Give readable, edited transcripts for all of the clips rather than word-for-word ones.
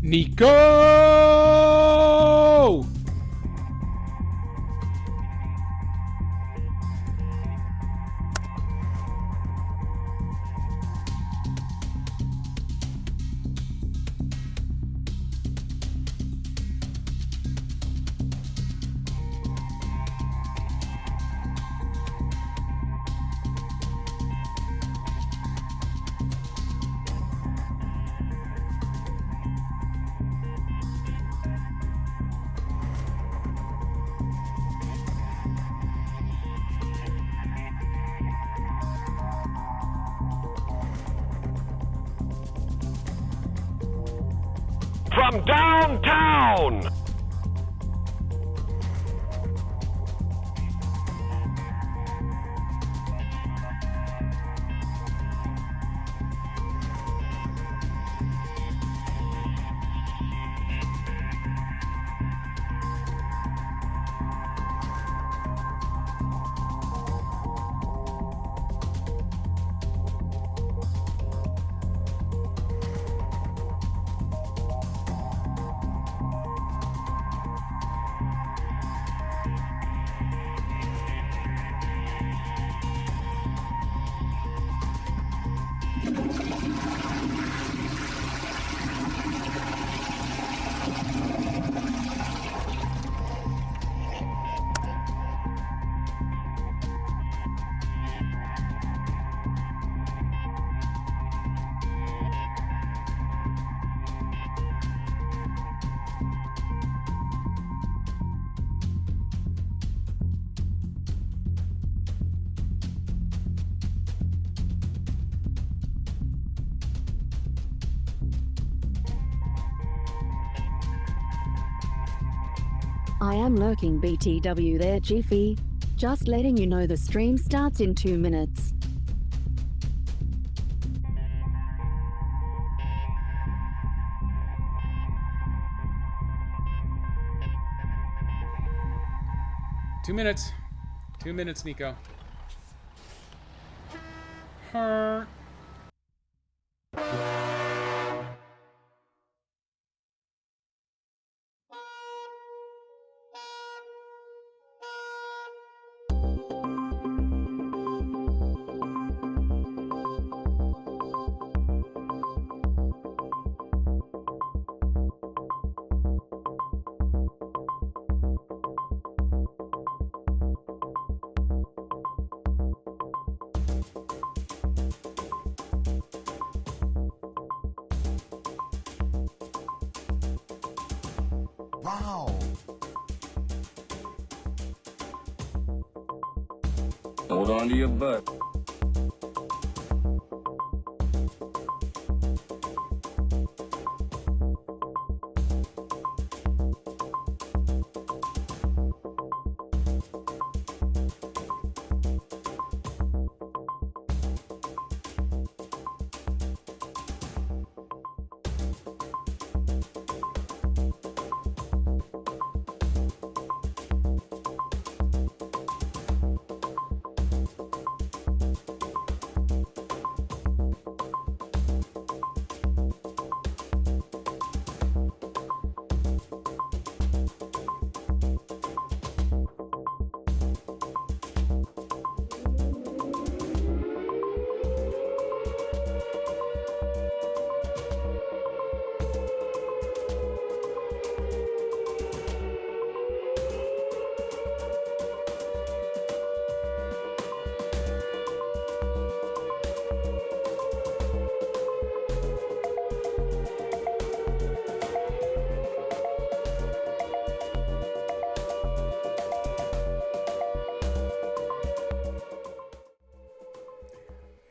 Nico! From downtown! I am lurking BTW there, Jiffy. Just letting you know the stream starts in 2 minutes. Two minutes, Nico. Her. Wow. Hold on to your butt.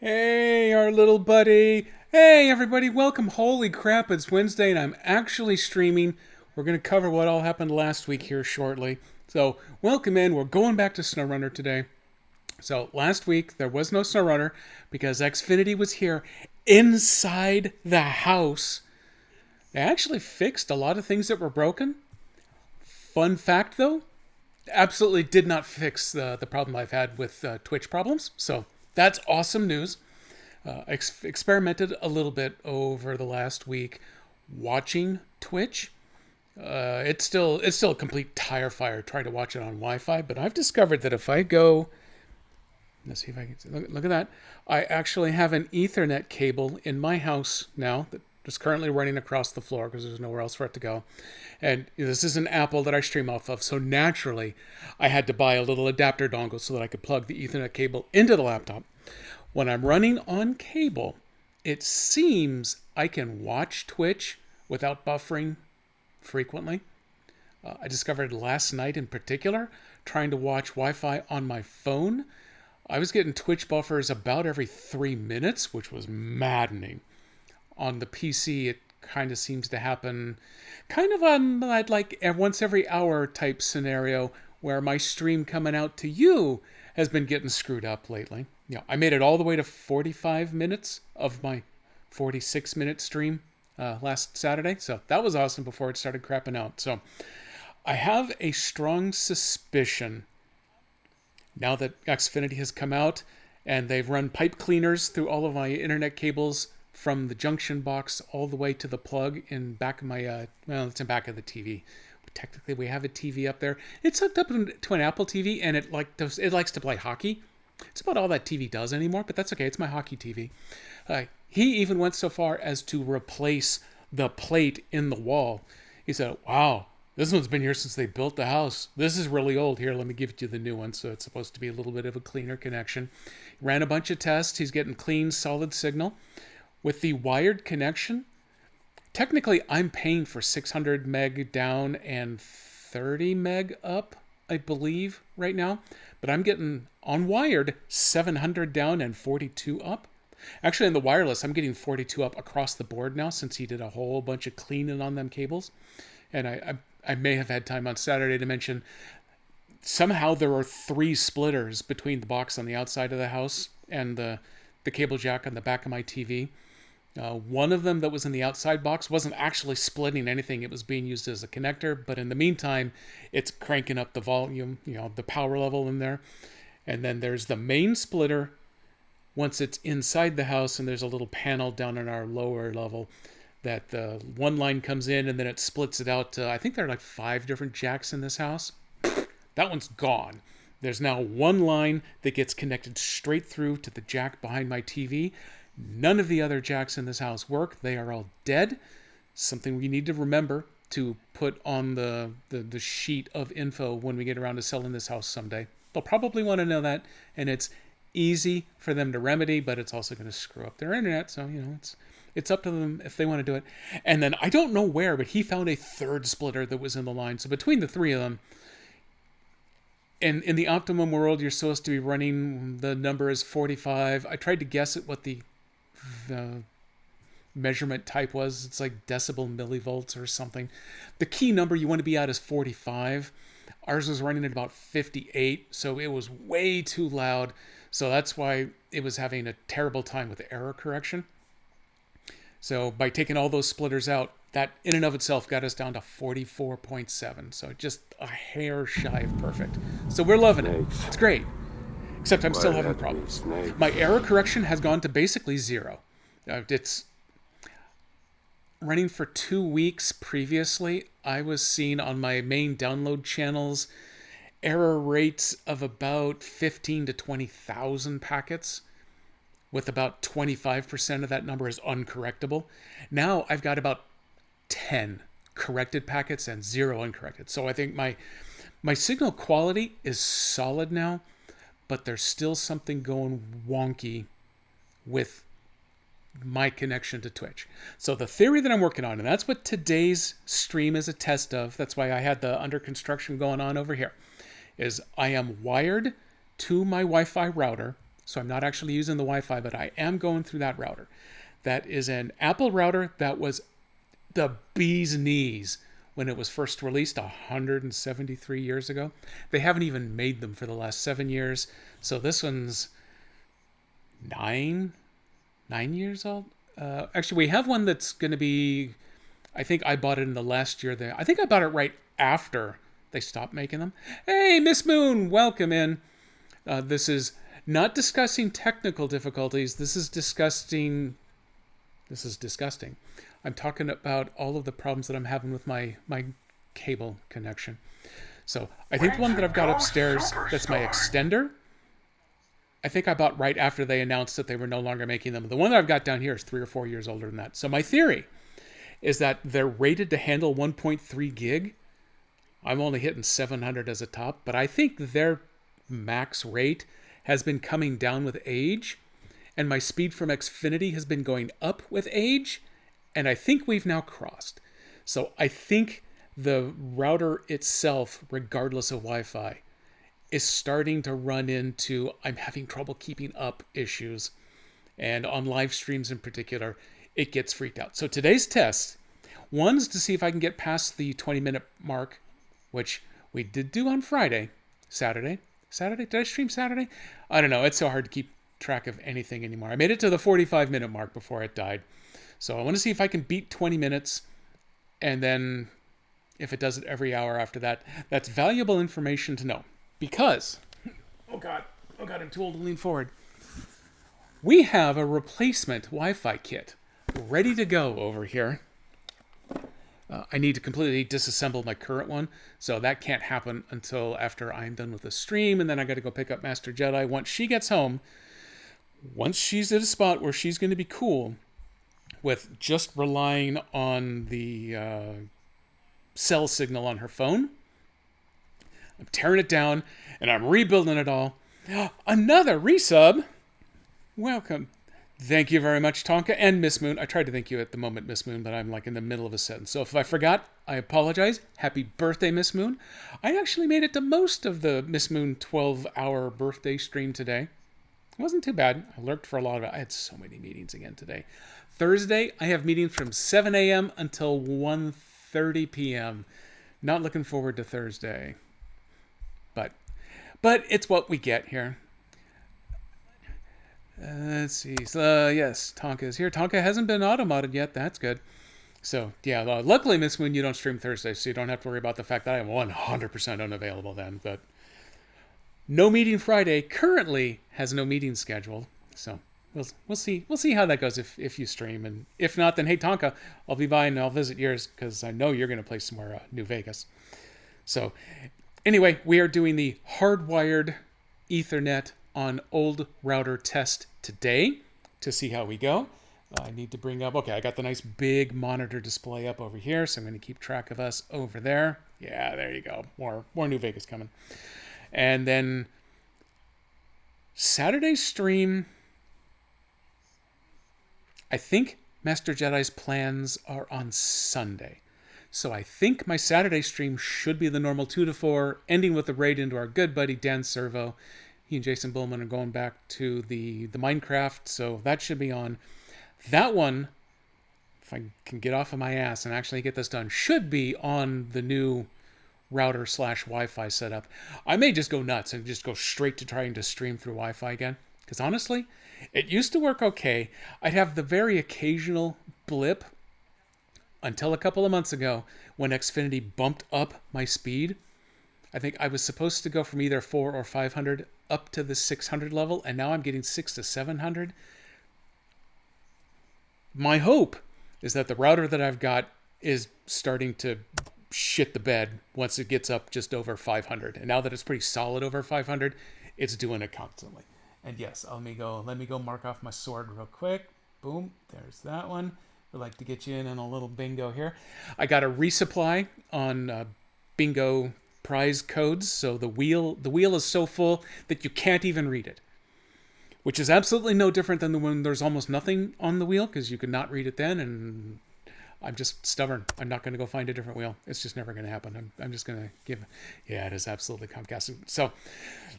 Hey, our little buddy. Hey, everybody, welcome. Holy crap, it's Wednesday and I'm actually streaming. We're going to cover what all happened last week here shortly. So, welcome in. We're going back to SnowRunner today. So, last week, there was no SnowRunner because Xfinity was here inside the house. They actually fixed a lot of things that were broken. Fun fact, though, absolutely did not fix the problem I've had with Twitch problems. So, that's awesome news. Experimented a little bit over the last week watching Twitch. It's still a complete tire fire trying to watch it on Wi-Fi, but I've discovered that if I go, let's see if I can look at that. I actually have an Ethernet cable in my house now that is currently running across the floor because there's nowhere else for it to go. And this is an Apple that I stream off of, so naturally I had to buy a little adapter dongle so that I could plug the Ethernet cable into the laptop. When I'm running on cable, it seems I can watch Twitch without buffering frequently. I discovered last night in particular, trying to watch Wi-Fi on my phone, I was getting Twitch buffers about every 3 minutes, which was maddening. On the PC, it kind of seems to happen kind of on like once every hour type scenario where my stream coming out to you has been getting screwed up lately. I made it all the way to 45 minutes of my 46-minute stream last Saturday. So that was awesome before it started crapping out. So I have a strong suspicion now that Xfinity has come out and they've run pipe cleaners through all of my internet cables from the junction box all the way to the plug in back of my, it's in back of the TV. Technically, we have a TV up there. It's hooked up to an Apple TV, and it likes to play hockey. It's about all that TV does anymore, but that's okay. It's my hockey TV. He even went so far as to replace the plate in the wall. He said, wow, this one's been here since they built the house. This is really old. Here, let me give you the new one. So it's supposed to be a little bit of a cleaner connection. Ran a bunch of tests. He's getting clean, solid signal. With the wired connection, technically I'm paying for 600 meg down and 30 meg up, I believe, right now. But I'm getting, on wired, 700 down and 42 up. Actually, on the wireless, I'm getting 42 up across the board now since he did a whole bunch of cleaning on them cables. And I may have had time on Saturday to mention, somehow there are 3 splitters between the box on the outside of the house and the cable jack on the back of my TV. One of them that was in the outside box wasn't actually splitting anything. It was being used as a connector, but in the meantime, it's cranking up the volume, the power level in there. And then there's the main splitter once it's inside the house, and there's a little panel down in our lower level that one line comes in and then it splits it out to, I think there are like 5 different jacks in this house. That one's gone. There's now one line that gets connected straight through to the jack behind my TV. None of the other jacks in this house work. They are all dead. Something we need to remember to put on the sheet of info when we get around to selling this house someday. They'll probably want to know that, and it's easy for them to remedy, but it's also going to screw up their internet, so it's up to them if they want to do it. And then I don't know where, but he found a 3rd splitter that was in the line. So between the 3 of them, in the optimum world, you're supposed to be running, the number is 45. I tried to guess at what the measurement type was. It's like decibel millivolts or something. The key number you want to be at is 45. Ours was running at about 58, so it was way too loud. So that's why it was having a terrible time with error correction. So by taking all those splitters out, that in and of itself got us down to 44.7. So just a hair shy of perfect. So we're loving it. It's great. Except I'm still having problems. My error correction has gone to basically 0. It's running for 2 weeks previously. I was seeing on my main download channels error rates of about 15 to 20,000 packets, with about 25% of that number is uncorrectable. Now I've got about 10 corrected packets and 0 uncorrected. So I think my signal quality is solid now, but there's still something going wonky with my connection to Twitch. So the theory that I'm working on, and that's what today's stream is a test of, that's why I had the under construction going on over here, is I am wired to my Wi-Fi router. So I'm not actually using the Wi-Fi, but I am going through that router. That is an Apple router that was the bee's knees when it was first released 173 years ago. They haven't even made them for the last 7 years. So this one's 9 years old. Actually, we have one that's going to be, I think I bought it in the last year. I think I bought it right after they stopped making them. Hey, Miss Moon, welcome in. This is not discussing technical difficulties. This is disgusting. I'm talking about all of the problems that I'm having with my cable connection. So I think the one that I've got upstairs, that's my extender, I think I bought right after they announced that they were no longer making them. The one that I've got down here is 3 or 4 years older than that. So my theory is that they're rated to handle 1.3 gig. I'm only hitting 700 as a top, but I think their max rate has been coming down with age, and my speed from Xfinity has been going up with age, and I think we've now crossed. So I think the router itself, regardless of Wi-Fi, is starting to run into I'm having trouble keeping up issues. And on live streams in particular, it gets freaked out. So today's test, one's to see if I can get past the 20-minute mark, which we did do on Saturday. Did I stream Saturday? I don't know. It's so hard to keep track of anything anymore. I made it to the 45-minute mark before it died. So I want to see if I can beat 20 minutes. And then if it does it every hour after that, that's valuable information to know. Because, oh God, I'm too old to lean forward. We have a replacement Wi-Fi kit ready to go over here. I need to completely disassemble my current one, so that can't happen until after I'm done with the stream, and then I got to go pick up Master Jedi once she gets home. Once she's at a spot where she's going to be cool with just relying on the cell signal on her phone, I'm tearing it down, and I'm rebuilding it all. Another resub. Welcome. Thank you very much, Tonka and Miss Moon. I tried to thank you at the moment, Miss Moon, but I'm like in the middle of a sentence. So if I forgot, I apologize. Happy birthday, Miss Moon. I actually made it to most of the Miss Moon 12-hour birthday stream today. It wasn't too bad. I lurked for a lot of it. I had so many meetings again today. Thursday, I have meetings from 7 a.m. until 1:30 p.m. Not looking forward to Thursday. But it's what we get here. Let's see. So, yes, Tonka is here. Tonka hasn't been auto-modded yet. That's good. So, yeah, luckily, Miss Moon, you don't stream Thursday, so you don't have to worry about the fact that I am 100% unavailable then. But no meeting Friday. Currently has no meeting scheduled. So, we'll see. We'll see how that goes if you stream. And if not, then, hey, Tonka, I'll be by and I'll visit yours because I know you're going to play somewhere New Vegas. So, anyway, we are doing the hardwired Ethernet on old router test today to see how we go. I need to bring up, okay, I got the nice big monitor display up over here, so I'm going to keep track of us over there. Yeah, there you go. More New Vegas coming. And then Saturday's stream, I think Master Jedi's plans are on Sunday. So I think my Saturday stream should be the normal 2 to 4, ending with a raid into our good buddy Dan Servo. He and Jason Bullman are going back to the Minecraft, so that should be on. That one, if I can get off of my ass and actually get this done, should be on the new router/Wi-Fi setup. I may just go nuts and just go straight to trying to stream through Wi-Fi again. Because honestly, it used to work okay. I'd have the very occasional blip until a couple of months ago when Xfinity bumped up my speed. I think I was supposed to go from either 400 or 500 up to the 600 level, and now I'm getting 600 to 700. My hope is that the router that I've got is starting to shit the bed once it gets up just over 500. And now that it's pretty solid over 500, it's doing it constantly. And yes, let me go mark off my sword real quick. Boom, there's that one. I'd like to get you in on a little bingo here. I got a resupply on bingo prize codes, so the wheel is so full that you can't even read it, which is absolutely no different than when there's almost nothing on the wheel, because you could not read it then. And I'm just stubborn. I'm not going to go find a different wheel. It's just never going to happen. I'm just going to give. Yeah, it is absolutely Comcast. So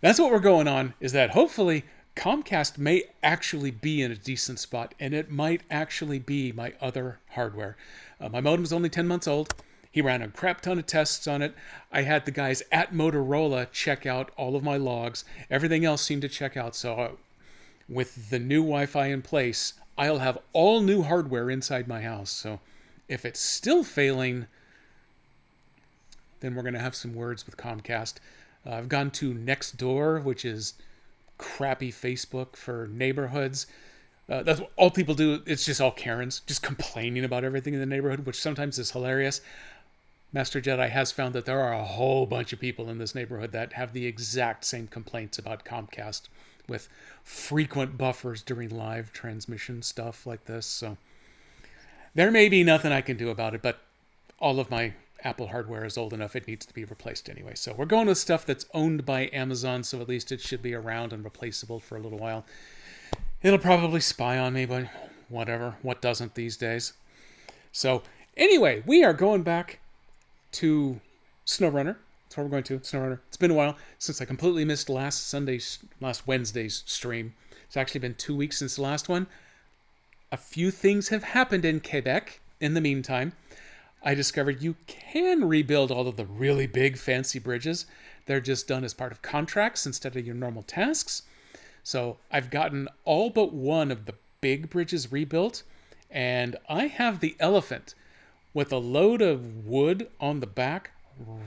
that's what we're going on, is that hopefully Comcast may actually be in a decent spot, and it might actually be my other hardware. My modem is only 10 months old. He ran a crap ton of tests on it. I had the guys at Motorola check out all of my logs. Everything else seemed to check out. So with the new Wi-Fi in place, I'll have all new hardware inside my house. So if it's still failing, then we're going to have some words with Comcast. I've gone to Nextdoor, which is crappy Facebook for neighborhoods. That's what all people do. It's just all Karens, just complaining about everything in the neighborhood, which sometimes is hilarious. Master Jedi has found that there are a whole bunch of people in this neighborhood that have the exact same complaints about Comcast, with frequent buffers during live transmission stuff like this. So there may be nothing I can do about it, but all of my Apple hardware is old enough it needs to be replaced anyway. So we're going with stuff that's owned by Amazon, so at least it should be around and replaceable for a little while. It'll probably spy on me, but whatever. What doesn't these days? So anyway, we are going back to SnowRunner. That's where we're going to, SnowRunner. It's been a while since I completely missed last Wednesday's stream. It's actually been 2 weeks since the last one. A few things have happened in Quebec in the meantime. I discovered you can rebuild all of the really big fancy bridges. They're just done as part of contracts instead of your normal tasks. So I've gotten all but one of the big bridges rebuilt, and I have the Elephant with a load of wood on the back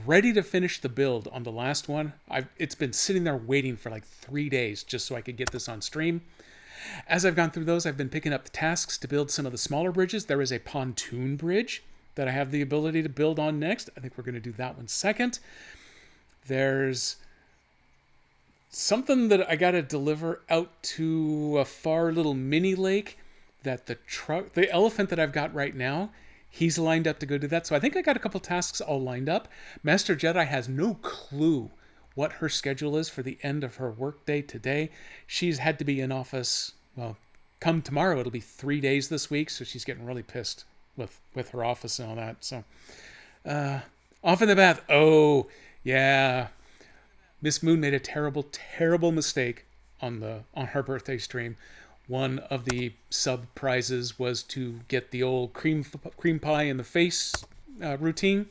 ready to finish the build on the last one. It's been sitting there waiting for like 3 days just so I could get this on stream. As I've gone through those, I've been picking up the tasks to build some of the smaller bridges. There is a pontoon bridge that I have the ability to build on next. I think we're going to do that one second. There's something that I got to deliver out to a far little mini lake that the Elephant that I've got right now, he's lined up to go do that. So I think I got a couple tasks all lined up. Master Jedi has no clue what her schedule is for the end of her workday today. She's had to be in office, well, come tomorrow, it'll be 3 days this week, so she's getting really pissed with her office and all that. So, off in the bath. Oh, yeah. Miss Moon made a terrible, terrible mistake on her birthday stream. One of the sub prizes was to get the old cream pie in the face routine.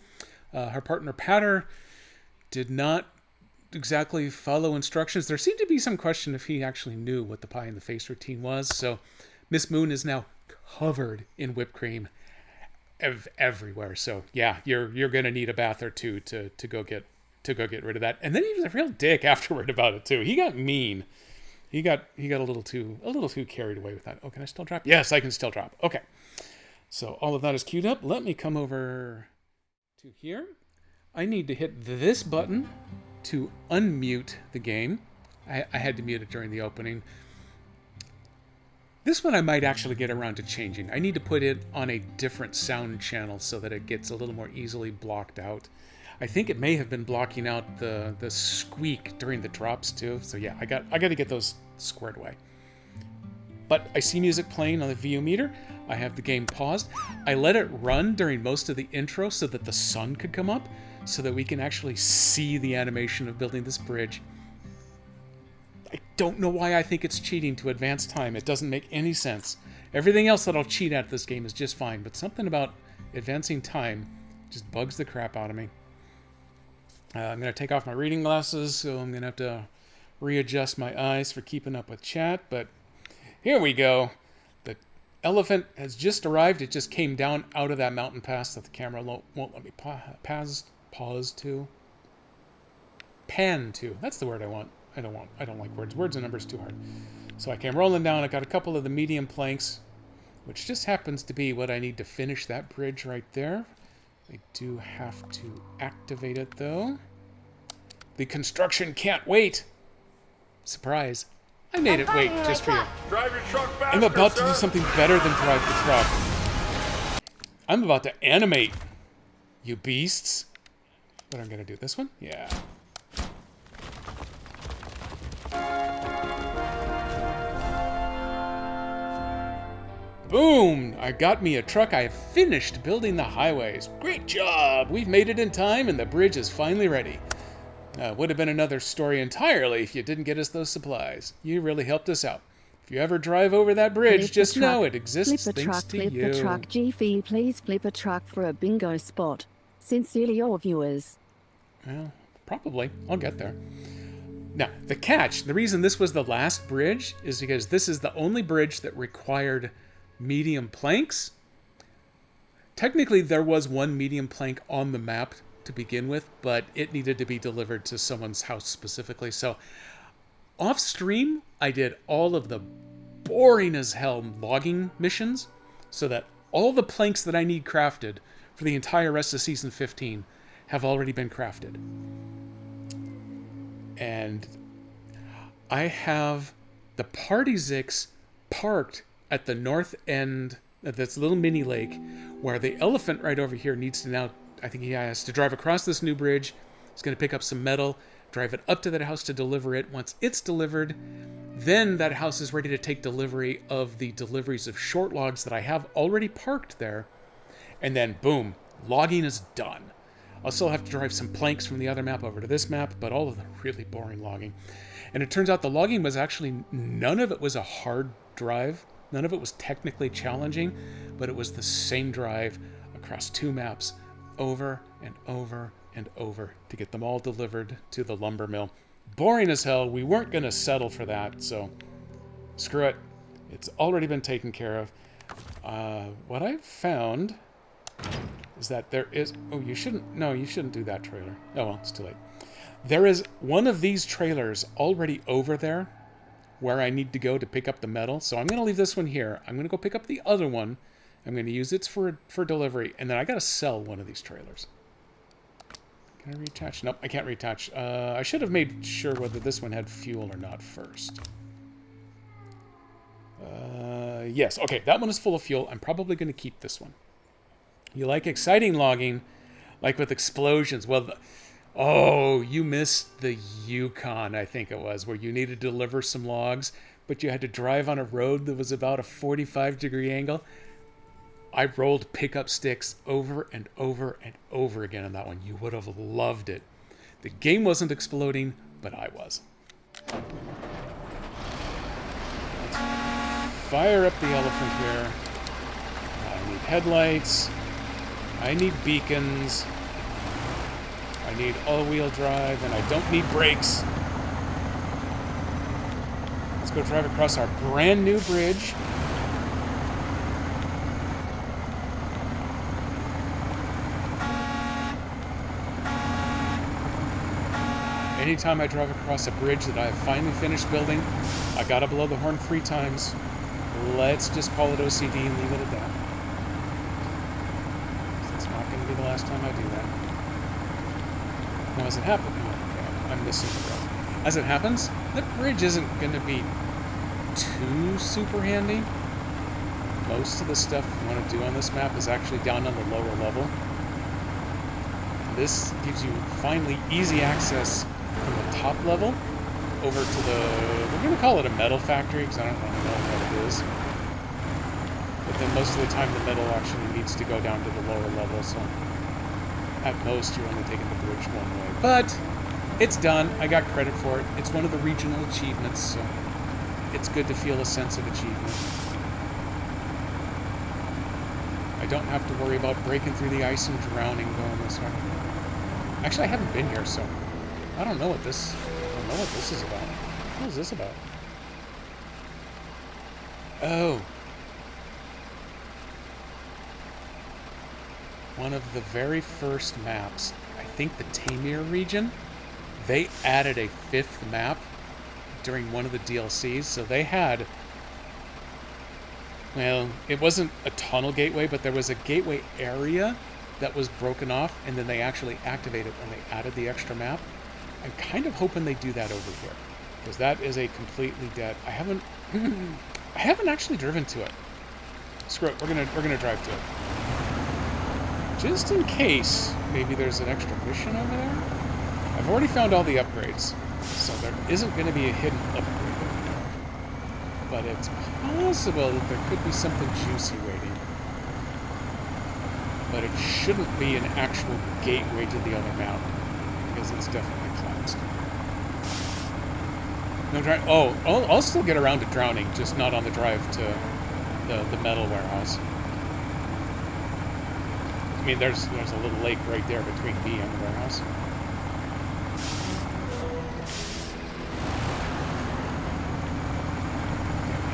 Her partner Patter did not exactly follow instructions. There seemed to be some question if he actually knew what the pie in the face routine was. So Miss Moon is now covered in whipped cream everywhere. So yeah, you're gonna need a bath or two to go get rid of that. And then he was a real dick afterward about it too. He got mean. He got a little too carried away with that. Oh, can I still drop? Yes, I can still drop. Okay. So all of that is queued up. Let me come over to here. I need to hit this button to unmute the game. I had to mute it during the opening. This one I might actually get around to changing. I need to put it on a different sound channel so that it gets a little more easily blocked out. I think it may have been blocking out the squeak during the drops too. So yeah, I got to get those squared away. But I see music playing on the VU meter. I have the game paused. I let it run during most of the intro so that the sun could come up, so that we can actually see the animation of building this bridge. I don't know why I think it's cheating to advance time. It doesn't make any sense. Everything else that I'll cheat at this game is just fine, but something about advancing time just bugs the crap out of me. I'm going to take off my reading glasses, so I'm going to have to readjust my eyes for keeping up with chat, but here we go. The Elephant has just arrived. It just came down out of that mountain pass that the camera won't let me pause to. Pan to. That's the word I want. I don't like words. Words and numbers too hard. So I came rolling down. I got a couple of the medium planks, which just happens to be what I need to finish that bridge right there. I do have to activate it though. The construction can't wait. Surprise. I made it wait just for you. Drive your truck faster, I'm about to do sir. something better than drive the truck. I'm about to animate, you beasts. What I'm gonna do, this one? Yeah. Boom! I got me a truck. I have finished building the highways. Great job! We've made it in time and the bridge is finally ready. Would have been another story entirely if you didn't get us those supplies. You really helped us out. If you ever drive over that bridge, Flip just the truck. know it exists Flip the thanks truck, to flip you. the truck. G-Fee, please flip a truck for a bingo spot. Sincerely, your viewers. Well, probably. I'll get there. Now, the catch, the reason this was the last bridge is because this is the only bridge that required medium planks. Technically, there was one medium plank on the map to begin with, but it needed to be delivered to someone's house specifically. So off stream, I did all of the boring as hell logging missions so that all the planks that I need crafted for the entire rest of Season 15 have already been crafted. And I have the Party Zix parked at the north end of this little mini lake where the elephant right over here needs to now, I think he has to drive across this new bridge. He's going to pick up some metal, drive it up to that house to deliver it. Once it's delivered, then that house is ready to take delivery of the deliveries of short logs that I have already parked there. And then, boom, logging is done. I'll still have to drive some planks from the other map over to this map, but all of the really boring logging. And it turns out the logging was actually, none of it was a hard drive. None of it was technically challenging, but it was the same drive across 2 maps over and over and over to get them all delivered to the lumber mill. Boring as hell. We weren't going to settle for that, so screw it. It's already been taken care of. What I've found is that there is... Oh, you shouldn't do that trailer. Oh, well, it's too late. There is one of these trailers already over there where I need to go to pick up the metal. So I'm going to leave this one here. I'm going to go pick up the other one. I'm going to use it for delivery. And then I got to sell one of these trailers. Can I reattach? Nope, I can't reattach. I should have made sure whether this one had fuel or not first. Yes, okay, that one is full of fuel. I'm probably going to keep this one. You like exciting logging, like with explosions. Well, oh, you missed the Yukon, I think it was, where you needed to deliver some logs, but you had to drive on a road that was about a 45-degree angle. I rolled pickup sticks over and over and over again on that one. You would have loved it. The game wasn't exploding, but I was. Let's fire up the elephant here. I need headlights. I need beacons. I need all-wheel drive, and I don't need brakes. Let's go drive across our brand new bridge. Anytime I drive across a bridge that I have finally finished building, I gotta blow the horn 3 times. Let's just call it OCD and leave it at that. It's not going to be the last time I do that. Now, as it happens, okay, I'm missing the road. As it happens, the bridge isn't going to be too super handy. Most of the stuff you want to do on this map is actually down on the lower level. This gives you finally easy access from the top level over to the, we're going to call it a metal factory because I don't really know what it is. But then most of the time the metal actually needs to go down to the lower level, so at most you're only taking the bridge one way. But it's done. I got credit for it. It's one of the regional achievements, so it's good to feel a sense of achievement. I don't have to worry about breaking through the ice and drowning going this way. Actually, I haven't been here, so I don't know what this is about. What is this about? Oh. One of the very first maps, I think the Tamir region, they added a 5th map during one of the DLCs, so they had, well, it wasn't a tunnel gateway, but there was a gateway area that was broken off, and then they actually activated when they added the extra map. I'm kind of hoping they do that over here, because that is a completely dead. I haven't actually driven to it. Screw it. We're gonna drive to it, just in case maybe there's an extra mission over there. I've already found all the upgrades, so there isn't going to be a hidden upgrade over there. But it's possible that there could be something juicy waiting. But it shouldn't be an actual gateway to the other mountain, because it's definitely cleansed. No drive. Oh, I'll still get around to drowning, just not on the drive to the metal warehouse. I mean, there's a little lake right there between me and the warehouse.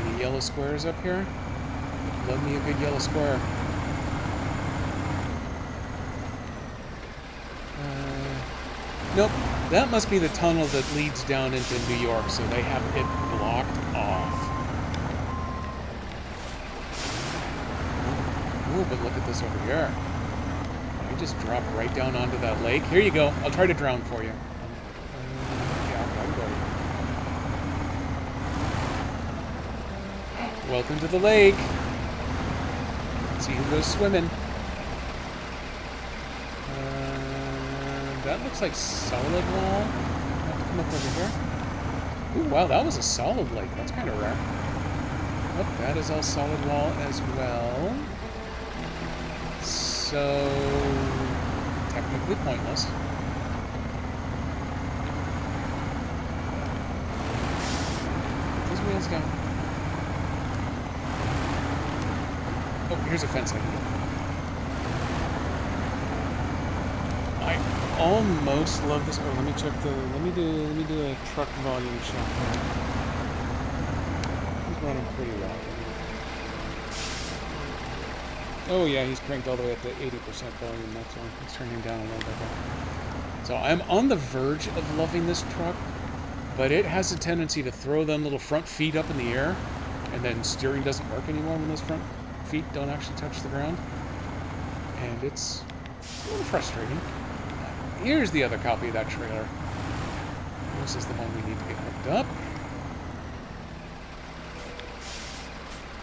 Any yellow squares up here? Love me a good yellow square. Nope, that must be the tunnel that leads down into New York, so they have it blocked off. Oh, but look at this over here. I just drop right down onto that lake. Here you go. I'll try to drown for you. Yeah, okay, I'm going. Welcome to the lake. Let's see who goes swimming. That looks like solid wall. I have to come up over here. Ooh, wow, that was a solid lake. That's kind of rare. Oh, that is all solid wall as well. So, technically pointless. Put these wheels down. Oh, here's a fence I can get. I almost love this. Oh, let me check the. Let me do a truck volume check. He's running pretty well. Oh yeah, he's cranked all the way up to 80% volume. That's why he's turning down a little bit. So I'm on the verge of loving this truck, but it has a tendency to throw them little front feet up in the air, and then steering doesn't work anymore when those front feet don't actually touch the ground, and it's a little frustrating. Here's the other copy of that trailer. This is the one we need to get hooked up.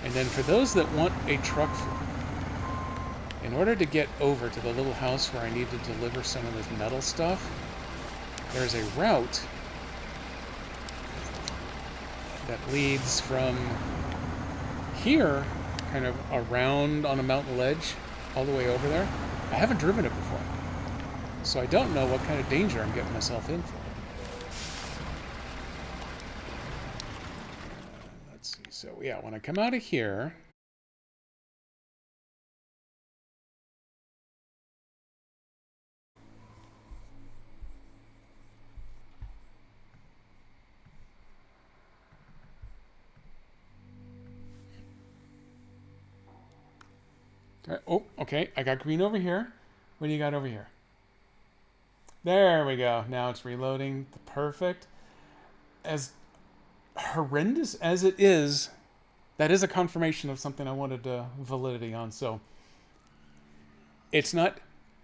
And then for those that want a truck, in order to get over to the little house where I need to deliver some of this metal stuff, there's a route that leads from here, kind of around on a mountain ledge, all the way over there. I haven't driven it before, so I don't know what kind of danger I'm getting myself in for. Let's see. So yeah, when I come out of here, oh, okay, I got green over here. What do you got over here? There we go. Now it's reloading. Perfect. As horrendous as it is, that is a confirmation of something I wanted validity on. So it's not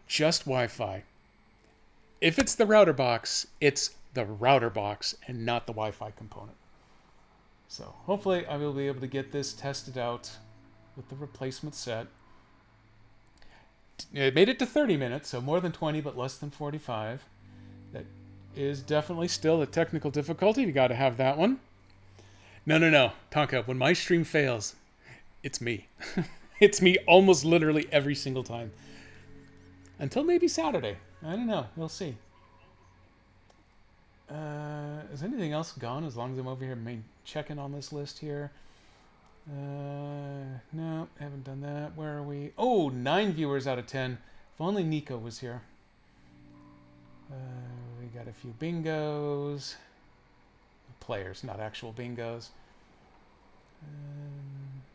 just Wi-Fi. If it's the router box, it's the router box and not the Wi-Fi component. So hopefully I will be able to get this tested out with the replacement set. It made it to 30 minutes, so more than 20, but less than 45. That is definitely still a technical difficulty. You got to have that one. No, Tonka, when my stream fails, it's me. It's me almost literally every single time. Until maybe Saturday. I don't know. We'll see. Is anything else gone as long as I'm over here checking on this list here? No, haven't done that. Where are we? Oh, 9 viewers out of 10. If only Nico was here. We got a few bingos. Players, not actual bingos.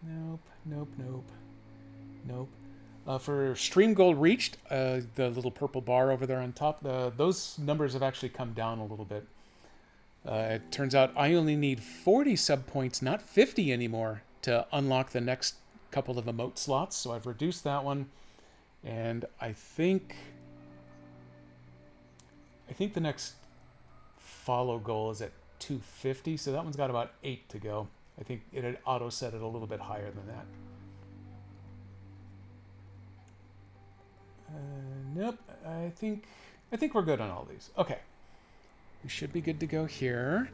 Nope. For stream goal reached, the little purple bar over there on top, those numbers have actually come down a little bit. It turns out I only need 40 sub points, not 50 anymore, to unlock the next couple of emote slots. So I've reduced that one, and I think the next follow goal is at 250. So that one's got about 8 to go. I think it had auto set it a little bit higher than that. Nope. I think we're good on all these. Okay. We should be good to go here.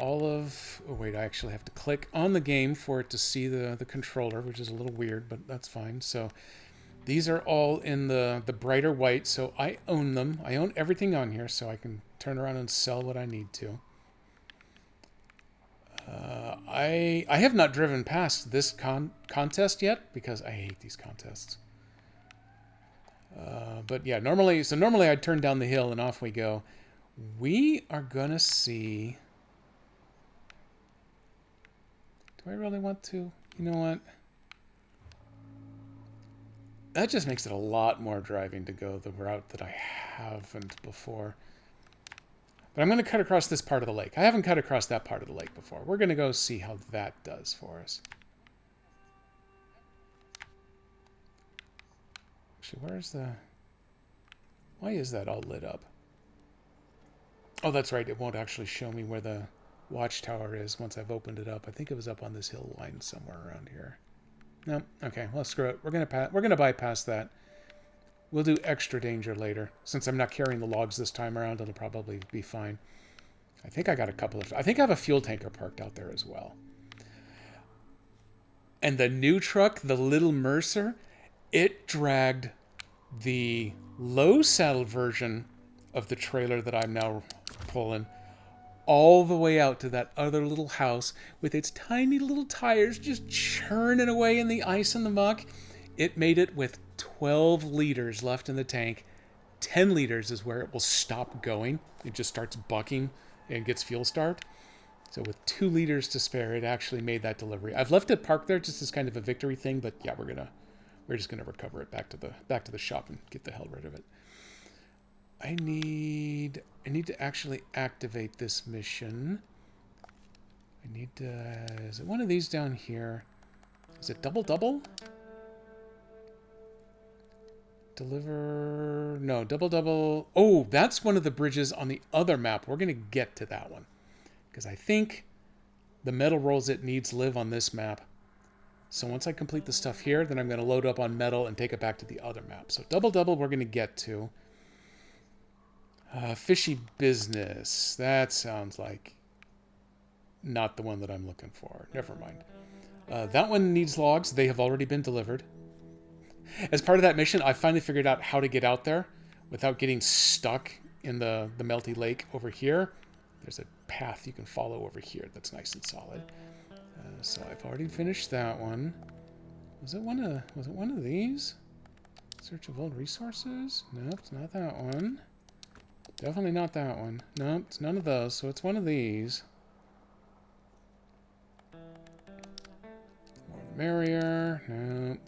Oh wait, I actually have to click on the game for it to see the controller, which is a little weird, but that's fine. So these are all in the brighter white, so I own them. I own everything on here, so I can turn around and sell what I need to. I have not driven past this contest yet because I hate these contests. But yeah, normally I'd turn down the hill and off we go. We are gonna see. Do I really want to? You know what? That just makes it a lot more driving to go the route that I haven't before. But I'm going to cut across this part of the lake. I haven't cut across that part of the lake before. We're going to go see how that does for us. Actually, where's the... Why is that all lit up? Oh, that's right. It won't actually show me where the watchtower is once I've opened it up. I think it was up on this hill line somewhere around here. No, okay. Well, screw it. We're gonna bypass that. We'll do extra danger later. Since I'm not carrying the logs this time around, it'll probably be fine. I think I got a couple of... I think I have a fuel tanker parked out there as well. And the new truck, the Little Mercer, it dragged the low saddle version of the trailer that I'm now pulling all the way out to that other little house with its tiny little tires just churning away in the ice and the muck. It made it with 12 liters left in the tank. 10 liters is where it will stop going. It just starts bucking and gets fuel start. So with 2 liters to spare, it actually made that delivery. I've left it parked there just as kind of a victory thing, but yeah, we're just gonna recover it back to the shop and get the hell rid of it. I need to actually activate this mission. I need to... Is it one of these down here? Is it double? Deliver... No, double. Oh, that's one of the bridges on the other map. We're going to get to that one. Because I think the metal rolls it needs live on this map. So once I complete the stuff here, then I'm going to load up on metal and take it back to the other map. So double we're going to get to. Fishy business. That sounds like not the one that I'm looking for. Never mind. That one needs logs. They have already been delivered. As part of that mission, I finally figured out how to get out there without getting stuck in the melty lake over here. There's a path you can follow over here that's nice and solid. So I've already finished that one. Was it one of these? Search of old resources? Nope, it's not that one. Definitely not that one. Nope, it's none of those. So it's one of these. More the merrier. Nope.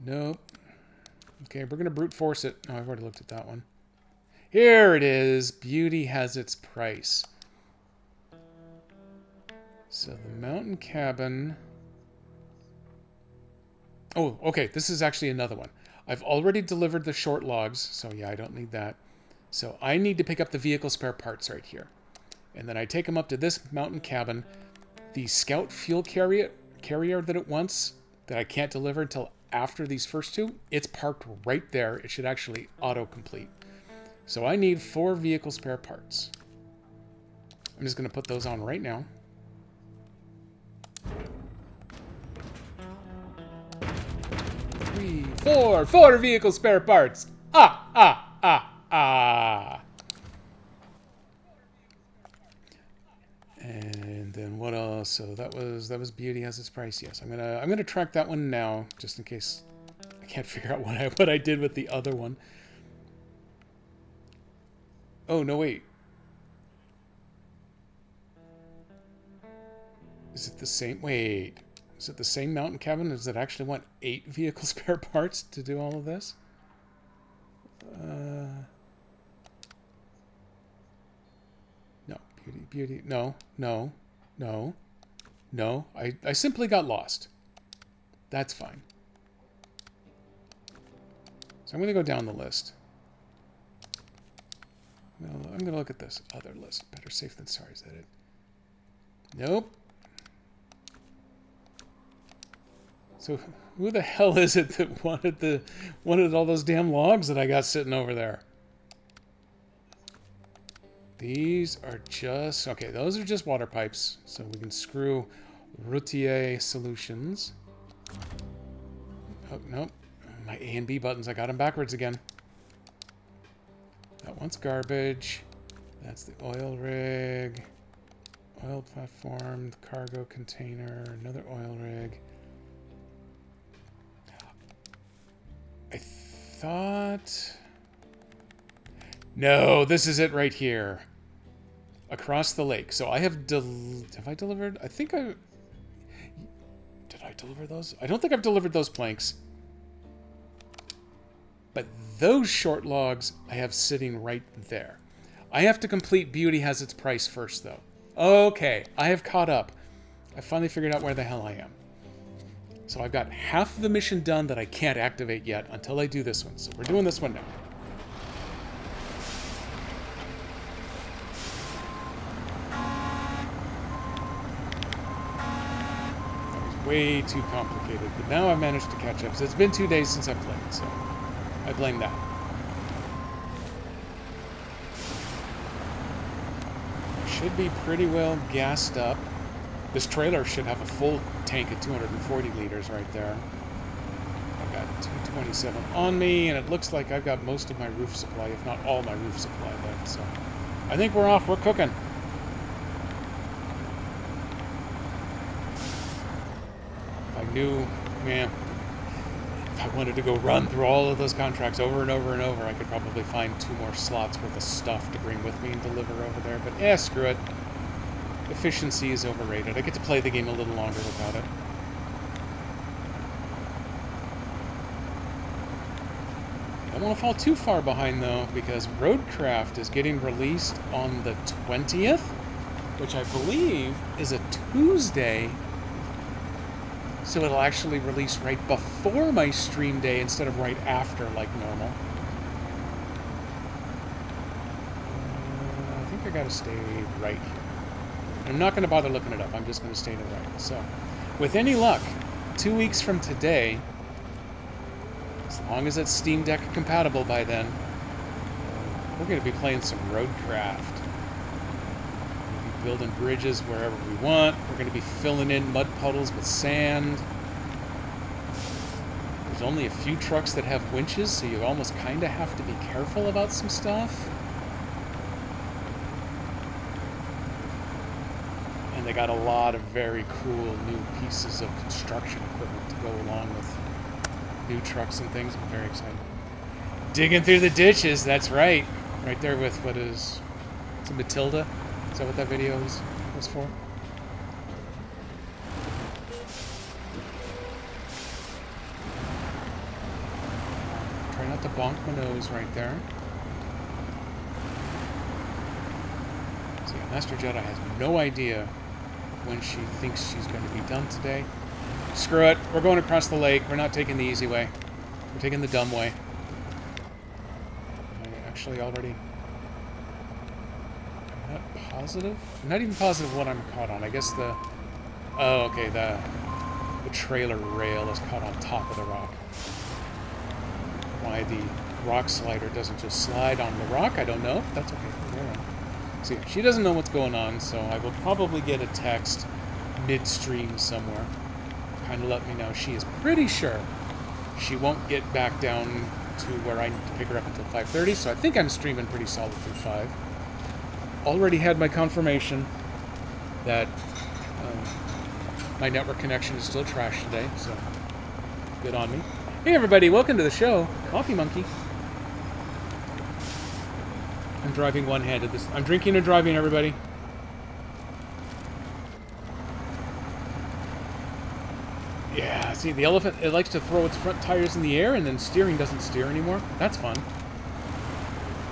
Nope. Okay, we're going to brute force it. Oh, I've already looked at that one. Here it is. Beauty has its price. So the mountain cabin... Oh, okay. This is actually another one. I've already delivered the short logs, so yeah, I don't need that. So I need to pick up the vehicle spare parts right here. And then I take them up to this mountain cabin. The scout fuel carrier that it wants, that I can't deliver until after these first two, it's parked right there. It should actually auto-complete. So I need 4 vehicle spare parts. I'm just going to put those on right now. 3, 4 vehicle spare parts. And then what else? So that was Beauty has its price. Yes, I'm gonna track that one now, just in case I can't figure out what I did with the other one. Oh no, wait. Is it the same? Wait. Is it the same mountain cabin? Does it actually want 8 vehicle spare parts to do all of this? No. Beauty. No. I simply got lost. That's fine. So I'm going to go down the list. No, I'm going to look at this other list. Better safe than sorry, is that it? Nope. So who the hell is it that wanted all those damn logs that I got sitting over there? These are just... Okay, those are just water pipes. So we can screw Routier Solutions. Oh, nope. My A and B buttons, I got them backwards again. That one's garbage. That's the oil rig. Oil platform, the cargo container, another oil rig. I thought... No, this is it right here. Across the lake. So I have I delivered? I think I... Did I deliver those? I don't think I've delivered those planks. But those short logs I have sitting right there. I have to complete Beauty has its price first, though. Okay, I have caught up. I finally figured out where the hell I am. So I've got half of the mission done that I can't activate yet until I do this one. So we're doing this one now. That was way too complicated, but now I've managed to catch up. So it's been 2 days since I played, so I blame that. I should be pretty well gassed up. This trailer should have a full tank of 240 liters right there. I've got 227 on me, and it looks like I've got most of my roof supply, if not all my roof supply left. So I think we're off. We're cooking. If I knew, man, if I wanted to go run through all of those contracts over and over and over, I could probably find 2 more slots worth of stuff to bring with me and deliver over there. But yeah, screw it. Efficiency is overrated. I get to play the game a little longer without it. I don't want to fall too far behind, though, because Roadcraft is getting released on the 20th, which I believe is a Tuesday. So it'll actually release right before my stream day instead of right after, like normal. I think I gotta stay right here. I'm not going to bother looking it up. I'm just going to stay to the right. So, with any luck, 2 weeks from today, as long as it's Steam Deck compatible by then, we're going to be playing some Roadcraft. We'll be building bridges wherever we want. We're going to be filling in mud puddles with sand. There's only a few trucks that have winches, so you almost kind of have to be careful about some stuff. And they got a lot of very cool new pieces of construction equipment to go along with new trucks and things. I'm very excited. Digging through the ditches, that's right. Right there with what is it Matilda? Is that what that video was for? Try not to bonk my nose right there. So yeah, Master Jedi has no idea when she thinks she's going to be done today. Screw it. We're going across the lake. We're not taking the easy way. We're taking the dumb way. I actually already... I'm not positive? I'm not even positive what I'm caught on. I guess the... Oh, okay. The trailer rail is caught on top of the rock. Why the rock slider doesn't just slide on the rock, I don't know. That's okay. So yeah, she doesn't know what's going on, so I will probably get a text midstream somewhere. Kind of let me know. She is pretty sure she won't get back down to where I need to pick her up until 5:30, so I think I'm streaming pretty solid through 5. Already had my confirmation that my network connection is still trash today, so good on me. Hey everybody, welcome to the show. Coffee Monkey. I'm driving one-handed. I'm drinking and driving, everybody. Yeah, see, the elephant, it likes to throw its front tires in the air, and then steering doesn't steer anymore. That's fun.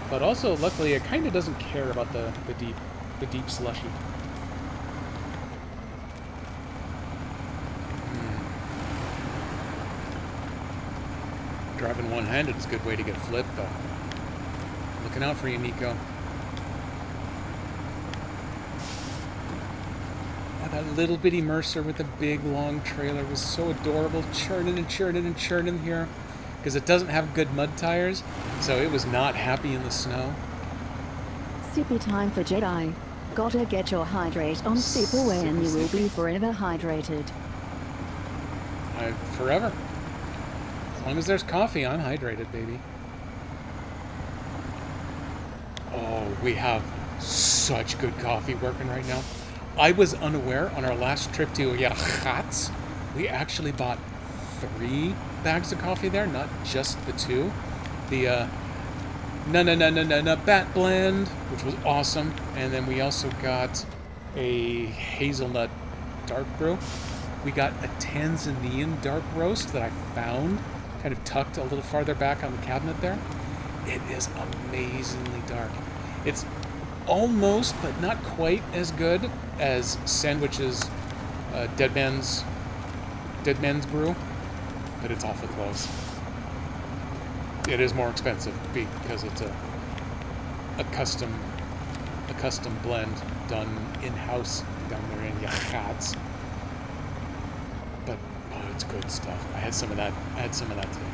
But also, luckily, it kind of doesn't care about the deep slushy. Driving one-handed is a good way to get flipped, though. Looking out for you, Nico. Oh, that little bitty Mercer with the big long trailer was so adorable, churning and churning and churning here, because it doesn't have good mud tires, so it was not happy in the snow. Sippy time for Jedi. Gotta get your hydrate on Sipaway and you will be forever hydrated. Forever. As long as there's coffee, I'm hydrated, baby. Oh, we have such good coffee working right now. I was unaware on our last trip to Yachats, we actually bought 3 bags of coffee there, not just the 2. The Bat Blend, which was awesome, and then we also got a hazelnut dark brew. We got a Tanzanian dark roast that I found kind of tucked a little farther back on the cabinet there. It is amazingly dark. It's almost, but not quite as good as Sandwich's Dead Man's Dead Man's Brew, but it's awfully close. It is more expensive because it's a custom blend done in-house down there in Yachats. But it's good stuff. I had some of that today.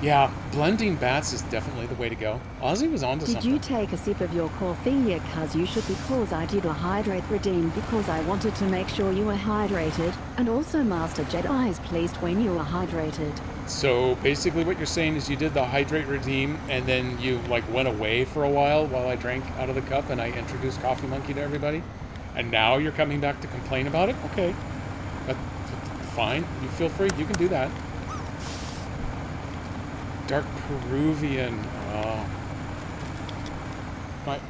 Yeah, blending bats is definitely the way to go. Ozzy was onto Did something. you take a sip of your coffee? Yeah, cuz you should, because I did a hydrate redeem because I wanted to make sure you were hydrated. And also Master Jedi is pleased when you are hydrated. So basically what you're saying is you did the hydrate redeem and then you like went away for a while I drank out of the cup and I introduced Coffee Monkey to everybody. And now you're coming back to complain about it? Okay. That's fine. You feel free. You can do that. Dark Peruvian. Oh. My.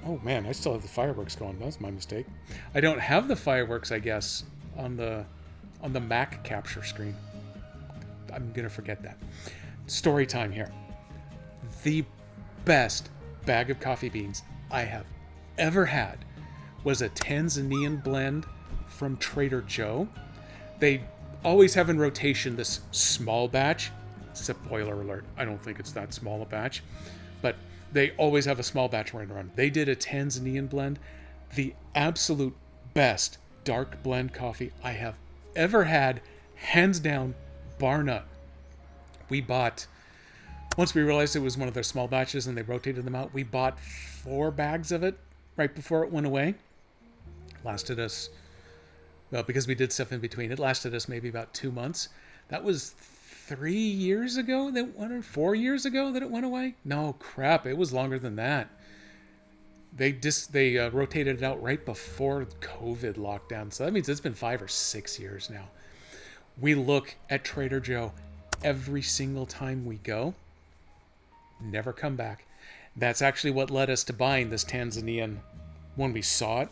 Oh man, I still have the fireworks going. That was my mistake. I don't have the fireworks, I guess, on the Mac capture screen. I'm gonna forget that. Story time here. The best bag of coffee beans I have ever had was a Tanzanian blend from Trader Joe. They always have in rotation this small batch. Spoiler alert, I don't think it's that small a batch. But they always have a small batch running around. They did a Tanzanian blend. The absolute best dark blend coffee I have ever had. Hands down, bar none. We bought, once we realized it was one of their small batches and they rotated them out, we bought 4 bags of it right before it went away. Lasted us, well, because we did stuff in between, it lasted us maybe about 2 months. That was 3 years ago that went, or 4 years ago that it went away? No, crap, it was longer than that. They rotated it out right before COVID lockdown, so that means it's been 5 or 6 years now. We look at Trader Joe every single time we go. Never come back. That's actually what led us to buying this Tanzanian when we saw it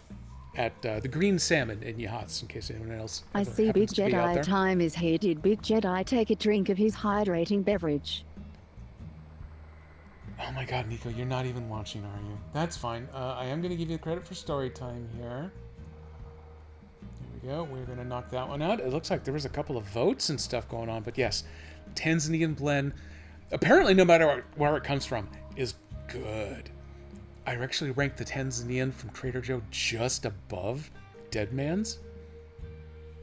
at the Green Salmon in Yachats, in case anyone else I ever see Big happens to be out Jedi there. time is here. Did Big Jedi take a drink of his hydrating beverage? Oh my god, Nico, you're not even watching, are you? That's fine. I am going to give you credit for story time here. Here we go. We're going to knock that one out. It looks like there was a couple of votes and stuff going on, but yes, Tanzanian blend, apparently no matter where it comes from, is good. I actually ranked the Tanzanian from Trader Joe just above Dead Man's.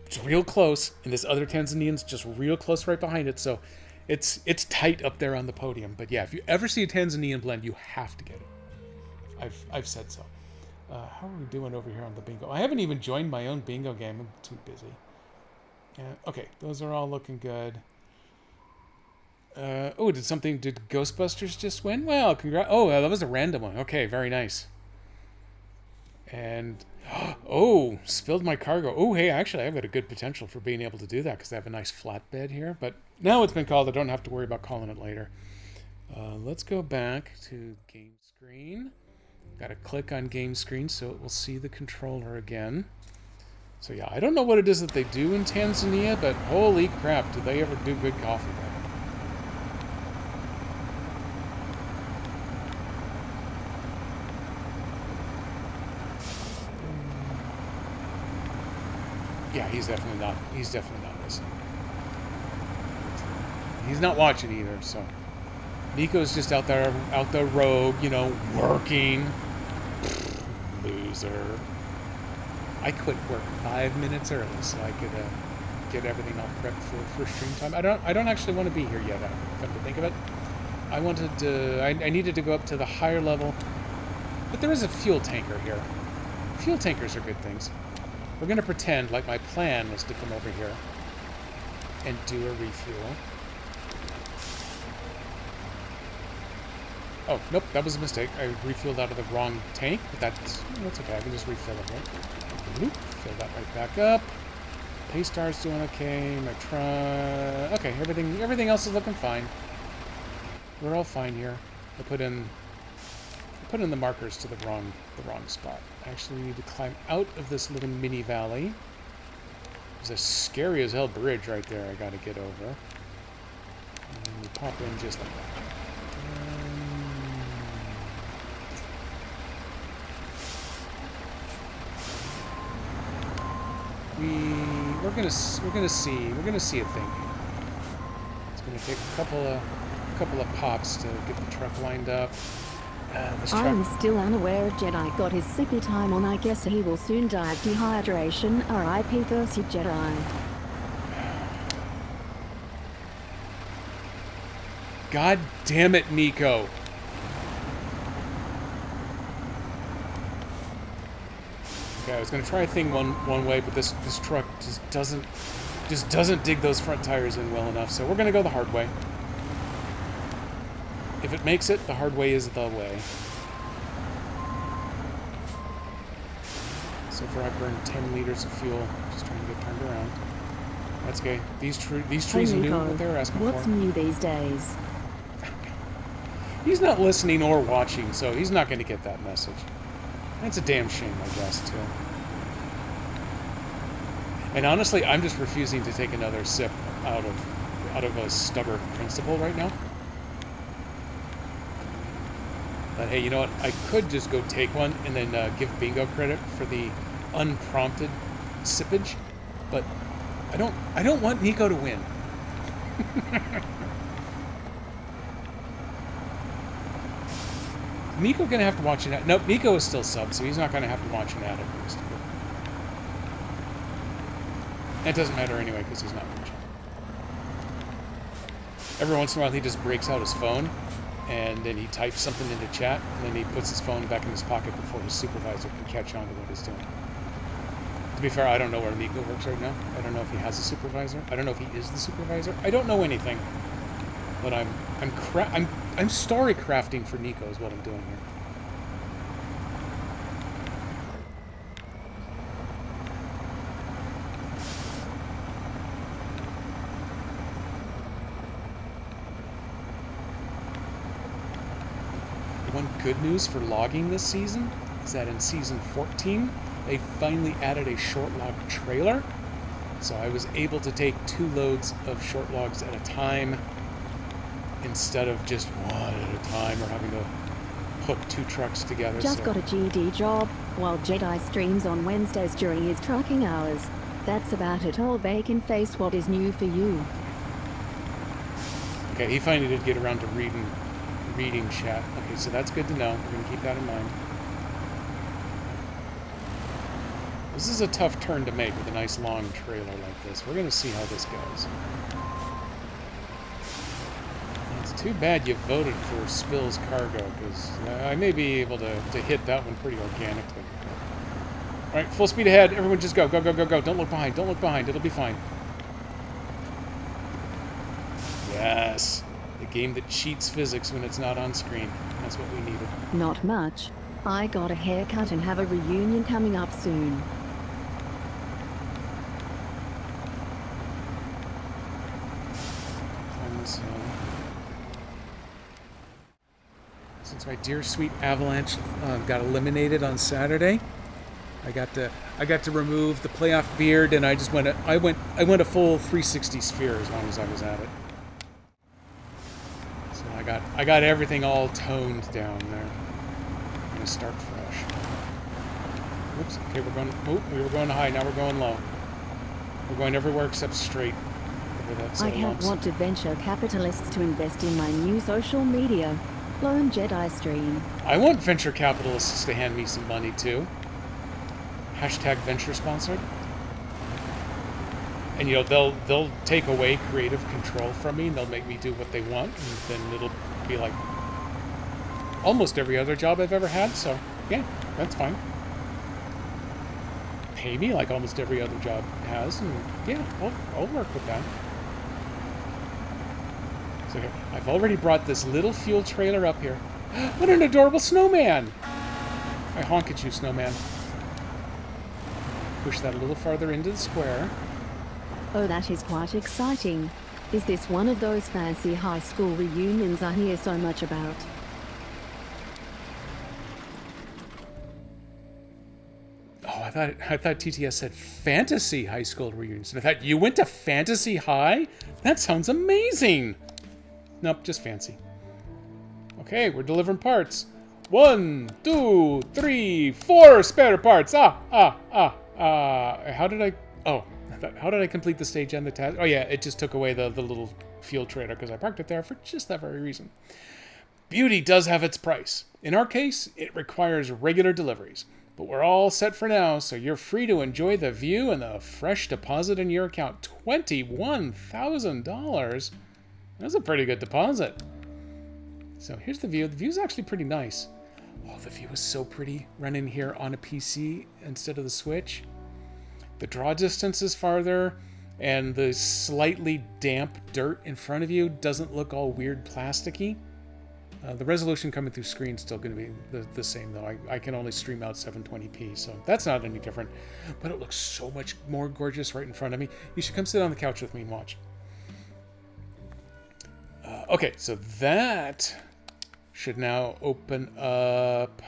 It's real close, and this other Tanzanian's just real close right behind it, so it's tight up there on the podium. But yeah, if you ever see a Tanzanian blend, you have to get it. I've said so. How are we doing over here on the bingo? I haven't even joined my own bingo game. I'm too busy. Okay, those are all looking good. Did Ghostbusters just win? Well, congrats. Oh, that was a random one. Okay, very nice. And, oh, spilled my cargo. Oh, hey, actually, I've got a good potential for being able to do that because I have a nice flatbed here. But now it's been called. I don't have to worry about calling it later. Let's go back to game screen. Got to click on game screen so it will see the controller again. So, yeah, I don't know what it is that they do in Tanzania, but holy crap, do they ever do good coffee there. Yeah, he's definitely not listening. He's not watching either, so Nico's just out there rogue, working. Loser. I quit work 5 minutes early so I could get everything all prepped for stream time. I don't actually want to be here yet, come to think of it. I needed to go up to the higher level, but there is a fuel tanker here. Fuel tankers are good things. We're going to pretend like my plan was to come over here and do a refuel. Oh, nope, that was a mistake. I refueled out of the wrong tank, but that's okay. I can just refill it, right? Fill that right back up. Paystar's doing okay. My truck... Okay, everything else is looking fine. We're all fine here. I put in the markers to the wrong spot. I actually need to climb out of this little mini valley. There's a scary as hell bridge right there I gotta get over. And we pop in just like that. gonna see a thing. It's gonna take a couple of pops to get the truck lined up. This truck. I'm still unaware if Jedi got his sippy time on. I guess he will soon die of dehydration. R.I.P. Thirsty Jedi. God damn it, Nico. Okay, I was gonna try a thing one way, but this truck just doesn't dig those front tires in well enough. So we're gonna go the hard way. If it makes it, the hard way is the way. So far, I burned 10 liters of fuel just trying to get turned around. That's okay. These trees knew what they were asking what's for. new these days? He's not listening or watching, so he's not going to get that message. That's a damn shame, I guess, too. And honestly, I'm just refusing to take another sip out of a stubborn principle right now. But hey, you know what? I could just go take one and then give Bingo credit for the unprompted sippage, but I don't want Nico to win. Nico gonna have to watch an ad. Nope, Nico is still sub, so he's not gonna have to watch an ad at least. That doesn't matter anyway because he's not watching. Every once in a while, he just breaks out his phone, and then he types something into chat, and then he puts his phone back in his pocket before his supervisor can catch on to what he's doing. To be fair, I don't know where Nico works right now. I don't know if he has a supervisor. I don't know if he is the supervisor. I don't know anything. But I'm story crafting for Nico is what I'm doing here. One good news for logging this season is that in season 14, they finally added a short log trailer. So I was able to take 2 loads of short logs at a time instead of just one at a time or having to hook 2 trucks together. Just got a GD job while Jedi streams on Wednesdays during his trucking hours. That's about it. Old bacon face, what is new for you? Okay, he finally did get around to reading chat. Okay, so that's good to know. We're going to keep that in mind. This is a tough turn to make with a nice long trailer like this. We're going to see how this goes. It's too bad you voted for Spills Cargo, because I may be able to hit that one pretty organically. Alright, full speed ahead. Everyone just go. Go, go, go, go. Don't look behind. Don't look behind. It'll be fine. Yes. The game that cheats physics when it's not on screen. That's what we needed. Not much. I got a haircut and have a reunion coming up soon. Since my dear sweet Avalanche got eliminated on Saturday, I got to remove the playoff beard, and I went a full 360 sphere as long as I was at it. So I got everything all toned down there. I'm gonna start fresh. Oops. Okay, we were going high. Now we're going low. We're going everywhere except straight. I can't want to venture capitalists to invest in my new social media. Lone Jedi stream. I want venture capitalists to hand me some money too. Hashtag venture sponsored. And you know, they'll take away creative control from me and they'll make me do what they want, and then it'll be like almost every other job I've ever had, so yeah, that's fine. Pay me like almost every other job has, and yeah, I'll work with that. So here, I've already brought this little fuel trailer up here. What an adorable snowman! I honk at you, snowman. Push that a little farther into the square. Oh, that is quite exciting. Is this one of those fancy high school reunions I hear so much about? Oh, I thought TTS said fantasy high school reunions. And I thought, you went to Fantasy High? That sounds amazing! Nope, just fancy. Okay, we're delivering parts. 1, 2, 3, 4 spare parts. How did I... Oh, I thought, how did I complete the stage and the task? Oh yeah, it just took away the little fuel trailer because I parked it there for just that very reason. Beauty does have its price. In our case, it requires regular deliveries. But we're all set for now, so you're free to enjoy the view and the fresh deposit in your account. $21,000. That's a pretty good deposit. So here's the view. The view's actually pretty nice. Oh, the view is so pretty running here on a PC instead of the Switch. The draw distance is farther, and the slightly damp dirt in front of you doesn't look all weird plasticky. The resolution coming through screen is still going to be the same, though. I can only stream out 720p, so that's not any different. But it looks so much more gorgeous right in front of me. You should come sit on the couch with me and watch. Okay, so that should now open up.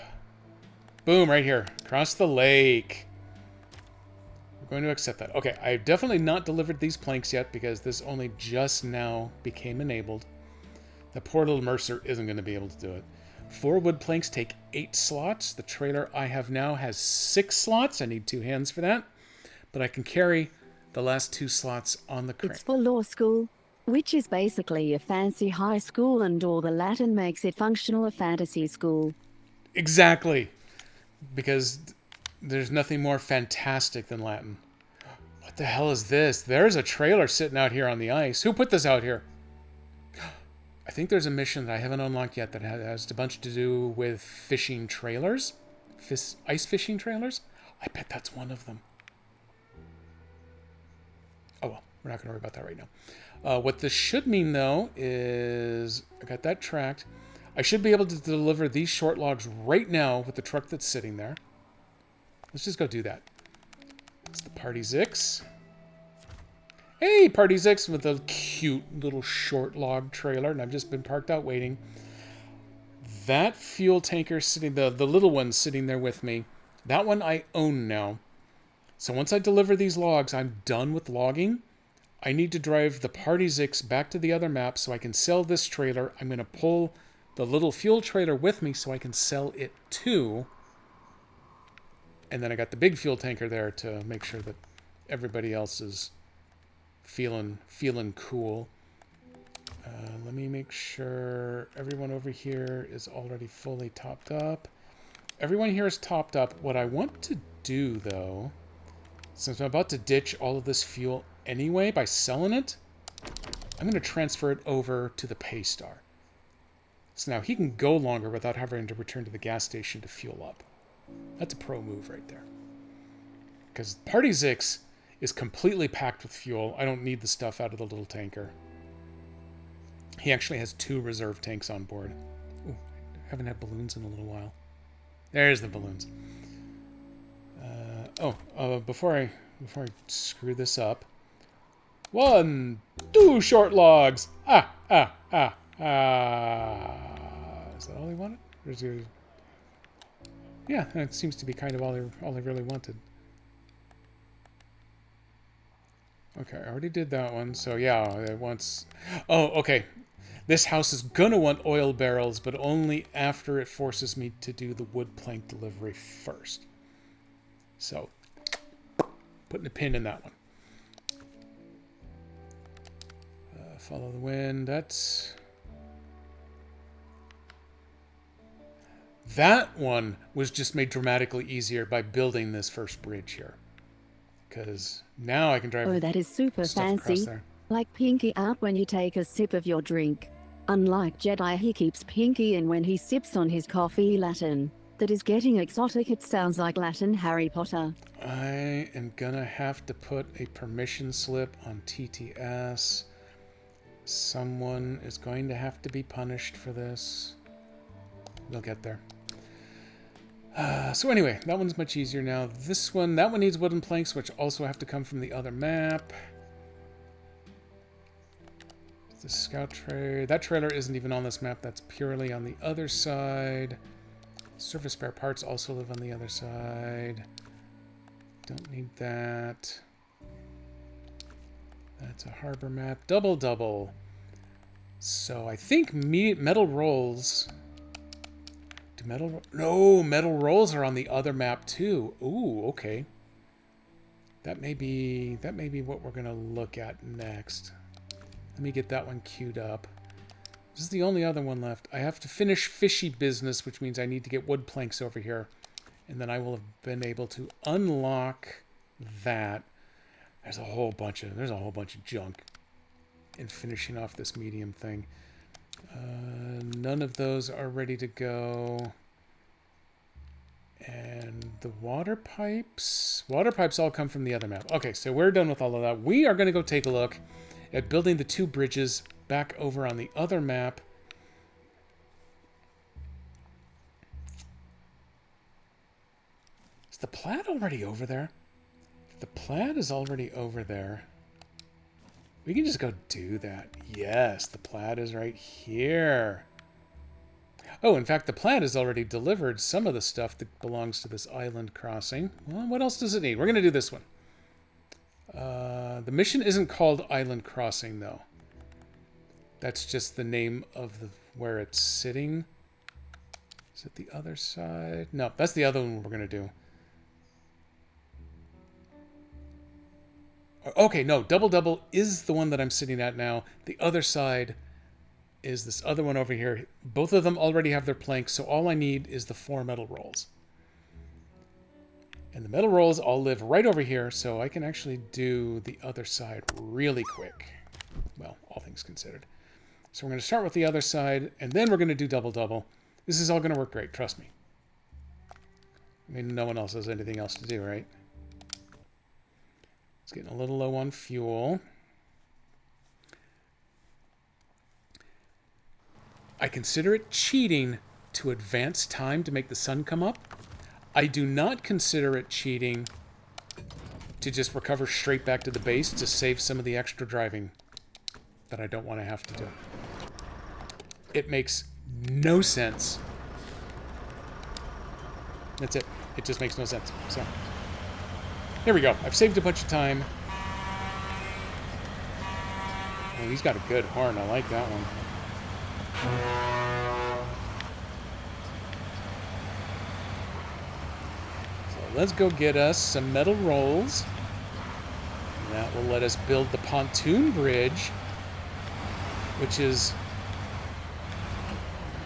Boom, right here. Across the lake. We're going to accept that. Okay, I've definitely not delivered these planks yet because this only just now became enabled. The poor little Mercer isn't going to be able to do it. 4 wood planks take 8 slots. The trailer I have now has 6 slots. I need 2 hands for that. But I can carry the last 2 slots on the crane. It's for law school, which is basically a fancy high school, and all the Latin makes it functional a fantasy school. Exactly. Because there's nothing more fantastic than Latin. What the hell is this? There's a trailer sitting out here on the ice. Who put this out here? I think there's a mission that I haven't unlocked yet that has a bunch to do with fishing trailers. Ice fishing trailers? I bet that's one of them. Oh well, we're not going to worry about that right now. What this should mean, though, is I got that tracked. I should be able to deliver these short logs right now with the truck that's sitting there. Let's just go do that. It's the Party Zix. Hey, Party Zix with a cute little short log trailer, and I've just been parked out waiting. That fuel tanker sitting, the little one sitting there with me, that one I own now. So once I deliver these logs, I'm done with logging. I need to drive the Party Zix back to the other map so I can sell this trailer. I'm going to pull the little fuel trailer with me so I can sell it too. And then I got the big fuel tanker there to make sure that everybody else is feeling cool. Let me make sure everyone over here is already fully topped up. Everyone here is topped up. What I want to do, though, since I'm about to ditch all of this fuel anyway by selling it, I'm going to transfer it over to the Paystar. So now he can go longer without having to return to the gas station to fuel up. That's a pro move right there. Because Party Zix is completely packed with fuel. I don't need the stuff out of the little tanker. He actually has 2 reserve tanks on board. Ooh, I haven't had balloons in a little while. There's the balloons. Before I screw this up. 1, 2 short logs. Is that all he wanted? Or is there... Yeah, that seems to be kind of all I really wanted. Okay, I already did that one. So yeah, it wants... Oh, okay. This house is going to want oil barrels, but only after it forces me to do the wood plank delivery first. So, putting a pin in that one. Follow the wind. That one was just made dramatically easier by building this first bridge here. Because now I can drive... Oh, that is super fancy. There. Like Pinky out when you take a sip of your drink. Unlike Jedi, he keeps Pinky in when he sips on his coffee. Latin. That is getting exotic. It sounds like Latin Harry Potter. I am gonna have to put a permission slip on TTS. Someone is going to have to be punished for this. We'll get there. So anyway, that one's much easier now. That one needs wooden planks, which also have to come from the other map. The scout trailer. That trailer isn't even on this map. That's purely on the other side. Surface spare parts also live on the other side. Don't need that. That's a harbor map. Double. So I think metal rolls... metal rolls are on the other map too. Ooh, okay. That may be what we're gonna look at next. Let me get that one queued up. This is the only other one left. I have to finish fishy business, which means I need to get wood planks over here. And then I will have been able to unlock that. There's a whole bunch of junk in finishing off this medium thing. None of those are ready to go. And the water pipes all come from the other map. Okay, so we're done with all of that. We are going to go take a look at building the 2 bridges back over on the other map. Is the Plaid already over there? If the Plaid is already over there, we can just go do that. Yes, the Plaid is right here. Oh, in fact, the Plaid has already delivered some of the stuff that belongs to this island crossing. Well, what else does it need? We're going to do this one. The mission isn't called Island Crossing, though. That's just the name of where it's sitting. Is it the other side? No, that's the other one we're going to do. Okay, no, Double Double is the one that I'm sitting at now. The other side is this other one over here. Both of them already have their planks, so all I need is the 4 metal rolls. And the metal rolls all live right over here, so I can actually do the other side really quick. Well, all things considered. So we're going to start with the other side, and then we're going to do Double Double. This is all going to work great, trust me. I mean, no one else has anything else to do, right? It's getting a little low on fuel. I consider it cheating to advance time to make the sun come up. I do not consider it cheating to just recover straight back to the base to save some of the extra driving that I don't want to have to do. It makes no sense. That's it. It just makes no sense. So, here we go. I've saved a bunch of time. Oh, he's got a good horn. I like that one. Let's go get us some metal rolls. That will let us build the pontoon bridge, which is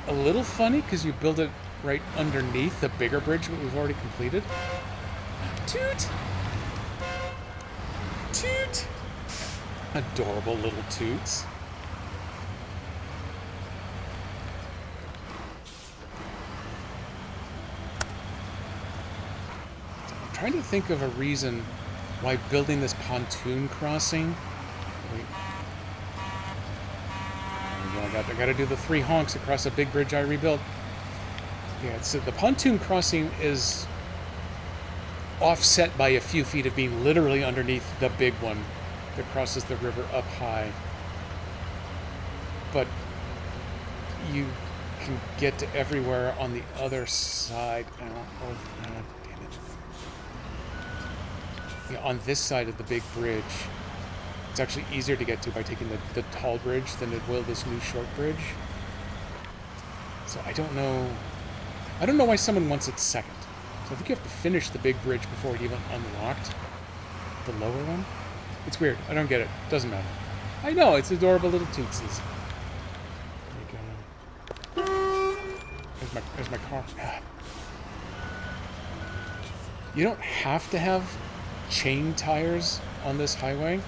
a little funny because you build it right underneath the bigger bridge that we've already completed. Toot! Toot! Adorable little toots. I'm trying to think of a reason why building this pontoon crossing. Wait. I got to do the 3 honks across a big bridge I rebuilt. Yeah, so the pontoon crossing is offset by a few feet of being literally underneath the big one that crosses the river up high. But you can get to everywhere on the other side. Oh, damn it. Yeah, on this side of the big bridge, it's actually easier to get to by taking the tall bridge than it will this new short bridge. So I don't know why someone wants it second. So I think you have to finish the big bridge before it even unlocked the lower one. It's weird. I don't get it. Doesn't matter. I know, it's adorable little tootsies. There you go. There's my car. You don't have to have chain tires on this highway,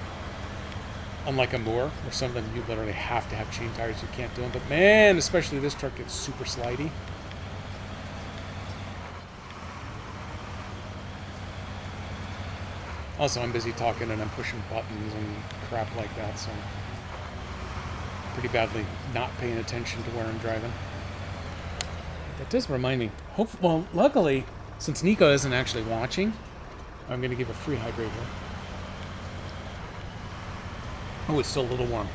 unlike a Moor or something. You literally have to have chain tires. You can't do them. But man, especially this truck gets super slidey. Also, I'm busy talking and I'm pushing buttons and crap like that, so pretty badly not paying attention to where I'm driving. That does remind me. Well, luckily, since Nico isn't actually watching, I'm going to give a free hydrate here. Oh, it's still a little warm.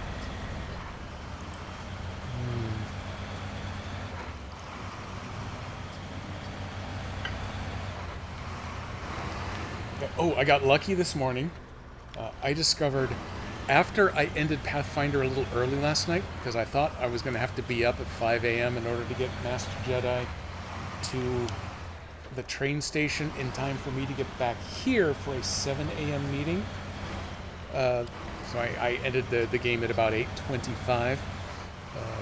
Oh, I got lucky this morning. I discovered, after I ended Pathfinder a little early last night, because I thought I was going to have to be up at 5 a.m. in order to get Master Jedi to the train station in time for me to get back here for a 7 a.m. meeting. So I ended the game at about 8:25.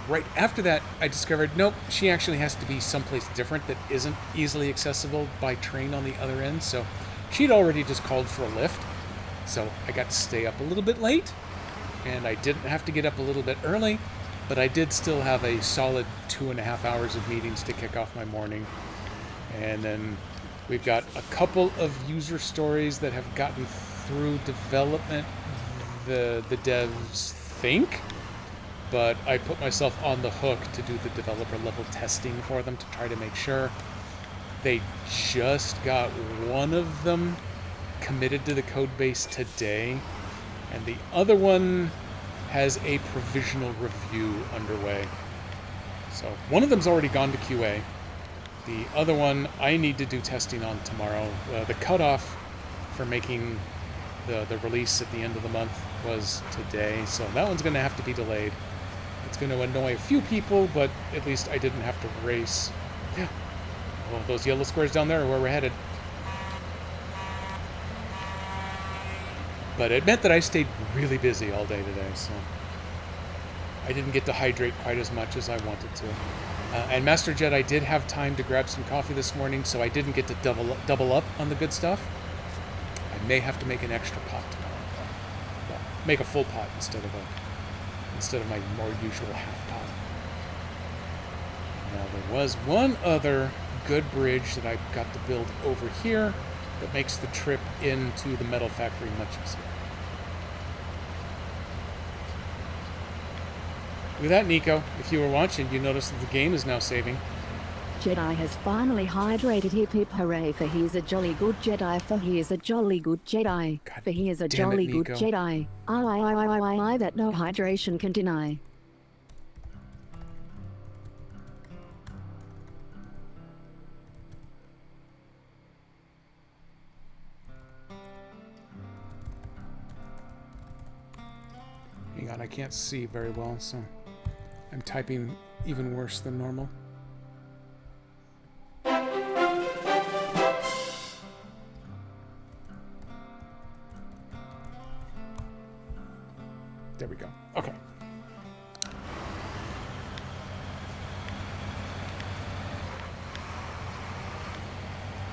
Right after that, I discovered, nope, she actually has to be someplace different that isn't easily accessible by train on the other end. So she'd already just called for a lift. So I got to stay up a little bit late, and I didn't have to get up a little bit early, but I did still have a solid 2.5 hours of meetings to kick off my morning. And then we've got a couple of user stories that have gotten through development, the devs think, but I put myself on the hook to do the developer level testing for them to try to make sure. They just got one of them committed to the code base today, and the other one has a provisional review underway. So one of them's already gone to QA. The other one I need to do testing on tomorrow. The cutoff for making the release at the end of the month was today, so that one's going to have to be delayed. It's going to annoy a few people, but at least I didn't have to race. Yeah. Oh, those yellow squares down there are where we're headed. But it meant that I stayed really busy all day today, so I didn't get to hydrate quite as much as I wanted to. And Master Jedi did have time to grab some coffee this morning, so I didn't get to double up on the good stuff. I may have to make an extra pot tomorrow. Well, make a full pot instead of my more usual half pot. Now there was one other good bridge that I got to build over here that makes the trip into the metal factory much easier. With that, Nico, if you were watching, you noticed that the game is now saving. Jedi has finally hydrated. Hip hip hooray, for he is a jolly good Jedi, for he is a jolly good Jedi, God for he is a damn it, jolly good Nico. Jedi. I that no hydration can deny. Hang on, I can't see very well, so I'm typing even worse than normal. There we go. Okay.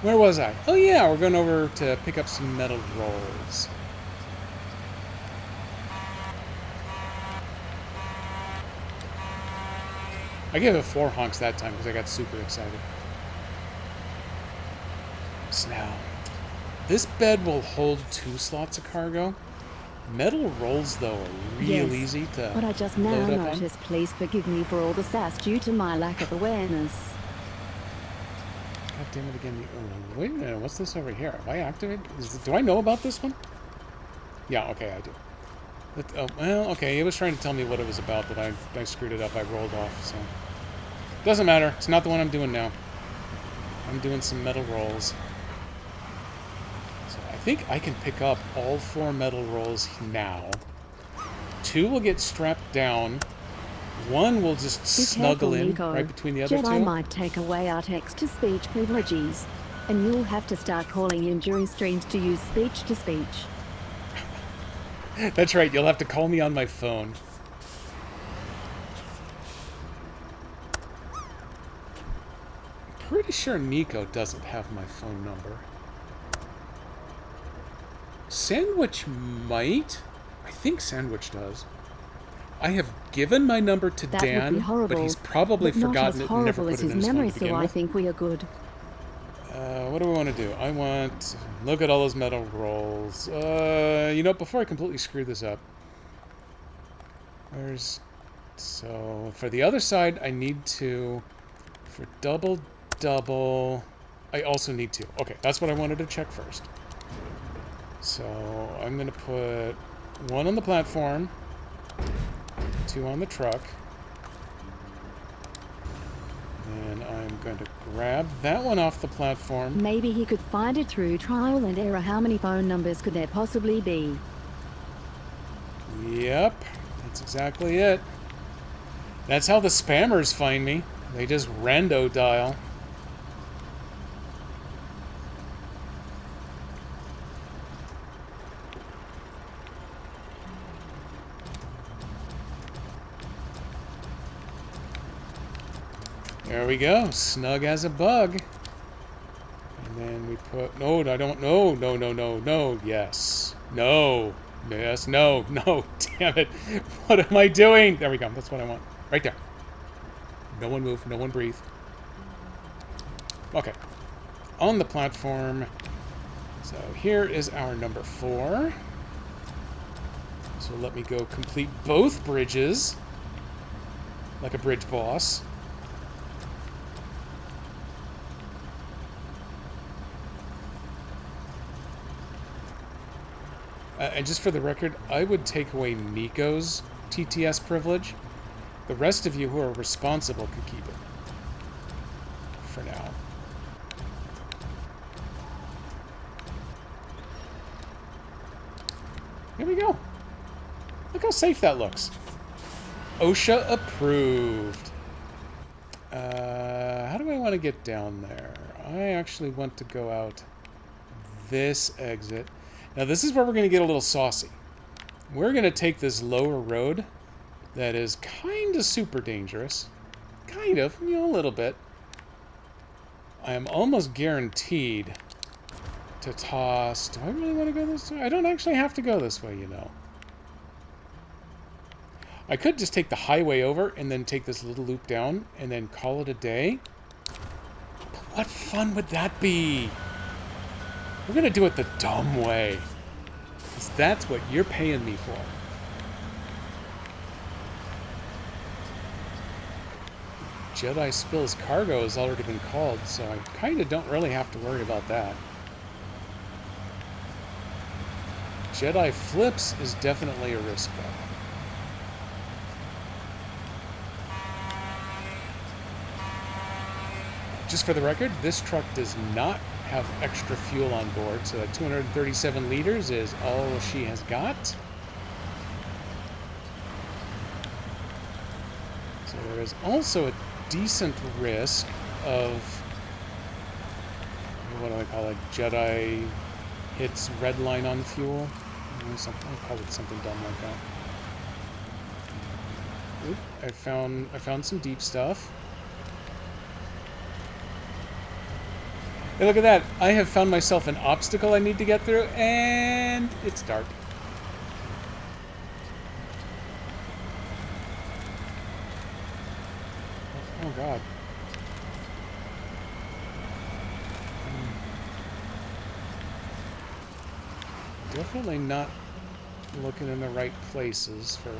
Where was I? Oh yeah, we're going over to pick up some metal rolls. I gave it 4 honks that time because I got super excited. So now, this bed will hold 2 slots of cargo. Metal rolls, though, are real easy to But I just now load up on. noticed, please forgive me for all the sass due to my lack of awareness. God damn it again. Oh, wait a minute, what's this over here? Have I activated? Do I know about this one? Yeah, okay, I do. Oh, well, okay, it was trying to tell me what it was about, but I screwed it up. I rolled off, so... Doesn't matter. It's not the one I'm doing now. I'm doing some metal rolls. So I think I can pick up all 4 metal rolls now. 2 will get strapped down. 1 will just Be snuggle careful, in Nico. right between the other Jedi 2. might take away our text-to-speech privileges, and you'll have to start calling in during streams to use speech-to-speech. That's right, you'll have to call me on my phone. Pretty sure Nico doesn't have my phone number. Sandwich might. I think Sandwich does. I have given my number to That would Dan, be horrible, but he's probably but not forgotten as it and never horrible put as it in his his phone memory, to so begin I with. think we are good. What do we want to do? I want... Look at all those metal rolls. You know, before I completely screw this up. Where's... So, for the other side, I need to... For double... I also need to. Okay, that's what I wanted to check first. So, I'm going to put 1 on the platform, 2 on the truck. And I'm going to grab that one off the platform. Maybe he could find it through trial and error. How many phone numbers could there possibly be? Yep, that's exactly it. That's how the spammers find me. They just rando dial. There we go. Snug as a bug. And then we put... No, I don't... No. Yes. No. Yes, no. Damn it. What am I doing? There we go. That's what I want. Right there. No one move. No one breathe. Okay. On the platform. So here is our number 4. So let me go complete both bridges. Like a bridge boss. And just for the record, I would take away Nico's TTS privilege. The rest of you who are responsible can keep it. For now. Here we go. Look how safe that looks. OSHA approved. How do I want to get down there? I actually want to go out this exit. Now this is where we're going to get a little saucy. We're going to take this lower road that is kind of super dangerous. Kind of, you know, a little bit. I am almost guaranteed to toss... Do I really want to go this way? I don't actually have to go this way, you know. I could just take the highway over and then take this little loop down and then call it a day. But what fun would that be? We're going to do it the dumb way. Because that's what you're paying me for. Jedi Spills cargo has already been called, so I kind of don't really have to worry about that. Jedi Flips is definitely a risk, though. Just for the record, this truck does not have extra fuel on board, so that 237 liters is all she has got. So there is also a decent risk of, what do I call it, Jedi hits red line on fuel. I'll call it something dumb like that. Oop, I found some deep stuff. Hey, look at that. I have found myself an obstacle I need to get through, and it's dark. Oh, God. Definitely not looking in the right places for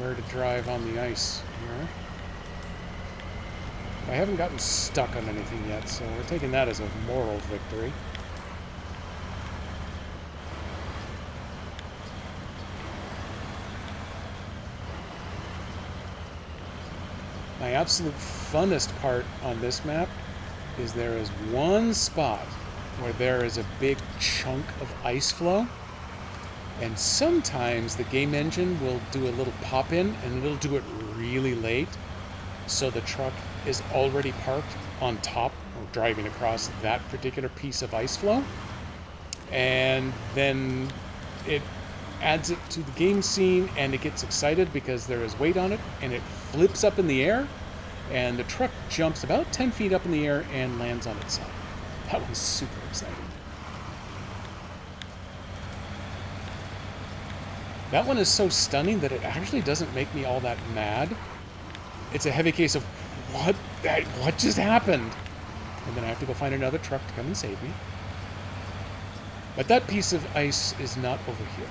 where to drive on the ice here. I haven't gotten stuck on anything yet, so we're taking that as a moral victory. My absolute funnest part on this map is there is one spot where there is a big chunk of ice flow, and sometimes the game engine will do a little pop-in, and it'll do it really late, so the truck is already parked on top or driving across that particular piece of ice flow, and then it adds it to the game scene and it gets excited because there is weight on it and it flips up in the air and the truck jumps about 10 feet up in the air and lands on its side. That was super exciting. That one is so stunning that it actually doesn't make me all that mad. It's a heavy case of what just happened? And then I have to go find another truck to come and save me. But that piece of ice is not over here.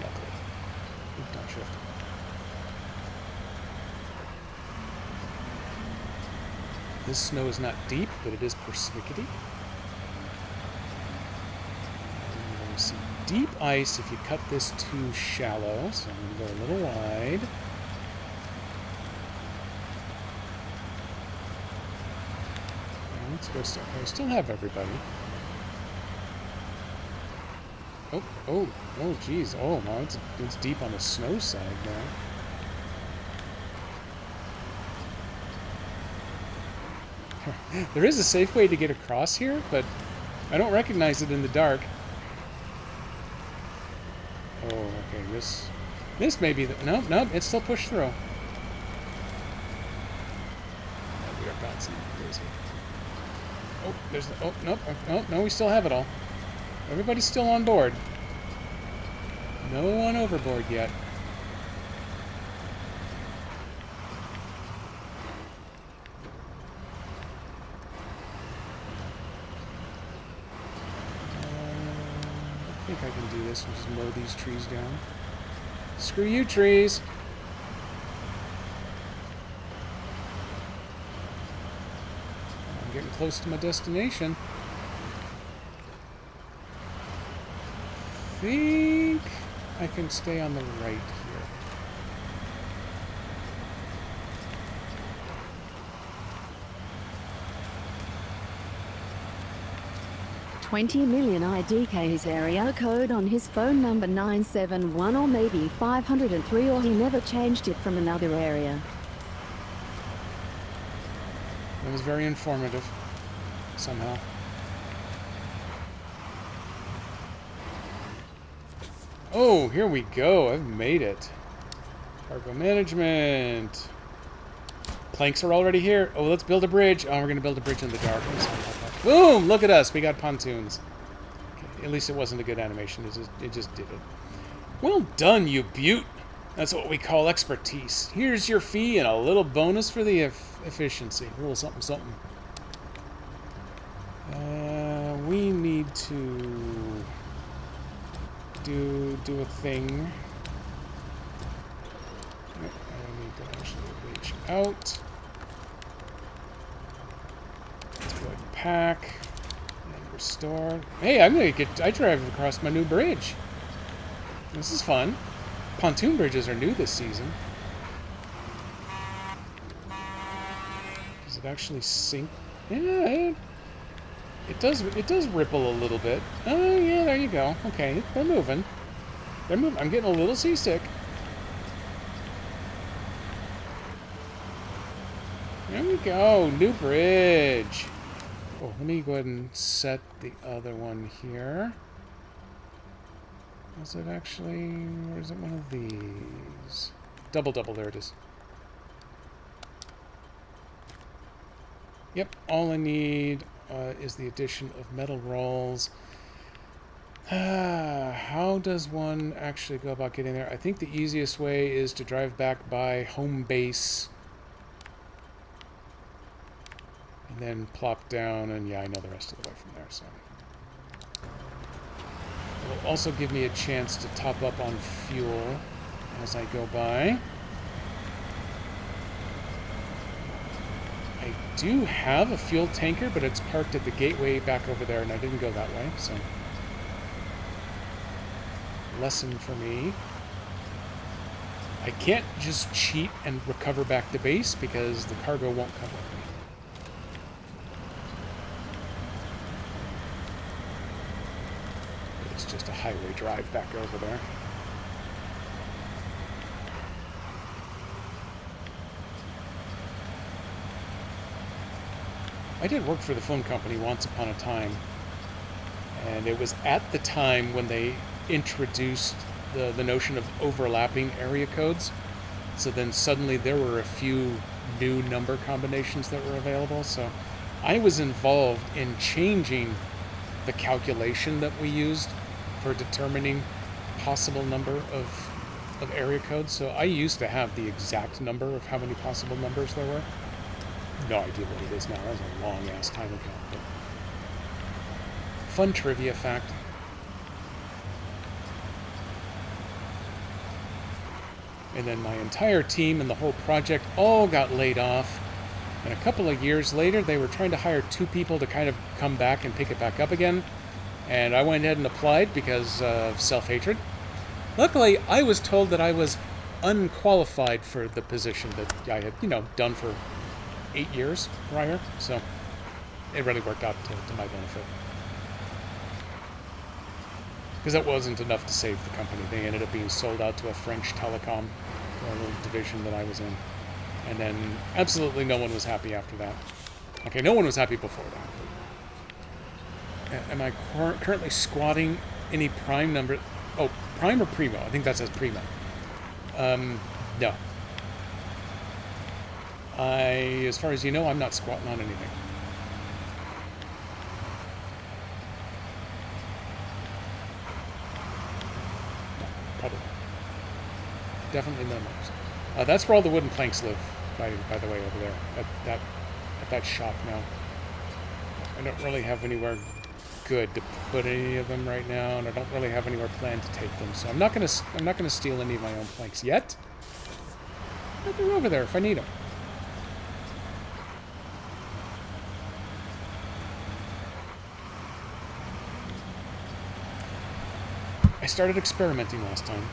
Luckily. Oops, not shift. This snow is not deep, but it is persnickety. And we see deep ice if you cut this too shallow, so I'm going to go a little wide. I still have everybody. Oh, geez. Oh, no, it's deep on the snow side now. There is a safe way to get across here, but I don't recognize it in the dark. Oh, okay, this may be the... Nope, it's still pushed through. God's sake, there's oh, there's oh nope, oh no, we still have it all. Everybody's still on board. No one overboard yet. I think I can do this and just mow these trees down. Screw you, trees! I'm getting close to my destination. I think I can stay on the right here. 20 million IDK's area code on his phone number 971 or maybe 503, or he never changed it from another area. It was very informative, somehow. Oh, here we go. I've made it. Cargo management. Planks are already here. Oh, let's build a bridge. Oh, we're going to build a bridge in the dark. I'm sorry about that. Boom! Look at us. We got pontoons. Okay, at least it wasn't a good animation. It just did it. Well done, you beaut. That's what we call expertise. Here's your fee and a little bonus for the efficiency. A little something, something. We need to do a thing. I need to actually reach out. Let's go ahead and pack and restore. Hey, I drive across my new bridge. This is fun. Pontoon bridges are new this season. Does it actually sink? Yeah, it does ripple a little bit. Oh yeah, there you go. Okay, they're moving. They're moving. I'm getting a little seasick. There we go. New bridge. Oh, let me go ahead and set the other one here. Is it actually... or is it one of these? Double, there it is. Yep, all I need is the addition of metal rolls. How does one actually go about getting there? I think the easiest way is to drive back by home base. And then plop down, and yeah, I know the rest of the way from there, so... It will also give me a chance to top up on fuel as I go by. I do have a fuel tanker, but it's parked at the gateway back over there, and I didn't go that way, so... Lesson for me. I can't just cheat and recover back to base, because the cargo won't cover me. It's just a highway drive back over there. I did work for the phone company once upon a time, and it was at the time when they introduced the notion of overlapping area codes. So then suddenly there were a few new number combinations that were available. So I was involved in changing the calculation that we used for determining possible number of area codes. So I used to have the exact number of how many possible numbers there were. No idea what it is now. That was a long ass time ago. But fun trivia fact. And then my entire team and the whole project all got laid off. And a couple of years later, they were trying to hire 2 people to kind of come back and pick it back up again. And I went ahead and applied because of self-hatred. Luckily, I was told that I was unqualified for the position that I had, done for 8 years prior. So it really worked out to my benefit. Because that wasn't enough to save the company. They ended up being sold out to a French telecom little division that I was in. And then absolutely no one was happy after that. Okay, no one was happy before that. Am I currently squatting any prime number? Oh, prime or primo? I think that says primo. No. As far as you know, I'm not squatting on anything. No, probably not. Definitely no noise. That's where all the wooden planks live, by the way, over there. At that shop now. I don't really have anywhere good to put any of them right now, and I don't really have anywhere planned to take them. So I'm not gonna steal any of my own planks yet. But they're over there if I need them. I started experimenting last time.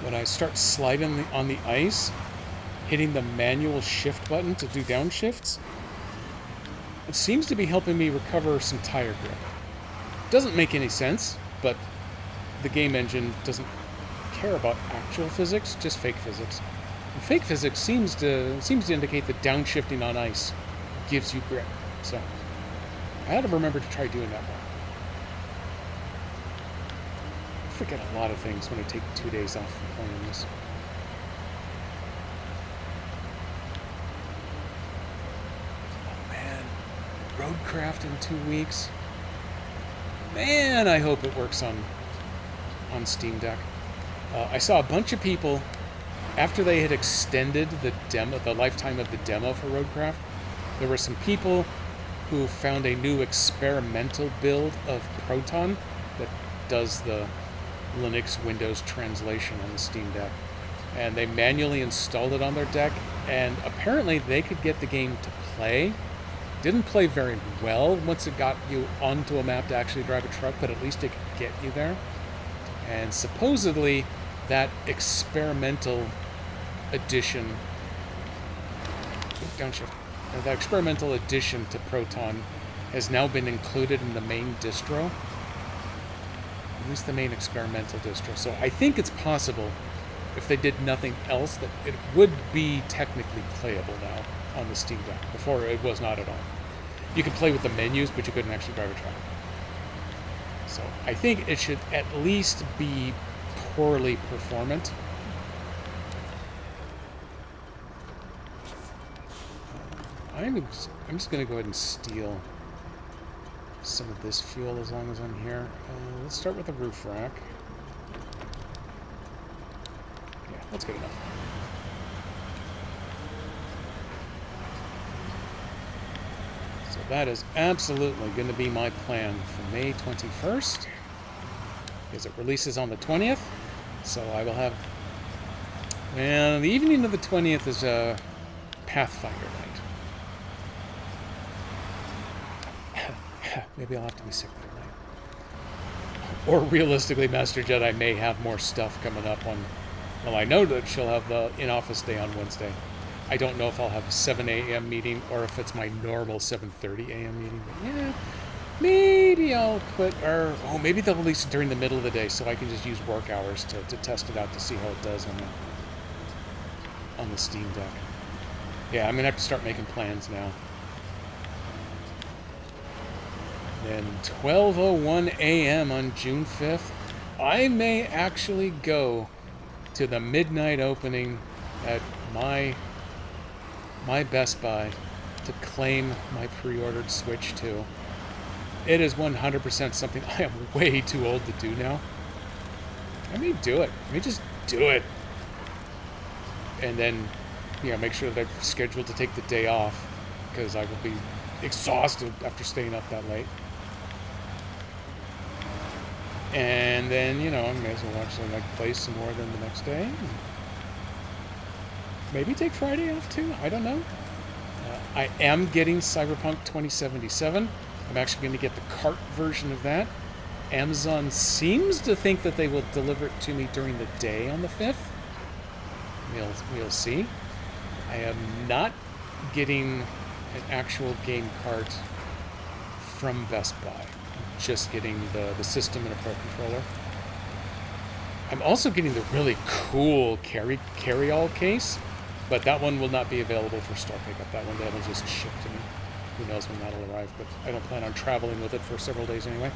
When I start sliding on the ice, hitting the manual shift button to do downshifts, it seems to be helping me recover some tire grip. Doesn't make any sense, but the game engine doesn't care about actual physics, just fake physics. And fake physics seems to indicate that downshifting on ice gives you grip. So I had to remember to try doing that more. I forget a lot of things when I take 2 days off from playing this. Oh man, Roadcraft in 2 weeks. Man, I hope it works on Steam Deck. I saw a bunch of people after they had extended the lifetime of the demo for Roadcraft. There were some people who found a new experimental build of Proton that does the Linux Windows translation on the Steam Deck, and they manually installed it on their deck, and apparently they could get the game to play. Didn't play very well once it got you onto a map to actually drive a truck, but at least it could get you there. And supposedly that experimental addition that experimental addition to Proton has now been included in the main distro. At least the main experimental distro. So I think it's possible, if they did nothing else, that it would be technically playable now on the Steam Deck. Before, it was not at all. You could play with the menus, but you couldn't actually drive a truck. So I think it should at least be poorly performant. I'm just going to go ahead and steal some of this fuel as long as I'm here. Let's start with the roof rack. Yeah, that's good enough. So that is absolutely going to be my plan for May 21st, because it releases on the 20th. So I will have... Well, the evening of the 20th is a Pathfinder night. Maybe I'll have to be sick that night. Or realistically, Master Jedi may have more stuff coming up on... Well, I know that she'll have the in-office day on Wednesday. I don't know if I'll have a 7 a.m. meeting or if it's my normal 7:30 a.m. meeting. But yeah, maybe I'll put... Or, oh, maybe they'll release it during the middle of the day so I can just use work hours to test it out to see how it does on the Steam Deck. Yeah, I'm going to have to start making plans now. Then 12:01 a.m. on June 5th, I may actually go to the midnight opening at my Best Buy to claim my pre-ordered Switch 2. It is 100% something I am way too old to do now. I may do it. I may just do it. And then, make sure that I'm scheduled to take the day off, because I will be exhausted after staying up that late. And then, I may as well actually play some more than the next day. Maybe take Friday off too. I don't know. I am getting Cyberpunk 2077. I'm actually going to get the cart version of that. Amazon seems to think that they will deliver it to me during the day on the 5th. We'll see. I am not getting an actual game cart from Best Buy. Just getting the system and a Pro Controller. I'm also getting the really cool carry-all case, but that one will not be available for store pickup. That one they will just ship to me. Who knows when that'll arrive, but I don't plan on traveling with it for several days anyway.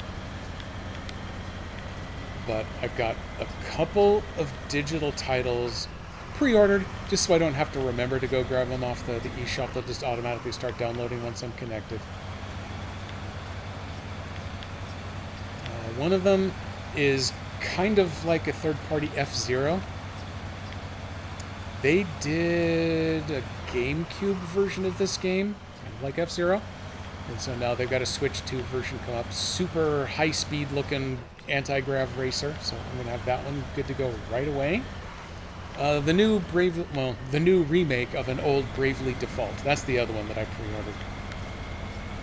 But I've got a couple of digital titles pre-ordered, just so I don't have to remember to go grab them off the eShop. They'll just automatically start downloading once I'm connected. One of them is kind of like a third-party F-Zero. They did a GameCube version of this game, kind of like F-Zero. And so now they've got a Switch 2 version come up. Super high-speed looking anti-grav racer. So I'm going to have that one good to go right away. The new remake of an old Bravely Default. That's the other one that I pre-ordered.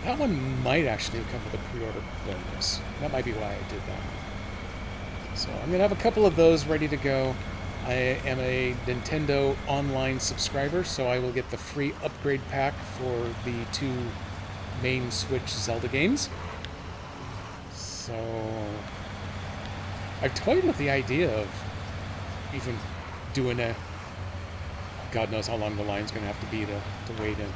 That one might actually come with a pre-order bonus. That might be why I did that. So I'm going to have a couple of those ready to go. I am a Nintendo Online subscriber, so I will get the free upgrade pack for the 2 main Switch Zelda games. So I've toyed with the idea of even doing a... God knows how long the line's going to have to be to wait in.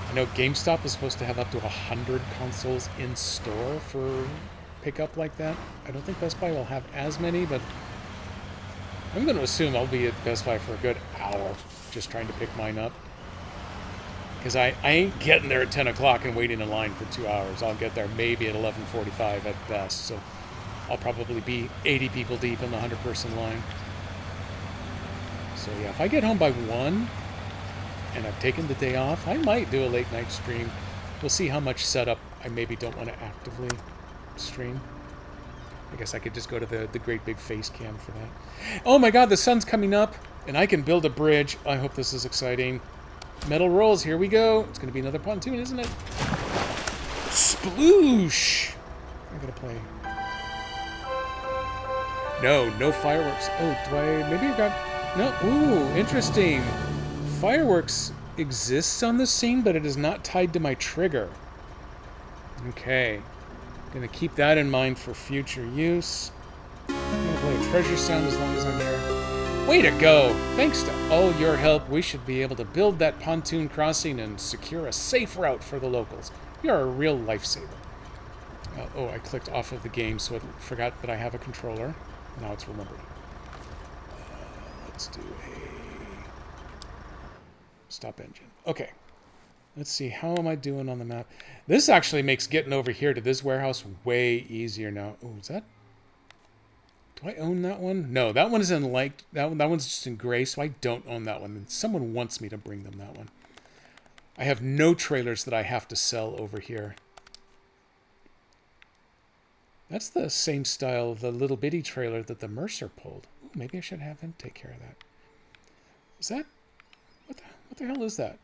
I know GameStop is supposed to have up to 100 consoles in store for pickup like that. I don't think Best Buy will have as many, but I'm going to assume I'll be at Best Buy for a good hour just trying to pick mine up. Because I ain't getting there at 10 o'clock and waiting in line for 2 hours. I'll get there maybe at 11:45 at best, so I'll probably be 80 people deep in the 100-person line. So yeah, if I get home by 1... and I've taken the day off, I might do a late night stream. We'll see how much setup I maybe don't want to actively stream. I guess I could just go to the great big face cam for that. Oh my god, the sun's coming up, and I can build a bridge. I hope this is exciting. Metal rolls, here we go. It's going to be another pontoon, isn't it? Sploosh! I gotta play. No fireworks. Oh, do I... maybe I've got... no, ooh, interesting. Fireworks exists on this scene, but it is not tied to my trigger. Okay. Gonna keep that in mind for future use. I'm gonna play a treasure sound as long as I'm here. Way to go! Thanks to all your help, we should be able to build that pontoon crossing and secure a safe route for the locals. You're a real lifesaver. Oh, I clicked off of the game, so it forgot that I have a controller. Now it's remembered. Let's do a... stop engine. Okay. Let's see. How am I doing on the map? This actually makes getting over here to this warehouse way easier now. Oh, is that... do I own that one? No, that one is in like... that one's just in gray, so I don't own that one. And someone wants me to bring them that one. I have no trailers that I have to sell over here. That's the same style, the little bitty trailer that the Mercer pulled. Ooh, maybe I should have him take care of that. Is that... what the hell is that?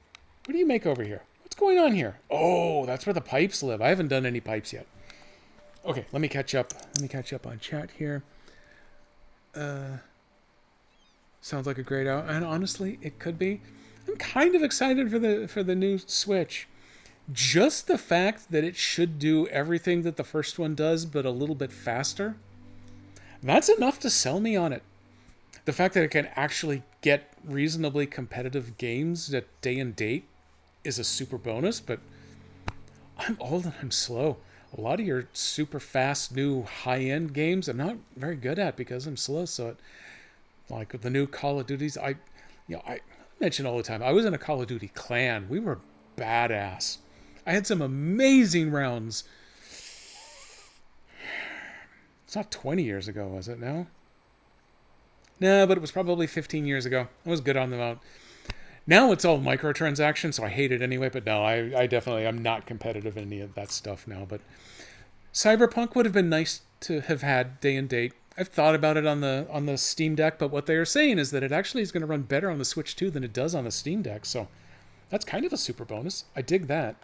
What do you make over here? What's going on here? Oh, that's where the pipes live. I haven't done any pipes yet. Okay, let me catch up. Let me catch up on chat here. Sounds like a great out. And honestly, it could be. I'm kind of excited for the new Switch. Just the fact that it should do everything that the first one does, but a little bit faster. That's enough to sell me on it. The fact that it can actually get reasonably competitive games at day and date is a super bonus, but I'm old and I'm slow. A lot of your super fast new high-end games I'm not very good at because I'm slow. So like the new Call of Duties, I mention all the time, I was in a Call of Duty clan. We were badass. I had some amazing rounds. It's not 20 years ago, was it now? No, but it was probably 15 years ago. I was good on them out. Now it's all microtransactions, so I hate it anyway. But no, I definitely, I'm not competitive in any of that stuff now. But Cyberpunk would have been nice to have had day and date. I've thought about it on the Steam Deck, but what they are saying is that it actually is going to run better on the Switch 2 than it does on the Steam Deck. So that's kind of a super bonus. I dig that.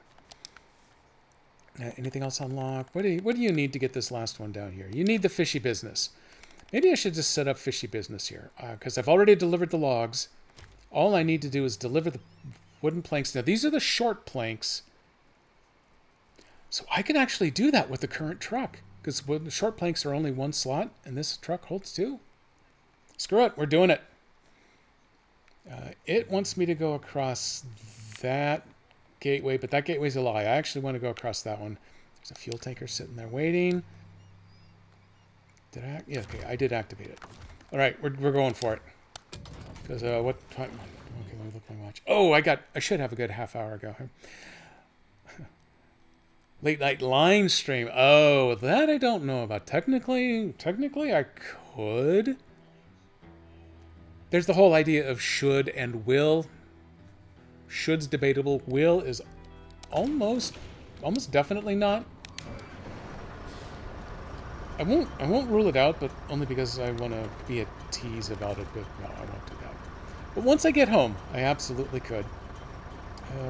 Anything else unlocked? What do you need to get this last one down here? You need the fishy business. Maybe I should just set up fishy business here, because I've already delivered the logs. All I need to do is deliver the wooden planks. Now, these are the short planks. So I can actually do that with the current truck, because the short planks are only one slot, and this truck holds two. Screw it, we're doing it. It wants me to go across that gateway, but that gateway's a lie. I actually want to go across that one. There's a fuel tanker sitting there waiting. Did I? Yeah, okay, I did activate it. All right, we're going for it. Because what time? Okay, let me look at my watch. Oh, I should have a good half hour ago. Late night line stream. Oh, that I don't know about. Technically, I could. There's the whole idea of should and will. Should's debatable. Will is almost definitely not. I won't rule it out, but only because I want to be a tease about it. But no, I won't do that. But once I get home, I absolutely could.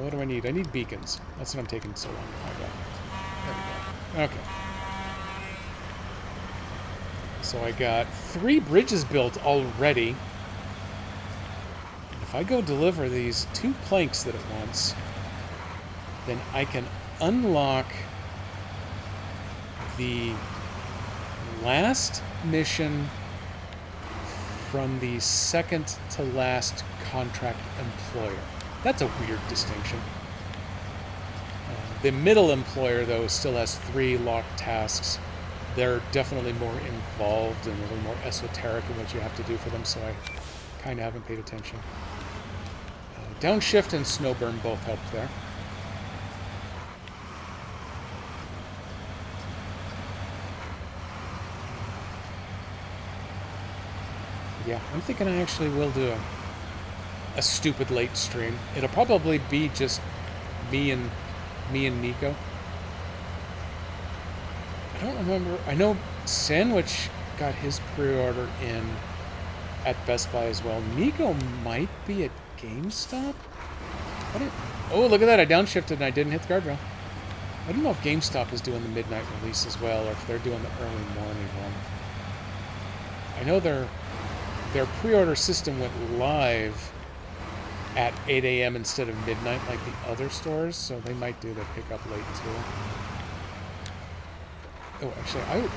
What do I need? I need beacons. That's what I'm taking so long to find out. There we go. Okay. So I got 3 bridges built already. And if I go deliver these 2 planks that it wants, then I can unlock the last mission from the second to last contract employer. That's a weird distinction. The middle employer, though, still has 3 locked tasks. They're definitely more involved and a little more esoteric in what you have to do for them, so I kind of haven't paid attention. Downshift and Snowburn both helped there. Yeah, I'm thinking I actually will do a stupid late stream. It'll probably be just me and Nico. I don't remember. I know Sandwich got his pre-order in at Best Buy as well. Nico might be at GameStop. Oh, look at that! I downshifted and I didn't hit the guardrail. I don't know if GameStop is doing the midnight release as well, or if they're doing the early morning one. I know their pre-order system went live at 8 a.m. instead of midnight like the other stores, so they might do their pickup late too. Oh, actually,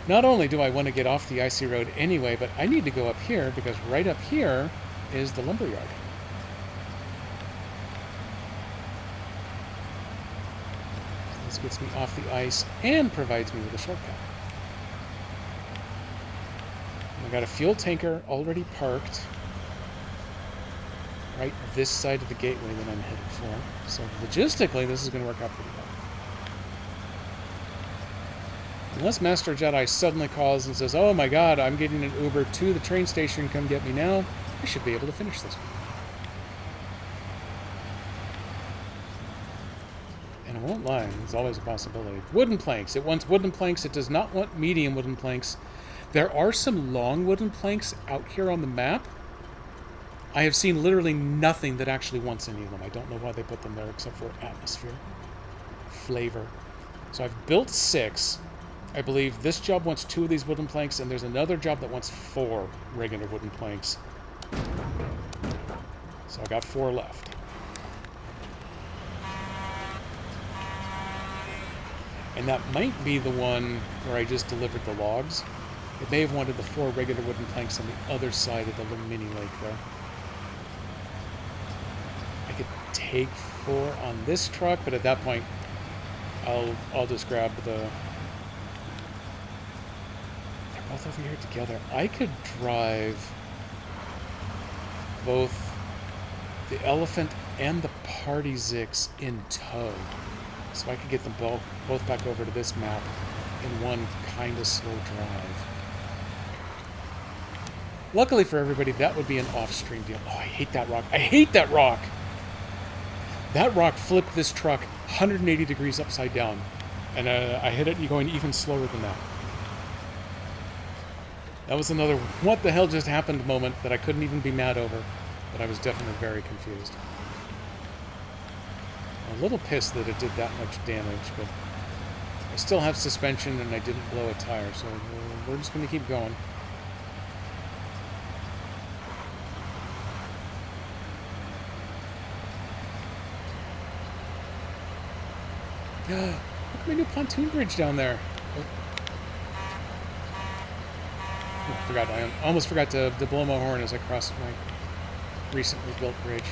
not only do I want to get off the icy road anyway, but I need to go up here because right up here is the lumberyard. This gets me off the ice and provides me with a shortcut. I got a fuel tanker already parked right this side of the gateway that I'm headed for. So logistically, this is going to work out pretty well. Unless Master Jedi suddenly calls and says, "Oh my god, I'm getting an Uber to the train station, come get me now," I should be able to finish this. And I won't lie, there's always a possibility. Wooden planks. It wants wooden planks. It does not want medium wooden planks. There are some long wooden planks out here on the map. I have seen literally nothing that actually wants any of them. I don't know why they put them there except for atmosphere, flavor. So I've built 6. I believe this job wants 2 of these wooden planks, and there's another job that wants 4 regular wooden planks. So I got 4 left. And that might be the one where I just delivered the logs. It may have wanted the 4 regular wooden planks on the other side of the little mini lake there. I could take 4 on this truck, but at that point, I'll just grab the... They're both over here together. I could drive both the Elephant and the Party Zix in tow. So I could get them both back over to this map in one kind of slow drive. Luckily for everybody, that would be an off-stream deal. Oh, I hate that rock. I hate that rock! That rock flipped this truck 180 degrees upside down. And I hit it going even slower than that. That was another what the hell just happened moment that I couldn't even be mad over. But I was definitely very confused. A little pissed that it did that much damage, but I still have suspension and I didn't blow a tire, so we're just going to keep going. Look at my new pontoon bridge down there. Oh, I almost forgot to blow my horn as I crossed my recently built bridge.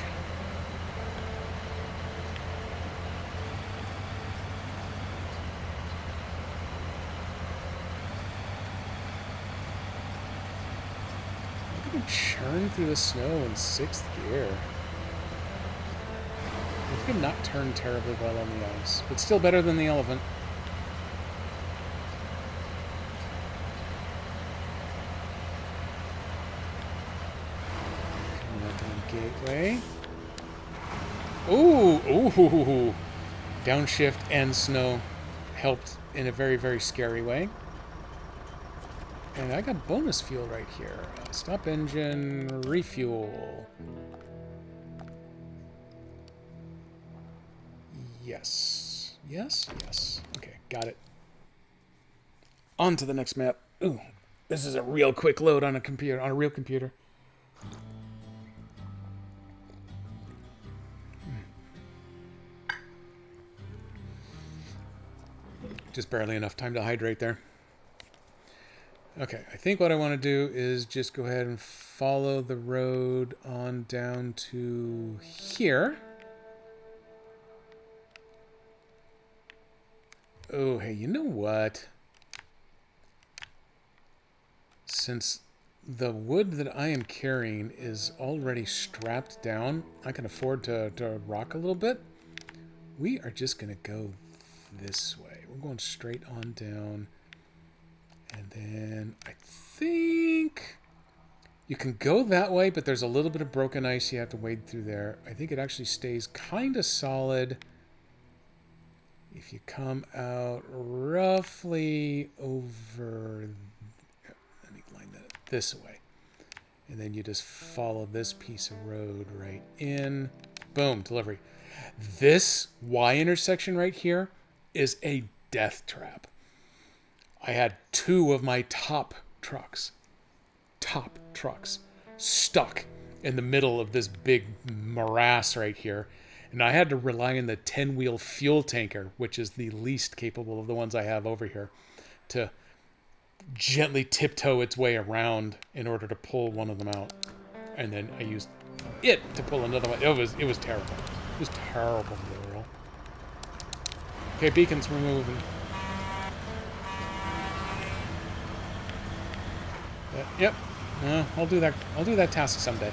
can churn through the snow in 6th gear. I can not turn terribly well on the ice, but still better than the Elephant. Coming out down Gateway. Ooh! Downshift and snow helped in a very, very scary way. And I got bonus fuel right here. Stop engine, refuel. Yes. Yes, yes. Okay, got it. On to the next map. Ooh, this is a real quick load on a computer, on a real computer. Just barely enough time to hydrate there. Okay, I think what I want to do is just go ahead and follow the road on down to here. Oh, hey, you know what? Since the wood that I am carrying is already strapped down, I can afford to rock a little bit. We are just going to go this way. We're going straight on down. And then I think you can go that way, but there's a little bit of broken ice you have to wade through there. I think it actually stays kind of solid if you come out roughly over, let me line that up this way. And then you just follow this piece of road right in. Boom, delivery. This Y intersection right here is a death trap. I had 2 of my top trucks stuck in the middle of this big morass right here. And I had to rely on the 10-wheel fuel tanker, which is the least capable of the ones I have over here, to gently tiptoe its way around in order to pull one of them out. And then I used it to pull another one. It was terrible. It was terrible, literal. Okay, beacons removing. Yep. I'll do that. I'll do that task someday.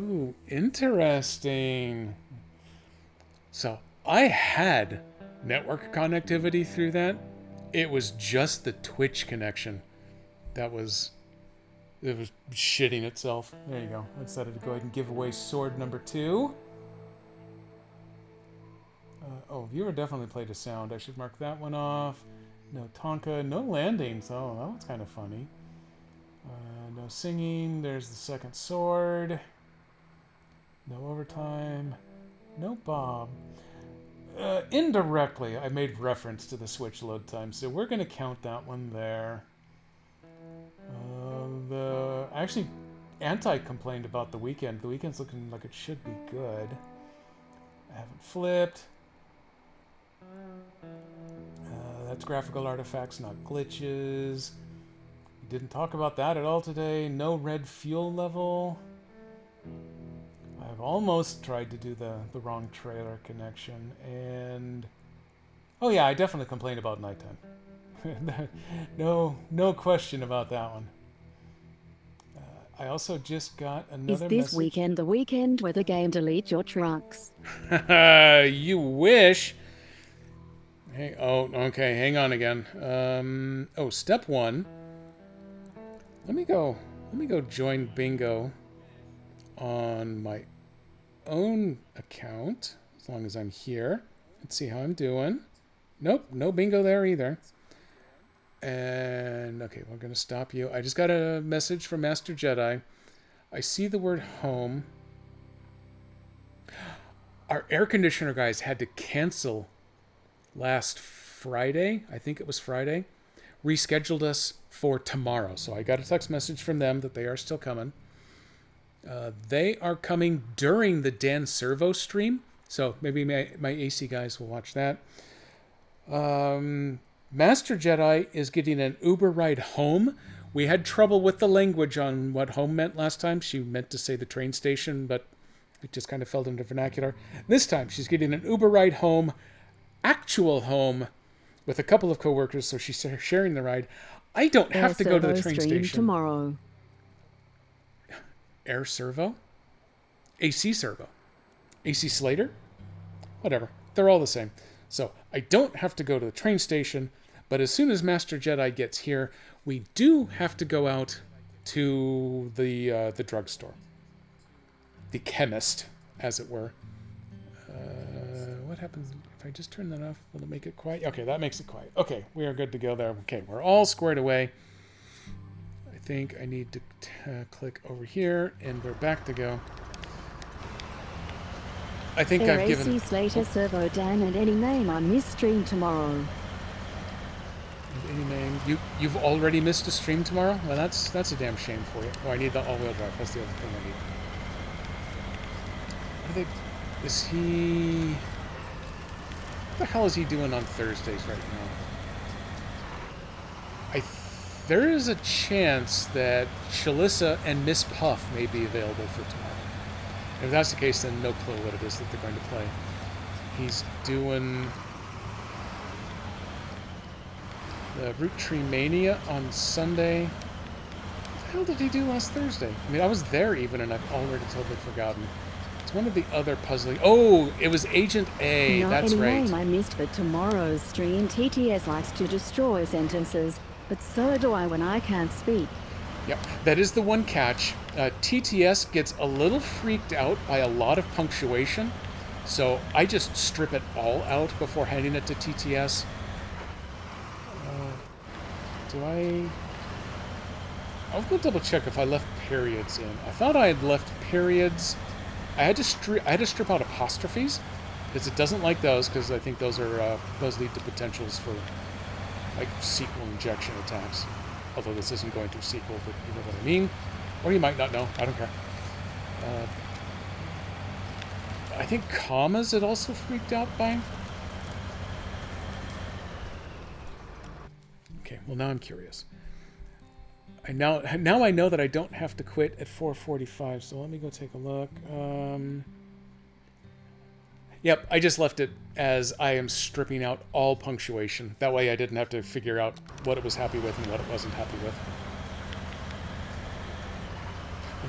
Ooh, interesting. So I had network connectivity through that. It was just the Twitch connection that was shitting itself. There you go. I decided to go ahead and give away sword number 2. Viewer definitely played a sound. I should mark that one off. No Tonka, no landings. Oh, that one's kind of funny. No singing. There's the second sword. No overtime. No Bob. Indirectly, I made reference to the Switch load time, so we're going to count that one there. Actually, Anti complained about the weekend. The weekend's looking like it should be good. I haven't flipped. That's graphical artifacts, not glitches. Didn't talk about that at all today. No red fuel level. I've almost tried to do the wrong trailer connection, and oh yeah, I definitely complained about nighttime. No question about that one. I also just got another Is this message. weekend the weekend where the game delete your trucks? You wish. Hey, oh, okay, hang on again. Step 1. Let me go join bingo on my own account, as long as I'm here. Let's see how I'm doing. Nope, no bingo there either. And, okay, we're going to stop you. I just got a message from Master Jedi. I see the word home. Our air conditioner guys had to cancel last Friday. I think it was Friday. Rescheduled us for tomorrow. So I got a text message from them that they are still coming. They are coming during the Dan Servo stream. So maybe my AC guys will watch that. Master Jedi is getting an Uber ride home. We had trouble with the language on what home meant last time. She meant to say the train station, but it just kind of fell into vernacular. This time, she's getting an Uber ride home, actual home, with a couple of coworkers, so she's sharing the ride. I don't have to go to the train station. Tomorrow. Air servo? AC servo? AC Slater? Whatever. They're all the same. So I don't have to go to the train station, but as soon as Master Jedi gets here, we do have to go out to the drugstore. The chemist, as it were. What happens if I just turn that off? Will it make it quiet? Okay, that makes it quiet. Okay, we are good to go there. Okay, we're all squared away. I think I need to click over here, and we're back to go. I think I've given... AC Slater, Servo Dan, and any name on this stream tomorrow. Any name? You've already missed a stream tomorrow? Well, that's a damn shame for you. Oh, I need the all-wheel drive. That's the other thing I need. Is he... What the hell is he doing on Thursdays right now? There is a chance that Shalissa and Miss Puff may be available for tomorrow. If that's the case, then no clue what it is that they're going to play. He's doing the Root Tree Mania on Sunday. What the hell did he do last Thursday? I mean, I was there even, and I've already totally forgotten. It's one of the other puzzling... Oh, it was Agent A. Not That's any right. name I missed for tomorrow's stream. TTS likes to destroy sentences, but so do I when I can't speak. Yep, that is the one catch. TTS gets a little freaked out by a lot of punctuation, so I just strip it all out before handing it to TTS. I'll go double check if I left periods in. I thought I had left periods. I had to strip out apostrophes because it doesn't like those, because I think those are those lead to potentials for like SQL injection attacks. Although this isn't going through SQL, but you know what I mean. Or you might not know. I don't care. I think commas it also freaked out by. Okay, well now I'm curious. Now I know that I don't have to quit at 4:45, so let me go take a look. Yep, I just left it as I am stripping out all punctuation. That way I didn't have to figure out what it was happy with and what it wasn't happy with.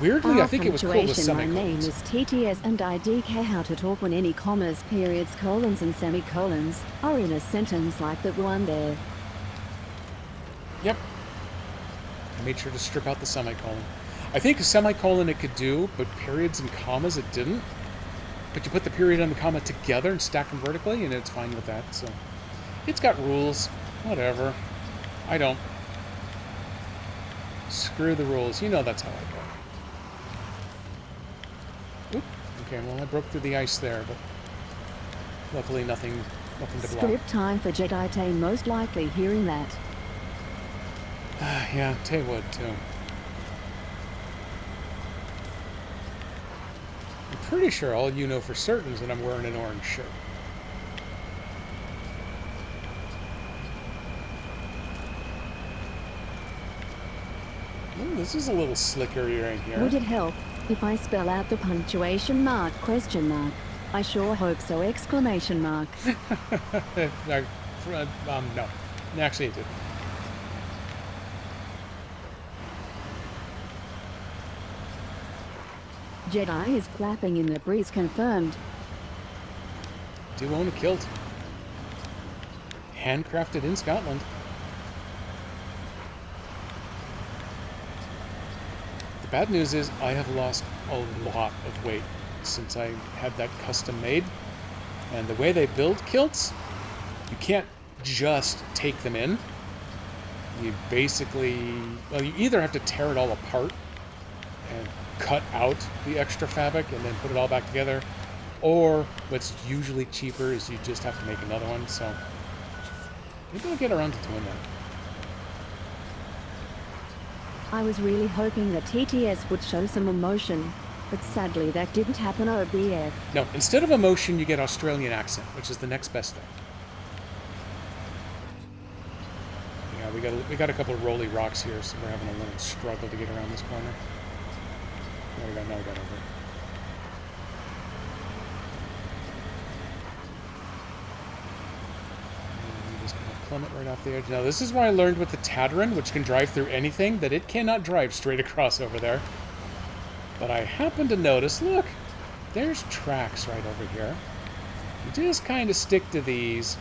Weirdly, I think it was cool with semicolons. My name is TTS and I DK how to talk when any commas, periods, colons and semicolons are in a sentence like that one there. Yep. I made sure to strip out the semicolon. I think a semicolon it could do, but periods and commas it didn't. But you put the period and the comma together and stack them vertically, and it's fine with that. So it's got rules. Whatever. I don't. Screw the rules. You know that's how I go. Oop. Okay, well I broke through the ice there, but luckily nothing to block. Strip time for Jedi Tane, most likely hearing that. Yeah, Tay would too. I'm pretty sure all you know for certain is that I'm wearing an orange shirt. Ooh, this is a little slicker right here. Would it help if I spell out the punctuation mark, question mark? I sure hope so, exclamation mark. No. Actually, it did. Jedi is flapping in the breeze, confirmed. Do own a kilt. Handcrafted in Scotland. The bad news is I have lost a lot of weight since I had that custom made. And the way they build kilts, you can't just take them in. You basically, well, you either have to tear it all apart and cut out the extra fabric and then put it all back together, or what's usually cheaper is you just have to make another one. So maybe I'll get around to doing that. I was really hoping that TTS would show some emotion. But sadly that didn't happen, OBF. No, instead of emotion, you get Australian accent, which is the next best thing. Yeah, we got a couple of rolly rocks here, so we're having a little struggle to get around this corner. Now we got over. And just gonna plummet right off the edge. Now this is where I learned with the Tataran, which can drive through anything, that it cannot drive straight across over there. But I happen to notice, look, there's tracks right over here. You just kind of stick to these.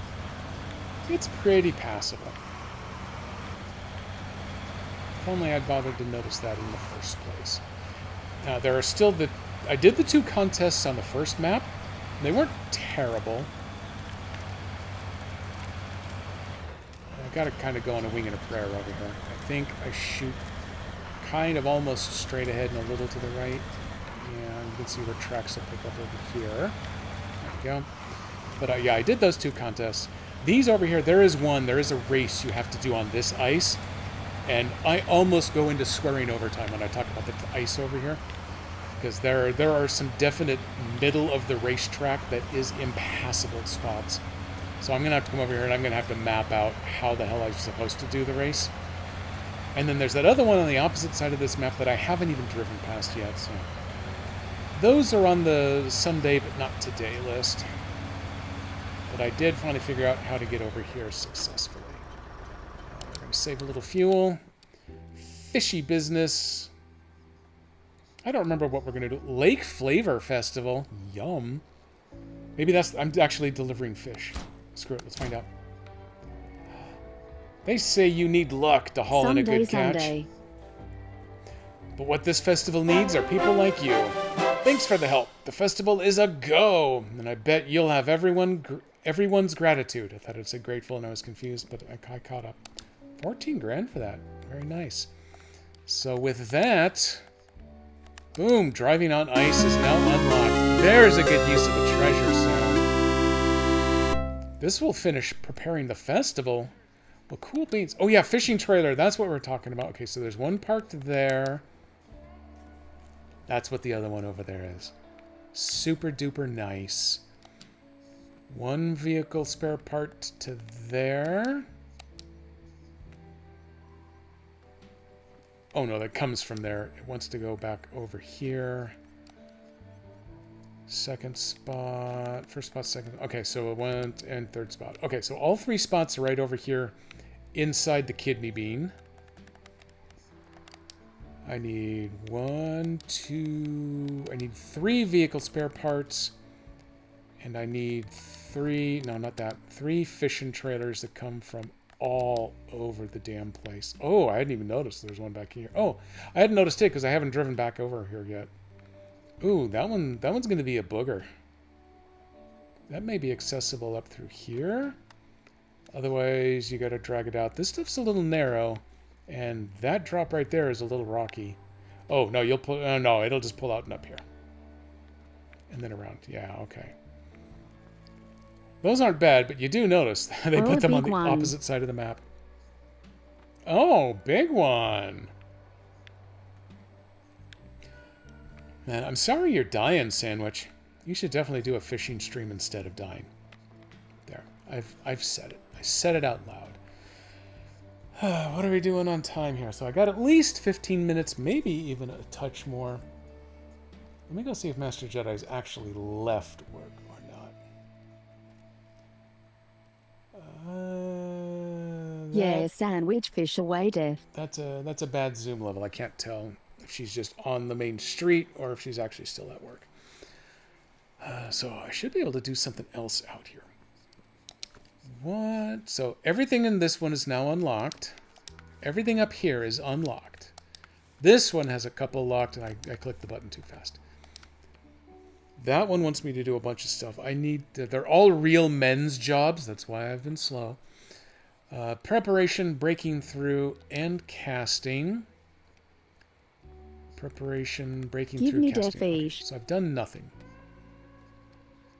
It's pretty passable. If only I'd bothered to notice that in the first place. Now, there are still I did the 2 contests on the first map. They weren't terrible. I gotta kind of go on a wing and a prayer over here. I think I shoot kind of almost straight ahead and a little to the right. And you can see where tracks will pick up over here. There we go. But yeah, I did those 2 contests. These over here, there is a race you have to do on this ice. And I almost go into swearing overtime when I talk about the ice over here. Because there are some definite middle of the racetrack that is impassable spots. So I'm going to have to come over here and I'm going to have to map out how the hell I'm supposed to do the race. And then there's that other one on the opposite side of this map that I haven't even driven past yet. So those are on the someday but not today list. But I did finally figure out how to get over here successfully. We're going to save a little fuel. Fishy business. I don't remember what we're going to do. Lake Flavor Festival. Yum. Maybe I'm actually delivering fish. Screw it, let's find out. They say you need luck to haul in a good catch. Someday. But what this festival needs are people like you. Thanks for the help. The festival is a go. And I bet you'll have everyone's gratitude. I thought it said grateful and I was confused, but I caught up. 14 grand for that. Very nice. So with that, boom, driving on ice is now unlocked. There's a good use of the treasure sound. This will finish preparing the festival. Well, cool beans. Oh yeah, fishing trailer. That's what we're talking about. Okay, so there's one parked there. That's what the other one over there is. Super duper nice. One vehicle spare part to there. Oh no, that comes from there. It wants to go back over here. Second spot, first spot, second. Okay, so it went and third spot. Okay, so all 3 spots are right over here inside the kidney bean. I need 1, 2, I need 3 vehicle spare parts. And I need 3, no, not that, 3 fishing trailers that come from all over the damn place. Oh, I hadn't even noticed there's one back here. Oh, I hadn't noticed it because I haven't driven back over here yet. Ooh, that one's going to be a booger. That may be accessible up through here. Otherwise, you got to drag it out. This stuff's a little narrow, and that drop right there is a little rocky. Oh, no, you'll pull... Oh, no, it'll just pull out and up here. And then around. Yeah, okay. Those aren't bad, but you do notice they put them on the opposite side of the map. Oh, big one. Man, I'm sorry you're dying, Sandwich. You should definitely do a fishing stream instead of dying. There. I've said it. I said it out loud. What are we doing on time here? So I got at least 15 minutes, maybe even a touch more. Let me go see if Master Jedi's actually left work or not. Yeah, sandwich fish away death. That's a bad zoom level. I can't tell if she's just on the main street or if she's actually still at work. So I should be able to do something else out here. What? So everything in this one is now unlocked. Everything up here is unlocked. This one has a couple locked and I clicked the button too fast. That one wants me to do a bunch of stuff. They're all real men's jobs. That's why I've been slow. Preparation, breaking through, and casting. Preparation, breaking through, casting. Give me Okay, so I've done nothing.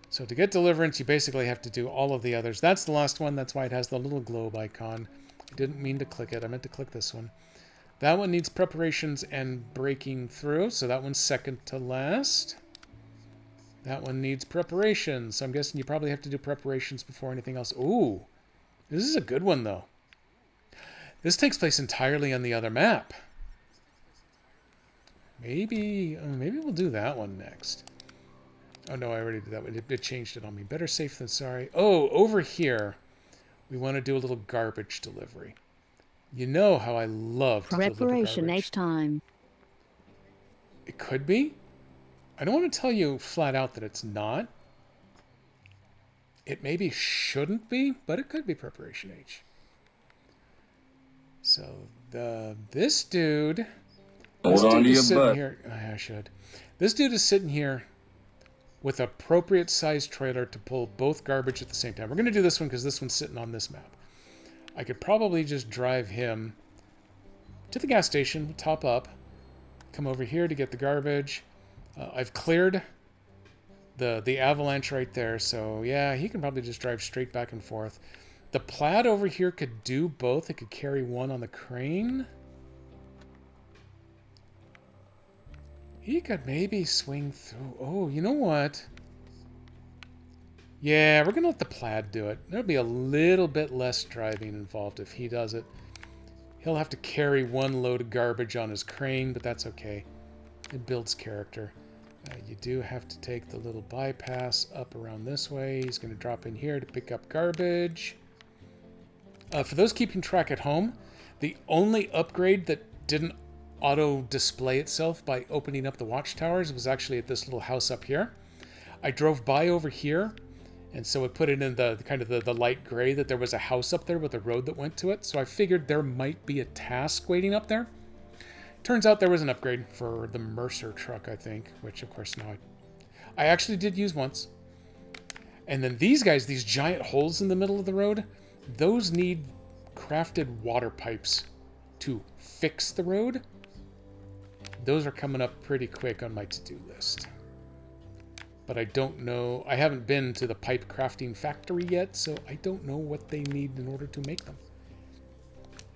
So to get deliverance, you basically have to do all of the others. That's the last one. That's why it has the little globe icon. I didn't mean to click it. I meant to click this one. That one needs preparations and breaking through, so that one's second to last. That one needs preparations, so I'm guessing you probably have to do preparations before anything else. Ooh, this is a good one, though. This takes place entirely on the other map. Maybe we'll do that one next. Oh, no, I already did that one. It changed it on me. Better safe than sorry. Oh, over here, we want to do a little garbage delivery. You know how I love to deliver Preparation garbage. H time. It could be. I don't want to tell you flat out that it's not. It maybe shouldn't be, but it could be preparation H. So this dude... Hold on to your butt. Here. I should. This dude is sitting here with appropriate sized trailer to pull both garbage at the same time. We're going to do this one because this one's sitting on this map. I could probably just drive him to the gas station, top up, come over here to get the garbage. I've cleared the avalanche right there, so yeah, he can probably just drive straight back and forth. The Plaid over here could do both. It could carry one on the crane. He could maybe swing through. Oh, you know what? Yeah, we're going to let the Plaid do it. There'll be a little bit less driving involved if he does it. He'll have to carry one load of garbage on his crane, but that's okay. It builds character. You do have to take the little bypass up around this way. He's going to drop in here to pick up garbage. For those keeping track at home, the only upgrade that didn't auto-display itself by opening up the watchtowers was actually at this little house up here. I drove by over here, and so it put it in the kind of the light gray that there was a house up there with a road that went to it. So I figured there might be a task waiting up there. Turns out there was an upgrade for the Mercer truck, I think, which of course now I actually did use once. And then these guys, these giant holes in the middle of the road, those need crafted water pipes to fix the road. Those are coming up pretty quick on my to-do list. But I don't know, I haven't been to the pipe crafting factory yet, so I don't know what they need in order to make them.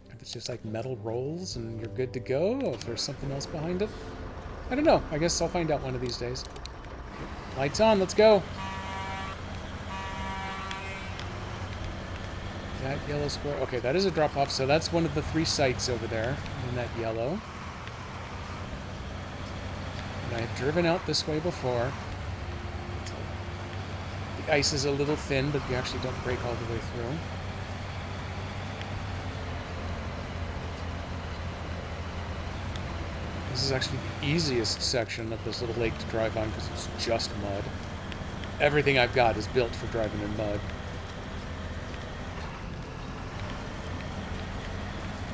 If it's just like metal rolls and you're good to go, or if there's something else behind it. I don't know. I guess I'll find out one of these days. Lights on, let's go. That yellow square. Okay, that is a drop-off, so that's one of the 3 sites over there in that yellow. And I have driven out this way before. The ice is a little thin, but you actually don't break all the way through. This is actually the easiest section of this little lake to drive on because it's just mud. Everything I've got is built for driving in mud.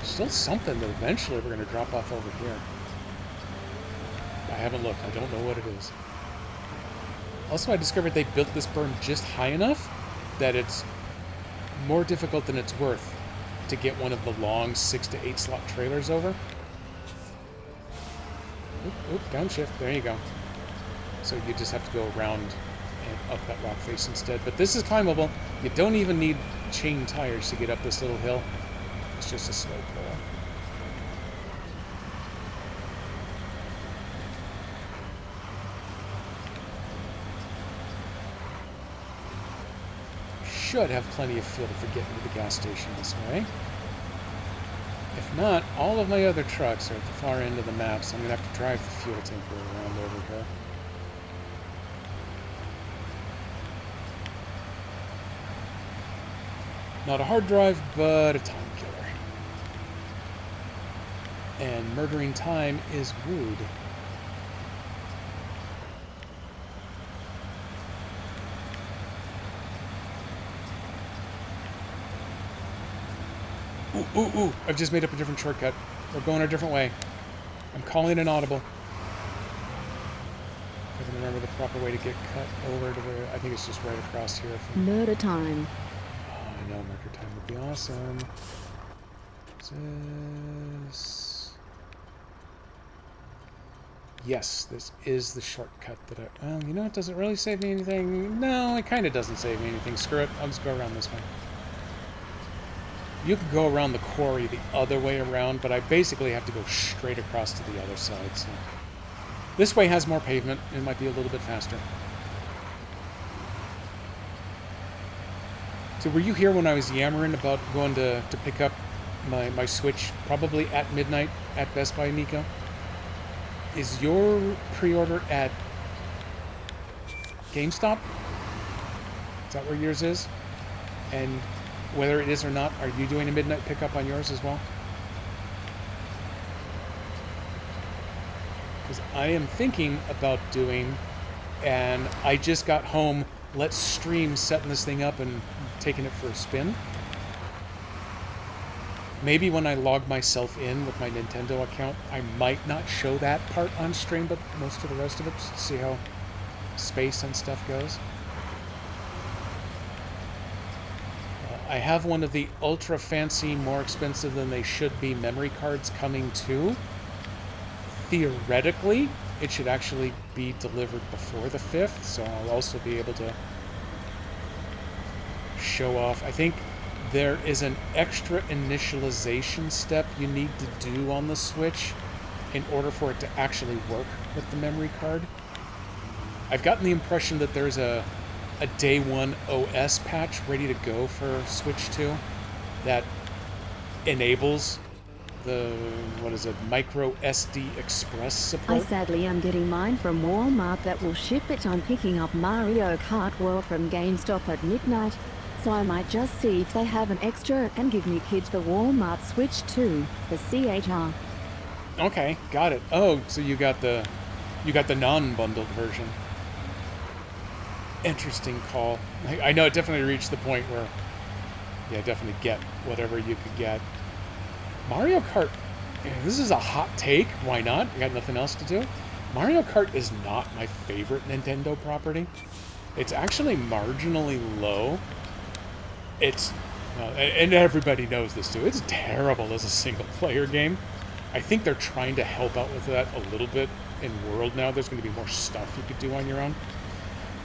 Still something that eventually we're going to drop off over here. I haven't looked. I don't know what it is. Also, I discovered they built this berm just high enough that it's more difficult than it's worth to get one of the long 6 to 8 slot trailers over. Oop, downshift. There you go. So you just have to go around and up that rock face instead. But this is climbable. You don't even need chain tires to get up this little hill. It's just a slope roll. Should have plenty of fuel for getting to the gas station this way. If not, all of my other trucks are at the far end of the map, so I'm going to have to drive the fuel tanker around over here. Not a hard drive, but a time killer. And murdering time is rude. Ooh, I've just made up a different shortcut. We're going a different way. I'm calling an audible. I can remember the proper way to get cut over to where... I think it's just right across here. From... Murder time. Oh, I know, murder time would be awesome. Yes, this is the shortcut that I... Well, you know, it doesn't really save me anything. No, it kind of doesn't save me anything. Screw it. I'll just go around this way. You could go around the quarry the other way around, but I basically have to go straight across to the other side. So this way has more pavement. It might be a little bit faster. So were you here when I was yammering about going to pick up my Switch probably at midnight at Best Buy, Nico? Is your pre-order at GameStop? Is that where yours is? And whether it is or not, are you doing a midnight pickup on yours as well? Because I am thinking about doing, and I just got home, let's stream setting this thing up and taking it for a spin. Maybe when I log myself in with my Nintendo account, I might not show that part on stream, but most of the rest of it, just to see how space and stuff goes. I have one of the ultra fancy, more expensive than they should be memory cards coming too. Theoretically, it should actually be delivered before the 5th, so I'll also be able to show off. I think there is an extra initialization step you need to do on the Switch in order for it to actually work with the memory card. I've gotten the impression that there's a day one OS patch ready to go for Switch 2 that enables the, micro SD Express I support. sadly am getting mine from Walmart that will ship it. I'm picking up Mario Kart World from GameStop at midnight, so I might just see if they have an extra and give me kids the Walmart Switch 2, the CHR. Okay, got it. Oh, so you got the non-bundled version. Interesting call. I know it definitely reached the point where, yeah, definitely get whatever you could get. Mario Kart, this is a hot take. Why not? I got nothing else to do. Mario Kart is not my favorite Nintendo property. It's actually marginally low. It's, and everybody knows this too, it's terrible as a single-player game. I think they're trying to help out with that a little bit in World now. There's going to be more stuff you could do on your own.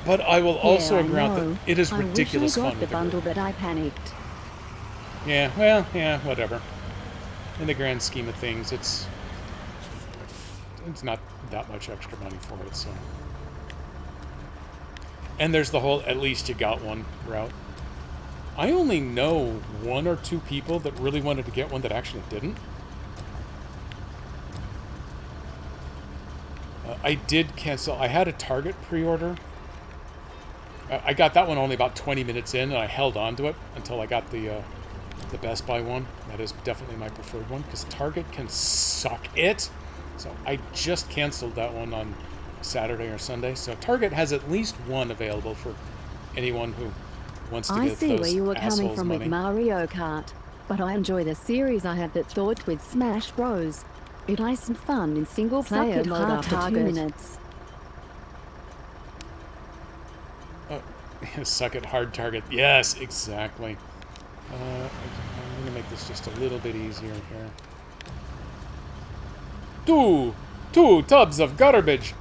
But I will also agree that it is ridiculous fun. I wish I got the bundle, but I panicked. Yeah, well, yeah, whatever. In the grand scheme of things, it's not that much extra money for it, so. And there's the whole, at least you got one route. I only know 1 or 2 people that really wanted to get one that actually didn't. I did cancel. I had a Target pre-order. I got that one only about 20 minutes in, and I held on to it until I got the Best Buy one. That is definitely my preferred one, because Target can suck it. So I just canceled that one on Saturday or Sunday. So Target has at least one available for anyone who wants to I get see those where you were coming from money. with Mario Kart, but I enjoy the series. I have that thought with Smash Bros. It isn't fun in single player mode after 2 minutes. Suck it, hard target. Yes, exactly. I'm going to make this just a little bit easier here. Two tubs of garbage.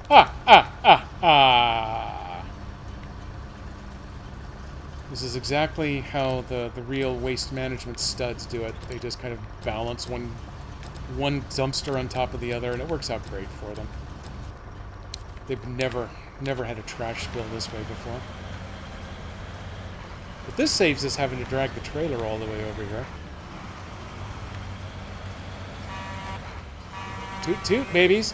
This is exactly how the real waste management studs do it. They just kind of balance one dumpster on top of the other, and it works out great for them. They've never had a trash spill this way before. But this saves us having to drag the trailer all the way over here. Toot toot, babies!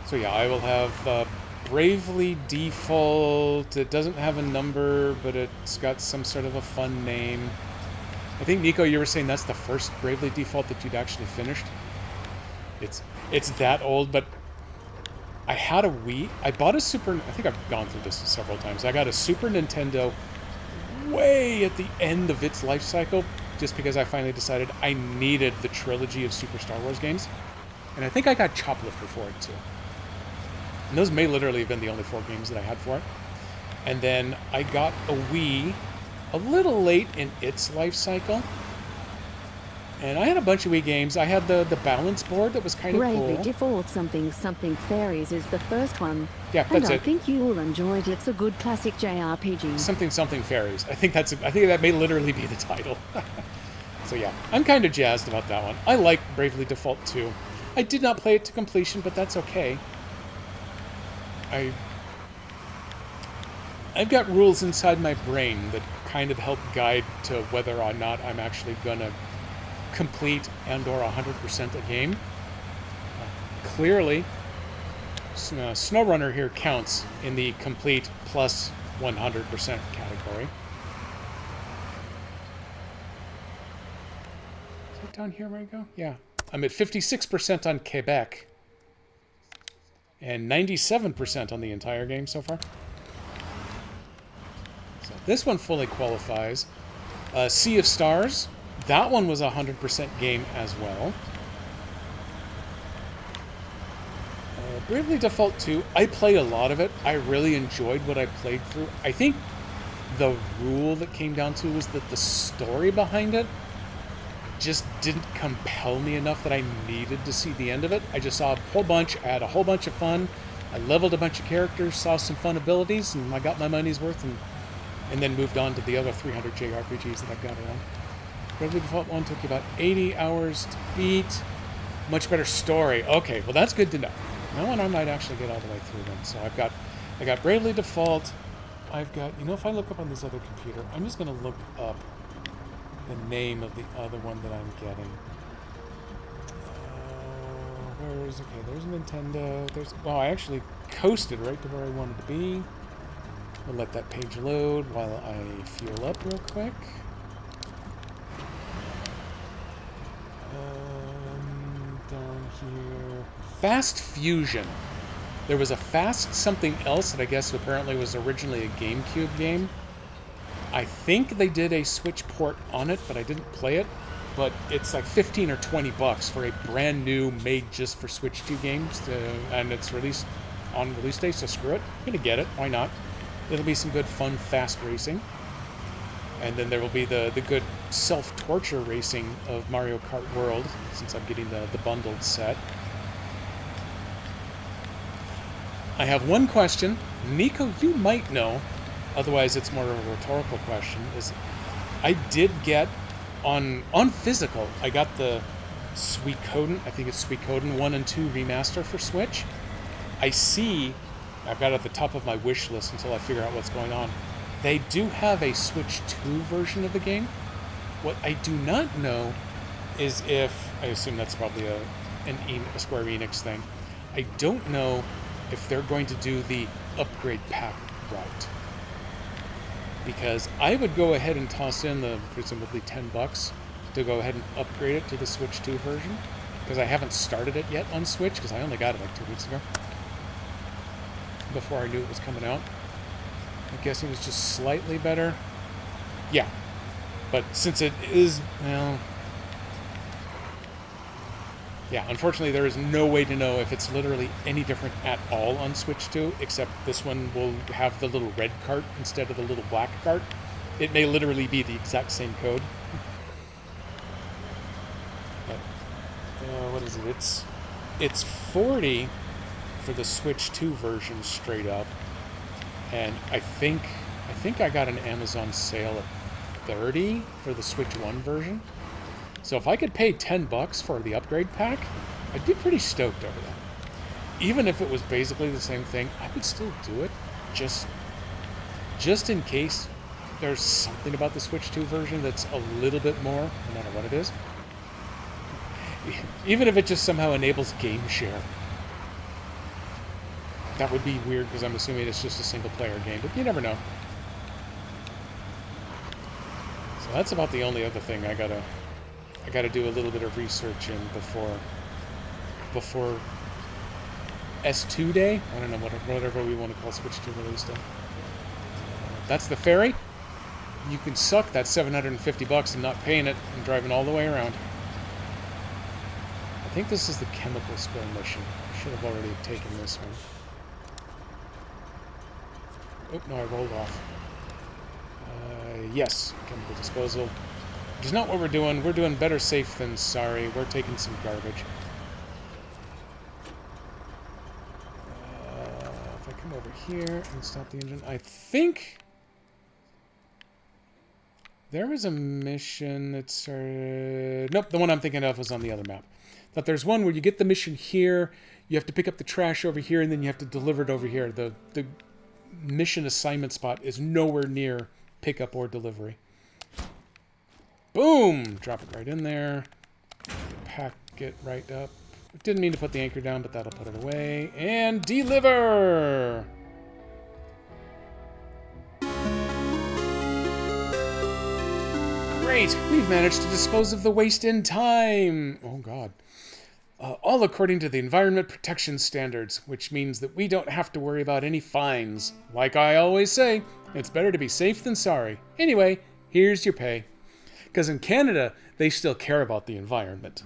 So yeah, I will have Bravely Default. It doesn't have a number, but it's got some sort of a fun name. I think, Nico, you were saying that's the first Bravely Default that you'd actually finished. It's that old, but I had a Wii. I bought a Super... I think I've gone through this several times. I got a Super Nintendo way at the end of its life cycle, just because I finally decided I needed the trilogy of Super Star Wars games. And I think I got Choplifter for it, too. And those may literally have been the only 4 games that I had for it. And then I got a Wii a little late in its life cycle. And I had a bunch of Wii games. I had the balance board that was kind of Bravely cool. Default Something Something Fairies is the first one. Yeah, And that's I it. think you all enjoyed it. It's a good classic JRPG. Something something fairies. I think that may literally be the title. So yeah, I'm kind of jazzed about that one. I like Bravely Default 2. I did not play it to completion, but that's okay. I've got rules inside my brain that kind of help guide to whether or not I'm actually gonna complete and or 100% a game. Clearly, SnowRunner here counts in the complete plus 100% category. Is it down here where I go? Yeah. I'm at 56% on Quebec. And 97% on the entire game so far. So this one fully qualifies. Sea of Stars. That one was a 100% game as well. Bravely Default 2, I played a lot of it. I really enjoyed what I played through. I think the rule that came down to was that the story behind it just didn't compel me enough that I needed to see the end of it. I just saw a whole bunch, I had a whole bunch of fun. I leveled a bunch of characters, saw some fun abilities, and I got my money's worth, and then moved on to the other 300 JRPGs that I've got around. Bravely Default 1 took you about 80 hours to beat. Much better story. Okay, well that's good to know. That one I might actually get all the way through then. So I got Bravely Default. I've got, if I look up on this other computer, I'm just going to look up the name of the other one that I'm getting. There's Nintendo. I actually coasted right to where I wanted to be. We'll let that page load while I fuel up real quick. Down here. Fast Fusion. There was a Fast something else that I guess apparently was originally a GameCube game. I think they did a Switch port on it, but I didn't play it. But it's like 15 or 20 bucks for a brand new, made just for Switch 2 games, and it's released on release day, so screw it. I'm gonna get it. Why not? It'll be some good, fun, fast racing. And then there will be the good self-torture racing of Mario Kart World, since I'm getting the bundled set. I have one question. Nico, you might know, otherwise it's more of a rhetorical question, is I did get, on physical, I got the Suikoden, I think it's Suikoden 1 and 2 remaster for Switch. I've got it at the top of my wish list until I figure out what's going on. They do have a Switch 2 version of the game. What I do not know is if, I assume that's probably a Square Enix thing, I don't know if they're going to do the upgrade pack route. Because I would go ahead and toss in the presumably $10 to go ahead and upgrade it to the Switch 2 version. Because I haven't started it yet on Switch, because I only got it like 2 weeks ago. Before I knew it was coming out. I'm guessing it's just slightly better. Yeah. But since it is, well... Yeah, unfortunately there is no way to know if it's literally any different at all on Switch 2, except this one will have the little red cart instead of the little black cart. It may literally be the exact same code. But, what is it? It's $40 for the Switch 2 version straight up. And I think I got an Amazon sale at $30 for the Switch 1 version. So if I could pay $10 for the upgrade pack, I'd be pretty stoked over that. Even if it was basically the same thing, I would still do it, just in case there's something about the Switch 2 version that's a little bit more, no matter what it is. Even if it just somehow enables game share. That would be weird because I'm assuming it's just a single player game, but you never know. So that's about the only other thing I gotta do a little bit of research in before S2 day. I don't know, whatever we want to call Switch 2 release day. That's the ferry. You can suck that $750 and not paying it and driving all the way around. I think this is the chemical spill mission. I should have already taken this one. Oh, no, I rolled off. Yes, chemical disposal. Which is not what we're doing. We're doing better safe than sorry. We're taking some garbage. If I come over here and stop the engine, I think there was a mission that started... Nope, the one I'm thinking of was on the other map. But there's one where you get the mission here, you have to pick up the trash over here, and then you have to deliver it over here. The mission assignment spot is nowhere near pickup or delivery. Boom! Drop it right in there. Pack it right up. Didn't mean to put the anchor down, but that'll put it away. And deliver! Great! We've managed to dispose of the waste in time! Oh, God. All according to the Environment Protection Standards, which means that we don't have to worry about any fines. Like I always say, it's better to be safe than sorry. Anyway, here's your pay. Because in Canada, they still care about the environment.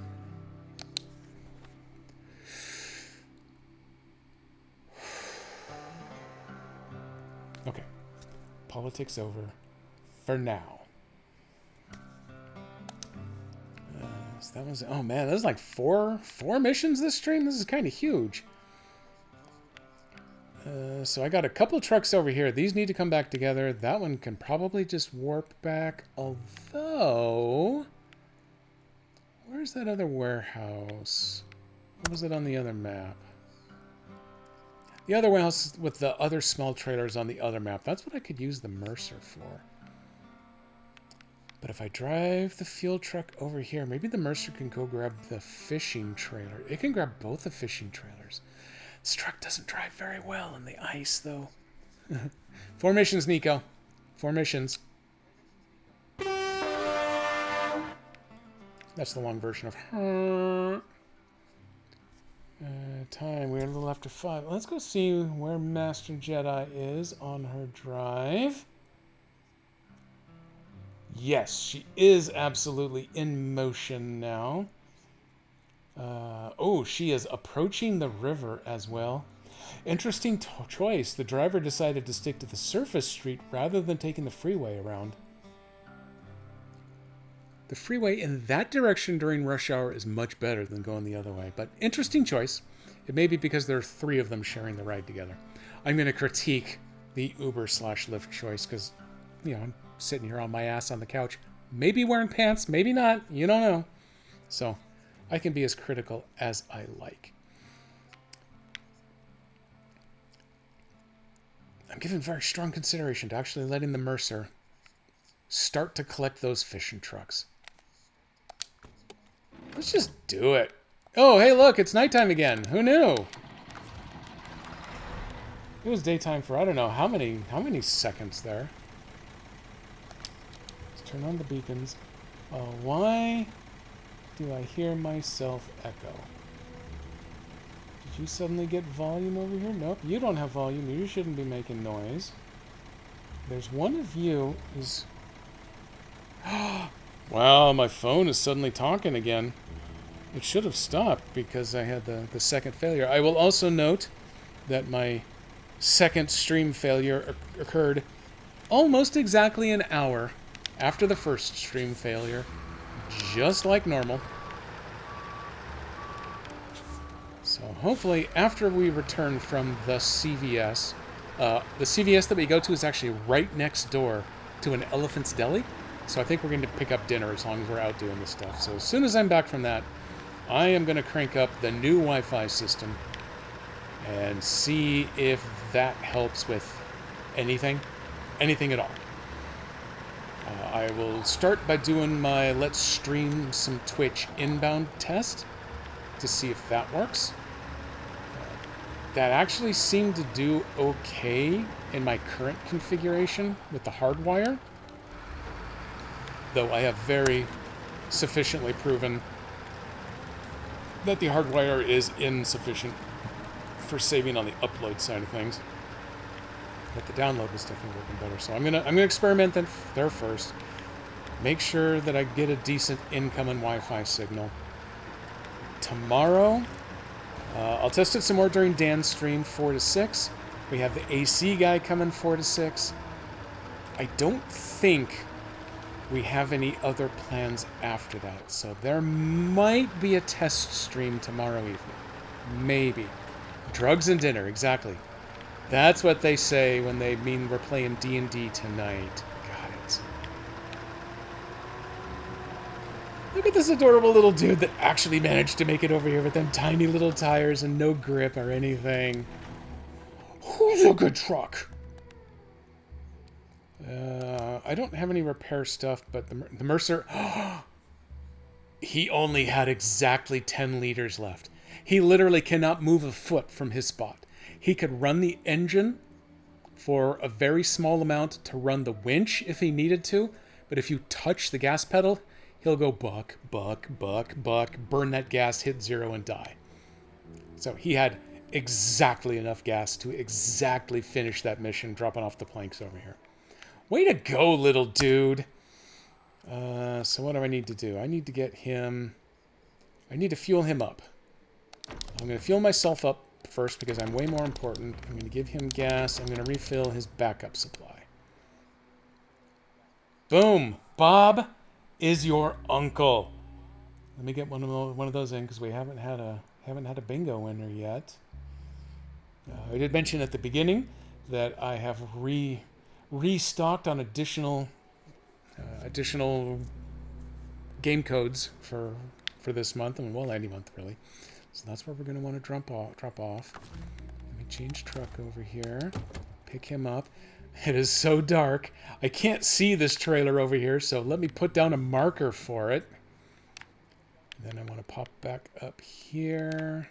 Okay. Politics over. For now. So that was... Oh, man. That was like four missions this stream? This is kind of huge. So I got a couple trucks over here. These need to come back together. That one can probably just warp back. Although... Where's that other warehouse? What was it on the other map? The other warehouse with the other small trailers on the other map. That's what I could use the Mercer for. But if I drive the fuel truck over here, maybe the Mercer can go grab the fishing trailer. It can grab both the fishing trailers. This truck doesn't drive very well in the ice, though. 4 missions, Nico. 4 missions. That's the long version of time. We're a little after 5. Let's go see where Master Jedi is on her drive. Yes, she is absolutely in motion now. Oh, she is approaching the river as well. Interesting choice. The driver decided to stick to the surface street rather than taking the freeway around. The freeway in that direction during rush hour is much better than going the other way. But interesting choice. It may be because there are 3 of them sharing the ride together. I'm going to critique the Uber/Lyft choice because, you know, I'm sitting here on my ass on the couch. Maybe wearing pants, maybe not. You don't know. So I can be as critical as I like. I'm giving very strong consideration to actually letting the Mercer start to collect those fishing trucks. Let's just do it. Oh, hey, look, it's nighttime again. Who knew? It was daytime for I don't know how many seconds there. Let's turn on the beacons. Why do I hear myself echo? Did you suddenly get volume over here? Nope, you don't have volume. You shouldn't be making noise. There's one of you who's... Wow, my phone is suddenly talking again. It should have stopped because I had the second failure. I will also note that my second stream failure occurred almost exactly an hour after the first stream failure. Just like normal. So hopefully after we return from the CVS, the CVS that we go to is actually right next door to an Elephant's Deli. So I think we're going to pick up dinner as long as we're out doing this stuff. So as soon as I'm back from that, I am going to crank up the new Wi-Fi system and see if that helps with anything at all. I will start by doing my let's stream some Twitch inbound test to see if that works. That actually seemed to do okay in my current configuration with the hardwire. Though I have very sufficiently proven that the hardwire is insufficient for saving on the upload side of things. But the download was definitely working better. So I'm gonna experiment there first. Make sure that I get a decent incoming Wi-Fi signal. Tomorrow, I'll test it some more during Dan's stream, 4 to 6. We have the AC guy coming 4 to 6. I don't think we have any other plans after that. So there might be a test stream tomorrow evening. Maybe. Drugs and dinner, exactly. That's what they say when they mean we're playing D&D tonight. Got it. Look at this adorable little dude that actually managed to make it over here with them tiny little tires and no grip or anything. Who's a good truck? I don't have any repair stuff, but the Mercer... He only had exactly 10 liters left. He literally cannot move a foot from his spot. He could run the engine for a very small amount to run the winch if he needed to, but if you touch the gas pedal, he'll go buck, buck, buck, buck, burn that gas, hit zero, and die. So he had exactly enough gas to exactly finish that mission, dropping off the planks over here. Way to go, little dude. So what do I need to do? I need to get him... I need to fuel him up. I'm going to fuel myself up first because I'm way more important. I'm going to give him gas. I'm going to refill his backup supply. Boom! Bob is your uncle. Let me get one of those in because we haven't had a bingo winner yet. I did mention at the beginning that I have restocked on additional game codes for this month, and well, any month really. So that's where we're going to want to drop off. Let me change truck over here. Pick him up. It is so dark. I can't see this trailer over here, so let me put down a marker for it. Then I want to pop back up here.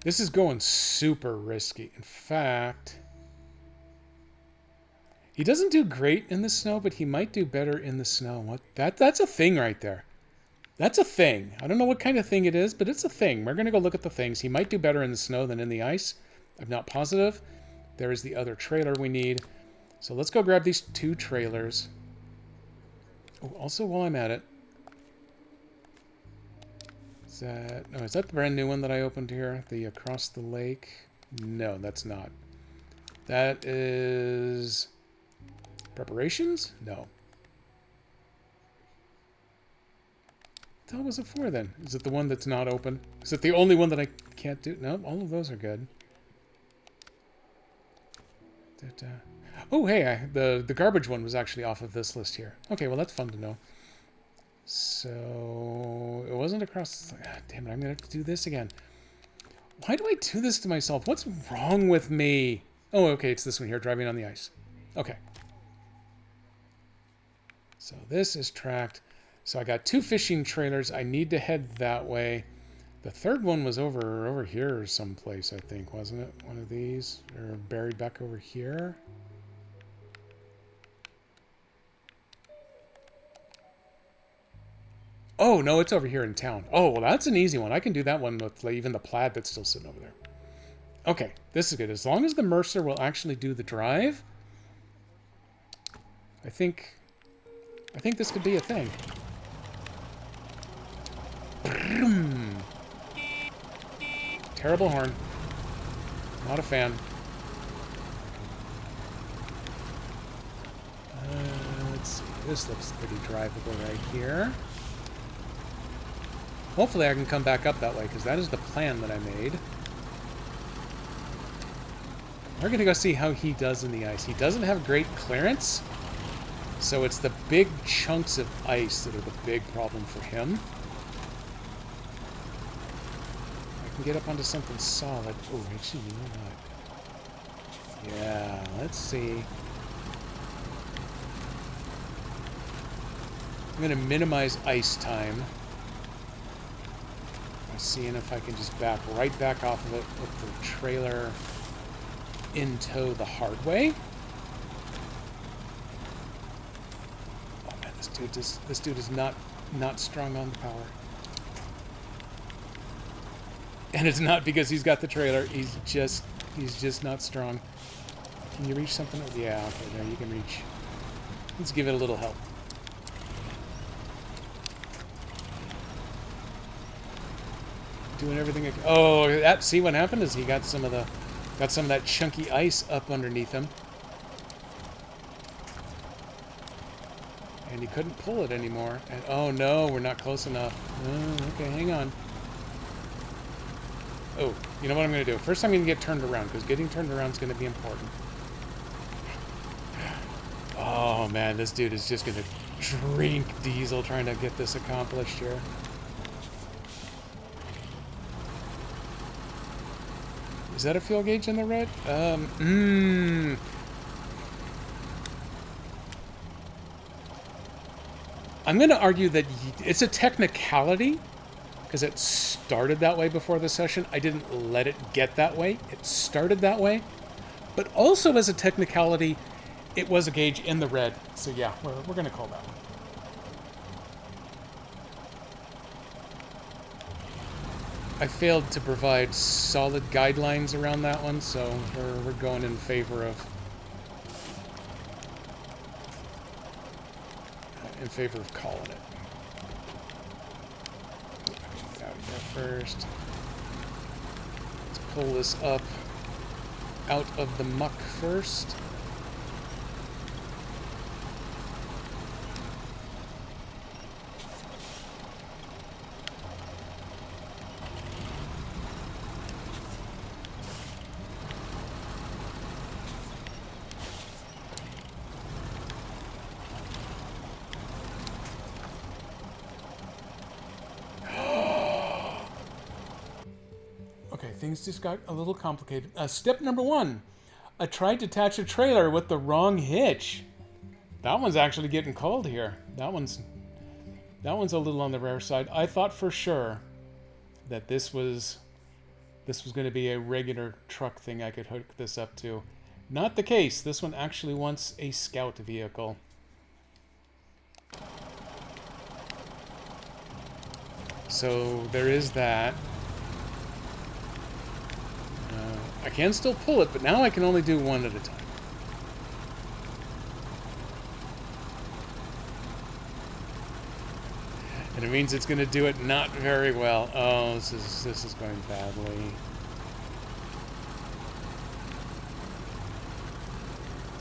This is going super risky. In fact, he doesn't do great in the snow, but he might do better in the snow. What? That's a thing right there. That's a thing. I don't know what kind of thing it is, but it's a thing. We're going to go look at the things. He might do better in the snow than in the ice. I'm not positive. There is the other trailer we need. So let's go grab these 2 trailers. Oh, also while I'm at it. Is that the brand new one that I opened here? The Across the Lake? No, that's not. That is... Preparations? No. What the hell was it for then? Is it the one that's not open? Is it the only one that I can't do? No, all of those are good. Oh, hey, the garbage one was actually off of this list here. Okay, well, that's fun to know. So, it wasn't across... damn it, I'm going to have to do this again. Why do I do this to myself? What's wrong with me? Oh, okay, it's this one here, driving on the ice. Okay. So this is tracked. So I got 2 fishing trailers. I need to head that way. The third one was over here or someplace, I think, wasn't it? One of these? Or buried back over here? Oh, no, it's over here in town. Oh, well, that's an easy one. I can do that one with even the plaid that's still sitting over there. Okay, this is good. As long as the Mercer will actually do the drive, I think this could be a thing. Terrible horn. Not a fan. Let's see. This looks pretty drivable right here. Hopefully I can come back up that way, because that is the plan that I made. We're going to go see how he does in the ice. He doesn't have great clearance, so it's the big chunks of ice that are the big problem for him. I can get up onto something solid. Oh, actually, you know what? Yeah, let's see. I'm going to minimize ice time. I'm seeing if I can just back right back off of it with the trailer in tow the hard way. Oh man, this dude is not strong on the power. And it's not because he's got the trailer. He's just not strong. Can you reach something? Yeah, okay, there you can reach. Let's give it a little help. Doing everything. Oh, that. See what happened is he got some of that chunky ice up underneath him. he couldn't pull it anymore. And oh no, we're not close enough. Okay, hang on. Oh, you know what I'm going to do? First I'm going to get turned around, because getting turned around is going to be important. Oh man, this dude is just going to drink diesel trying to get this accomplished here. Is that a fuel gauge in the red? I'm going to argue that it's a technicality, because it started that way before the session. I didn't let it get that way. It started that way. But also as a technicality, it was a gauge in the red. So yeah, we're going to call that one. I failed to provide solid guidelines around that one, so we're going in favor of calling it. Get out of here first. Let's pull this up out of the muck first. Things just got a little complicated. Step number 1. I tried to attach a trailer with the wrong hitch. That one's actually getting called here. That one's a little on the rare side. I thought for sure that this was going to be a regular truck thing I could hook this up to. Not the case. This one actually wants a scout vehicle. So there is that. I can still pull it, but now I can only do one at a time. And it means it's going to do it not very well. Oh, this is going badly.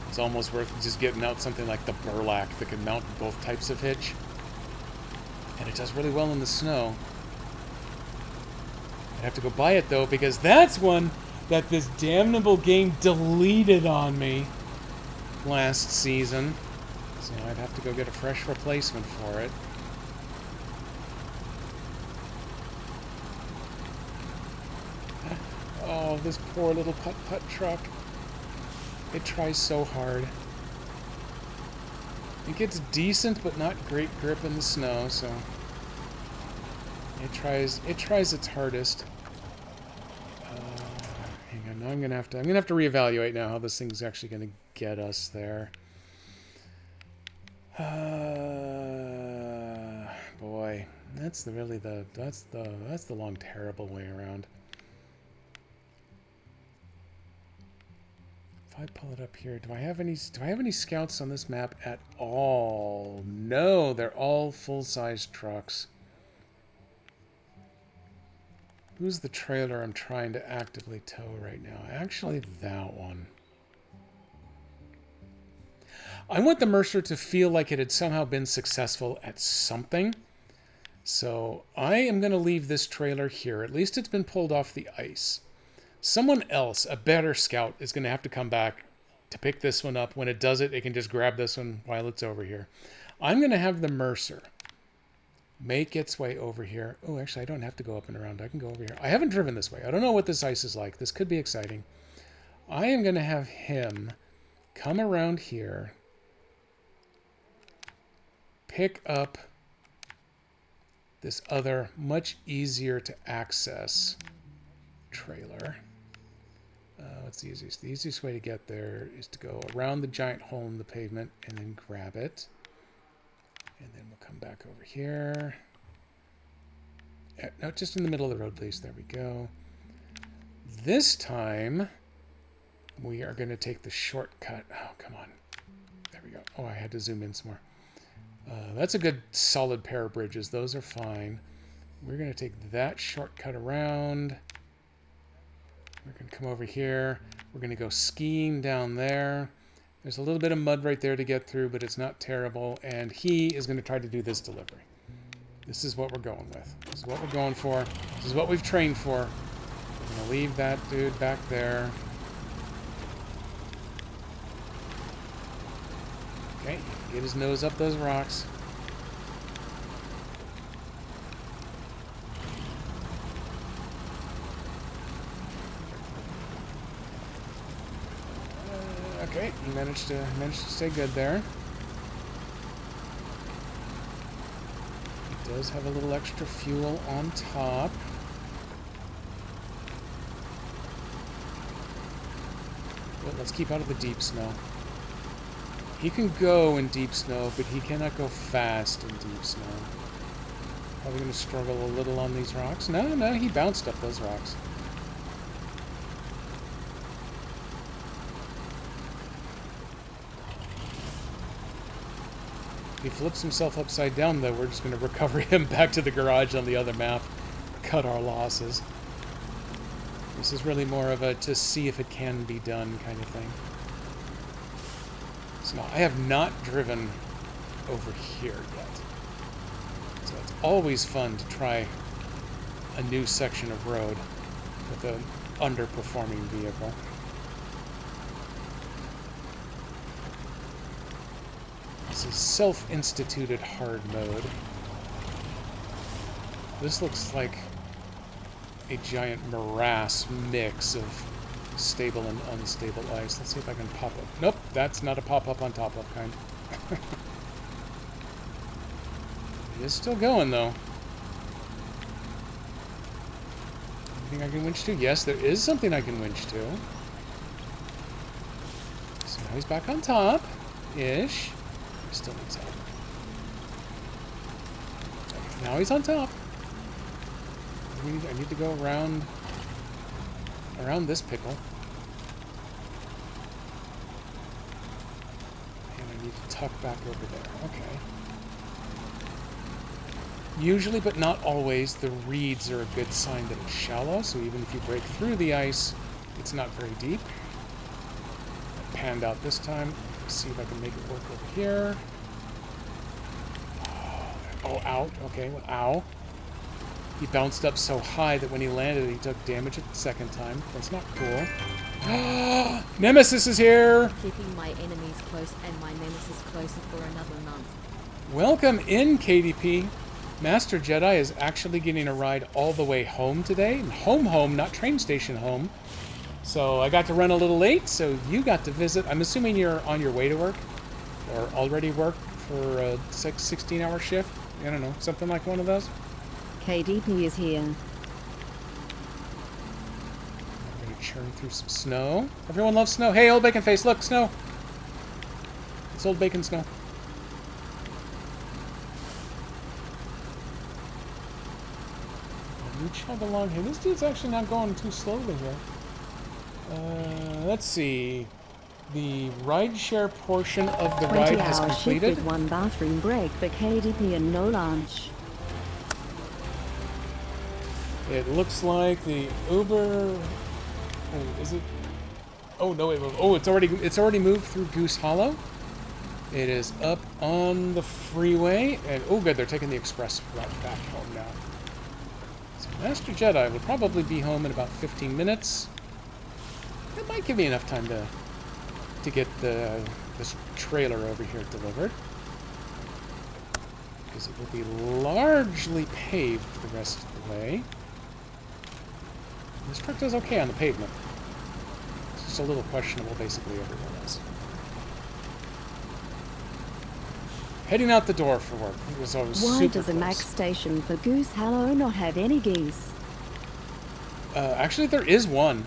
It's almost worth just getting out something like the Burlak that can mount both types of hitch. And it does really well in the snow. I have to go buy it though, because that's one that this damnable game deleted on me last season. So I'd have to go get a fresh replacement for it. Oh, this poor little putt-putt truck. It tries so hard. It gets decent but not great grip in the snow, so it tries its hardest. Now I'm gonna have to reevaluate now how this thing's actually gonna get us there. Boy, that's the long terrible way around. If I pull it up here, do I have any scouts on this map at all? No, they're all full-size trucks. Who's the trailer I'm trying to actively tow right now? Actually, that one. I want the Mercer to feel like it had somehow been successful at something. So I am going to leave this trailer here. At least it's been pulled off the ice. Someone else, a better scout, is going to have to come back to pick this one up. When it does it, it can just grab this one while it's over here. I'm going to have the Mercer make its way over here. Oh, actually, I don't have to go up and around. I can go over here. I haven't driven this way. I don't know what this ice is like. This could be exciting. I am going to have him come around here, pick up this other, much easier to access trailer. What's the easiest? The easiest way to get there is to go around the giant hole in the pavement and then grab it. And then we'll come back over here. No, just in the middle of the road, please. There we go. This time, we are going to take the shortcut. Oh, come on. There we go. Oh, I had to zoom in some more. That's a good solid pair of bridges. Those are fine. We're going to take that shortcut around. We're going to come over here. We're going to go skiing down there. There's a little bit of mud right there to get through, but it's not terrible. And he is going to try to do this delivery. This is what we're going with. This is what we're going for. This is what we've trained for. We're going to leave that dude back there. Okay, get his nose up those rocks. Okay, he managed to stay good there. He does have a little extra fuel on top. But let's keep out of the deep snow. He can go in deep snow, but he cannot go fast in deep snow. Probably going to struggle a little on these rocks. No, he bounced up those rocks. If he flips himself upside down, though, we're just going to recover him back to the garage on the other map. Cut our losses. This is really more of a to see if it can be done kind of thing. So no, I have not driven over here yet. So it's always fun to try a new section of road with an underperforming vehicle. This is self-instituted hard mode. This looks like a giant morass mix of stable and unstable ice. Let's see if I can pop up. Nope, that's not a pop-up on top of kind. It is still going, though. Anything I can winch to? Yes, there is something I can winch to. So now he's back on top. Ish. Still needs help. Okay, now he's on top. I need to go around this pickle. And I need to tuck back over there. Okay. Usually, but not always, the reeds are a good sign that it's shallow, so even if you break through the ice, it's not very deep. I panned out this time. Let's see if I can make it work over here. Oh, out. Okay, well, ow. He bounced up so high that when he landed, he took damage at the second time. That's not cool. Nemesis is here! Keeping my enemies close and my nemesis closer for another month. Welcome in, KDP. Master Jedi is actually getting a ride all the way home today. Home, not train station home. So I got to run a little late, so you got to visit. I'm assuming you're on your way to work? Or already work for a 16-hour shift? I don't know, something like one of those? KDP is here. I'm going to churn through some snow. Everyone loves snow. Hey, Old Bacon Face, look, snow. It's Old Bacon snow. You chug along here. This dude's actually not going too slowly here. Let's see. The rideshare portion of the ride has 20 hours shift completed. with 1 bathroom break for KDP and no lunch. It looks like the Uber. Oh, is it? Oh no! It's already moved through Goose Hollow. It is up on the freeway, and oh, good, they're taking the express route back home now. So Master Jedi will probably be home in about 15 minutes. That might give me enough time to get this trailer over here delivered, because it will be largely paved the rest of the way. This truck does okay on the pavement. It's just a little questionable basically everywhere else. Heading out the door for work. It was always Why super does a close. Max station for Goose Hollow not have any geese? Actually, there is one.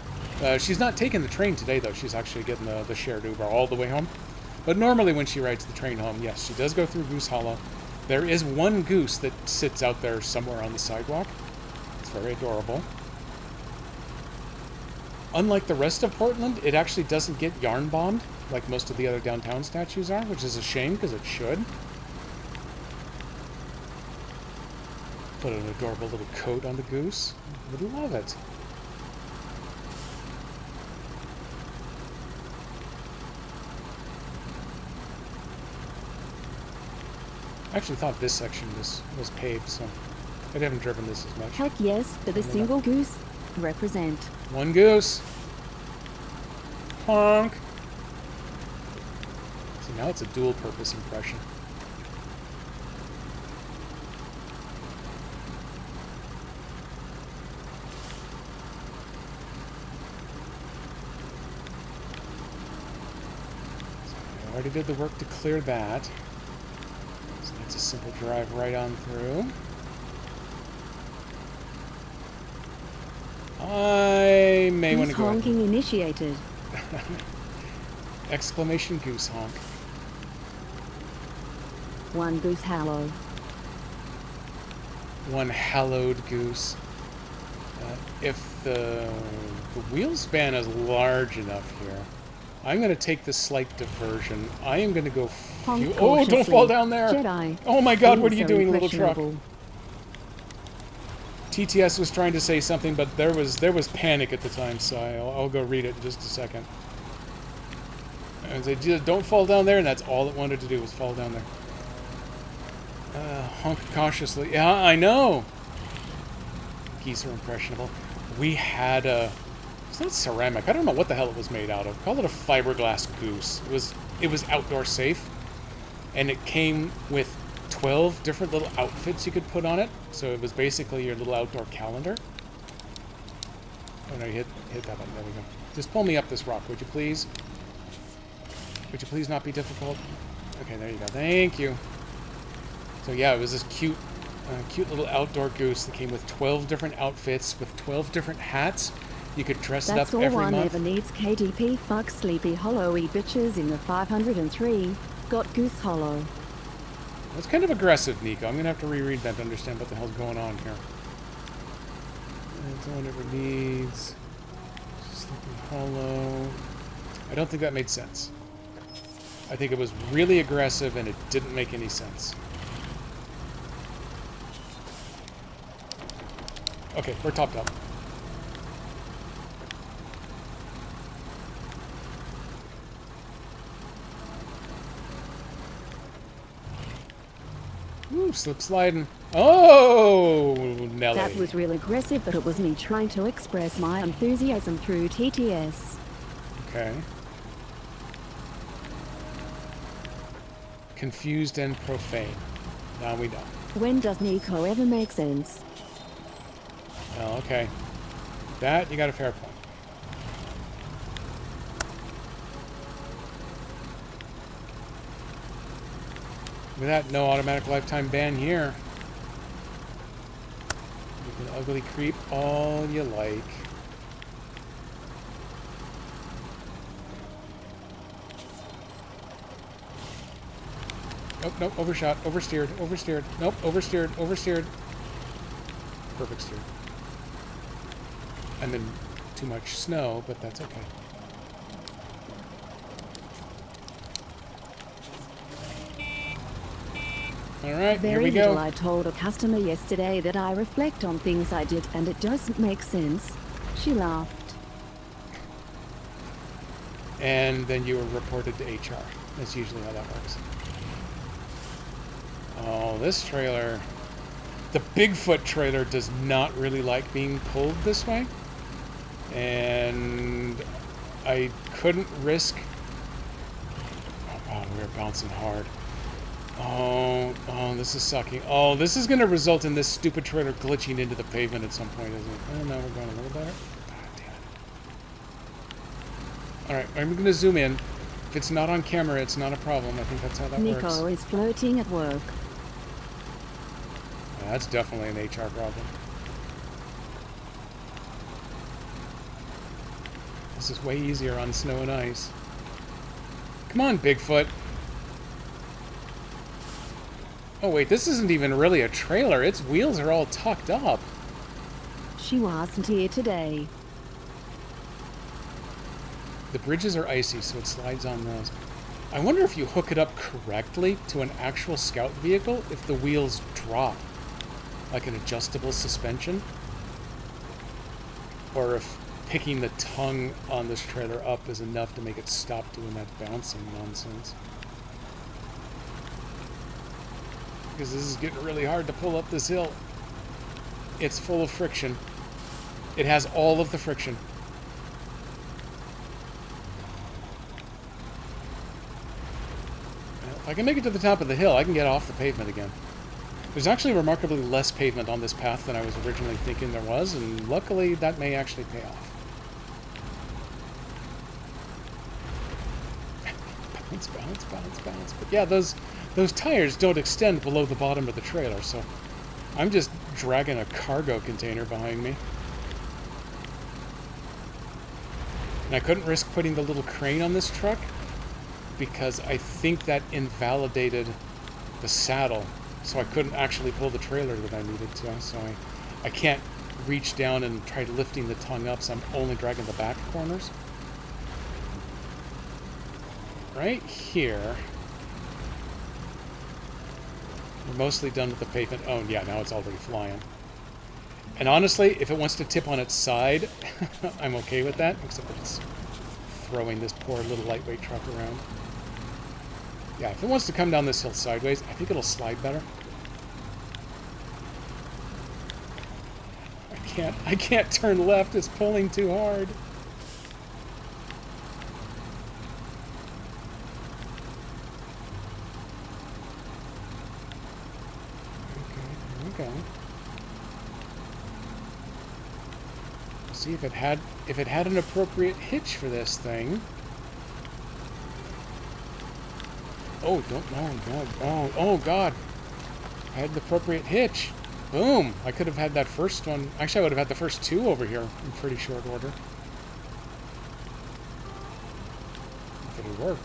She's not taking the train today, though. She's actually getting the shared Uber all the way home. But normally when she rides the train home, yes, she does go through Goose Hollow. There is one goose that sits out there somewhere on the sidewalk. It's very adorable. Unlike the rest of Portland, it actually doesn't get yarn bombed like most of the other downtown statues are, which is a shame because it should. Put an adorable little coat on the goose. Would love it. I actually thought this section was paved, so I haven't driven this as much. Heck yes, for the single goose. Represent. One goose. Honk. See, now it's a dual-purpose impression. So I already did the work to clear that. So that's a simple drive right on through. I may want Goose to go. honking initiated. Exclamation goose honk. One goose hallow. One hallowed goose. If the wheel span is large enough here, I'm going to take this slight diversion. I am going to go. Honk Oh, don't cautiously. fall down there! Jedi. Oh my God, what are you Also doing, little truck? impressionable. TTS was trying to say something, but there was panic at the time, so I'll go read it in just a second. And they just don't fall down there, and that's all it wanted to do was fall down there. Honk cautiously. Yeah, I know. Geese are impressionable. We had a. It's not ceramic. I don't know what the hell it was made out of. Call it a fiberglass goose. It was outdoor safe, and it came with 12 different little outfits you could put on it. So it was basically your little outdoor calendar. Oh no, you hit that button. There we go. Just pull me up this rock, would you please? Would you please not be difficult? Okay, there you go. Thank you. So yeah, it was this cute little outdoor goose that came with 12 different outfits with 12 different hats. You could dress it up That's all every one month. ever needs. KDP fuck sleepy hollowy bitches in the 503. Got goose hollow. That's kind of aggressive, Nico. I'm going to have to reread that to understand what the hell's going on here. That's all it ever needs. Sleepy hollow. I don't think that made sense. I think it was really aggressive and it didn't make any sense. Okay, we're topped up. Ooh, slip sliding. Oh, Nelly. That was real aggressive, but it was me trying to express my enthusiasm through TTS. Okay. Confused and profane. Now we know. When does Nico ever make sense? Oh, okay. That, you got a fair point. With that, no automatic lifetime ban here. You can ugly creep all you like. Nope, nope, overshot, oversteered. Nope, oversteered. Perfect steer. And then too much snow, but that's okay. Alright, here Very we little. go. I told a customer yesterday that I reflect on things I did and it doesn't make sense. She laughed. And then you were reported to HR. That's usually how that works. Oh, this trailer... The Bigfoot trailer does not really like being pulled this way. And I couldn't risk... Oh, wow, we were bouncing hard. Oh, this is sucking. Oh, this is going to result in this stupid trailer glitching into the pavement at some point, isn't it? Oh, no, we're going a little better. God damn it. Alright, I'm going to zoom in. If it's not on camera, it's not a problem. I think that's how that Nico works. is floating at work. Yeah, that's definitely an HR problem. This is way easier on snow and ice. Come on, Bigfoot. Oh wait, this isn't even really a trailer. Its wheels are all tucked up. She wasn't here today. The bridges are icy, so it slides on those. I wonder if you hook it up correctly to an actual scout vehicle, if the wheels drop. Like an adjustable suspension. Or if picking the tongue on this trailer up is enough to make it stop doing that bouncing nonsense. because this is getting really hard to pull up this hill. It's full of friction. It has all of the friction. Well, if I can make it to the top of the hill, I can get off the pavement again. There's actually remarkably less pavement on this path than I was originally thinking there was, and luckily that may actually pay off. Bounce, bounce, bounce, bounce. But yeah, those tires don't extend below the bottom of the trailer, so I'm just dragging a cargo container behind me. And I couldn't risk putting the little crane on this truck because I think that invalidated the saddle, so I couldn't actually pull the trailer that I needed to. So I can't reach down and try lifting the tongue up, so I'm only dragging the back corners. Right here, we're mostly done with the pavement. Oh, yeah, now it's already flying. And honestly, if it wants to tip on its side, I'm okay with that, except that it's throwing this poor little lightweight truck around. Yeah, if it wants to come down this hill sideways, I think it'll slide better. I can't turn left, it's pulling too hard. Okay. See if it had an appropriate hitch for this thing. Oh, oh God. I had the appropriate hitch. Boom. I could have had that first one. Actually, I would have had the first two over here in pretty short order. If it had worked.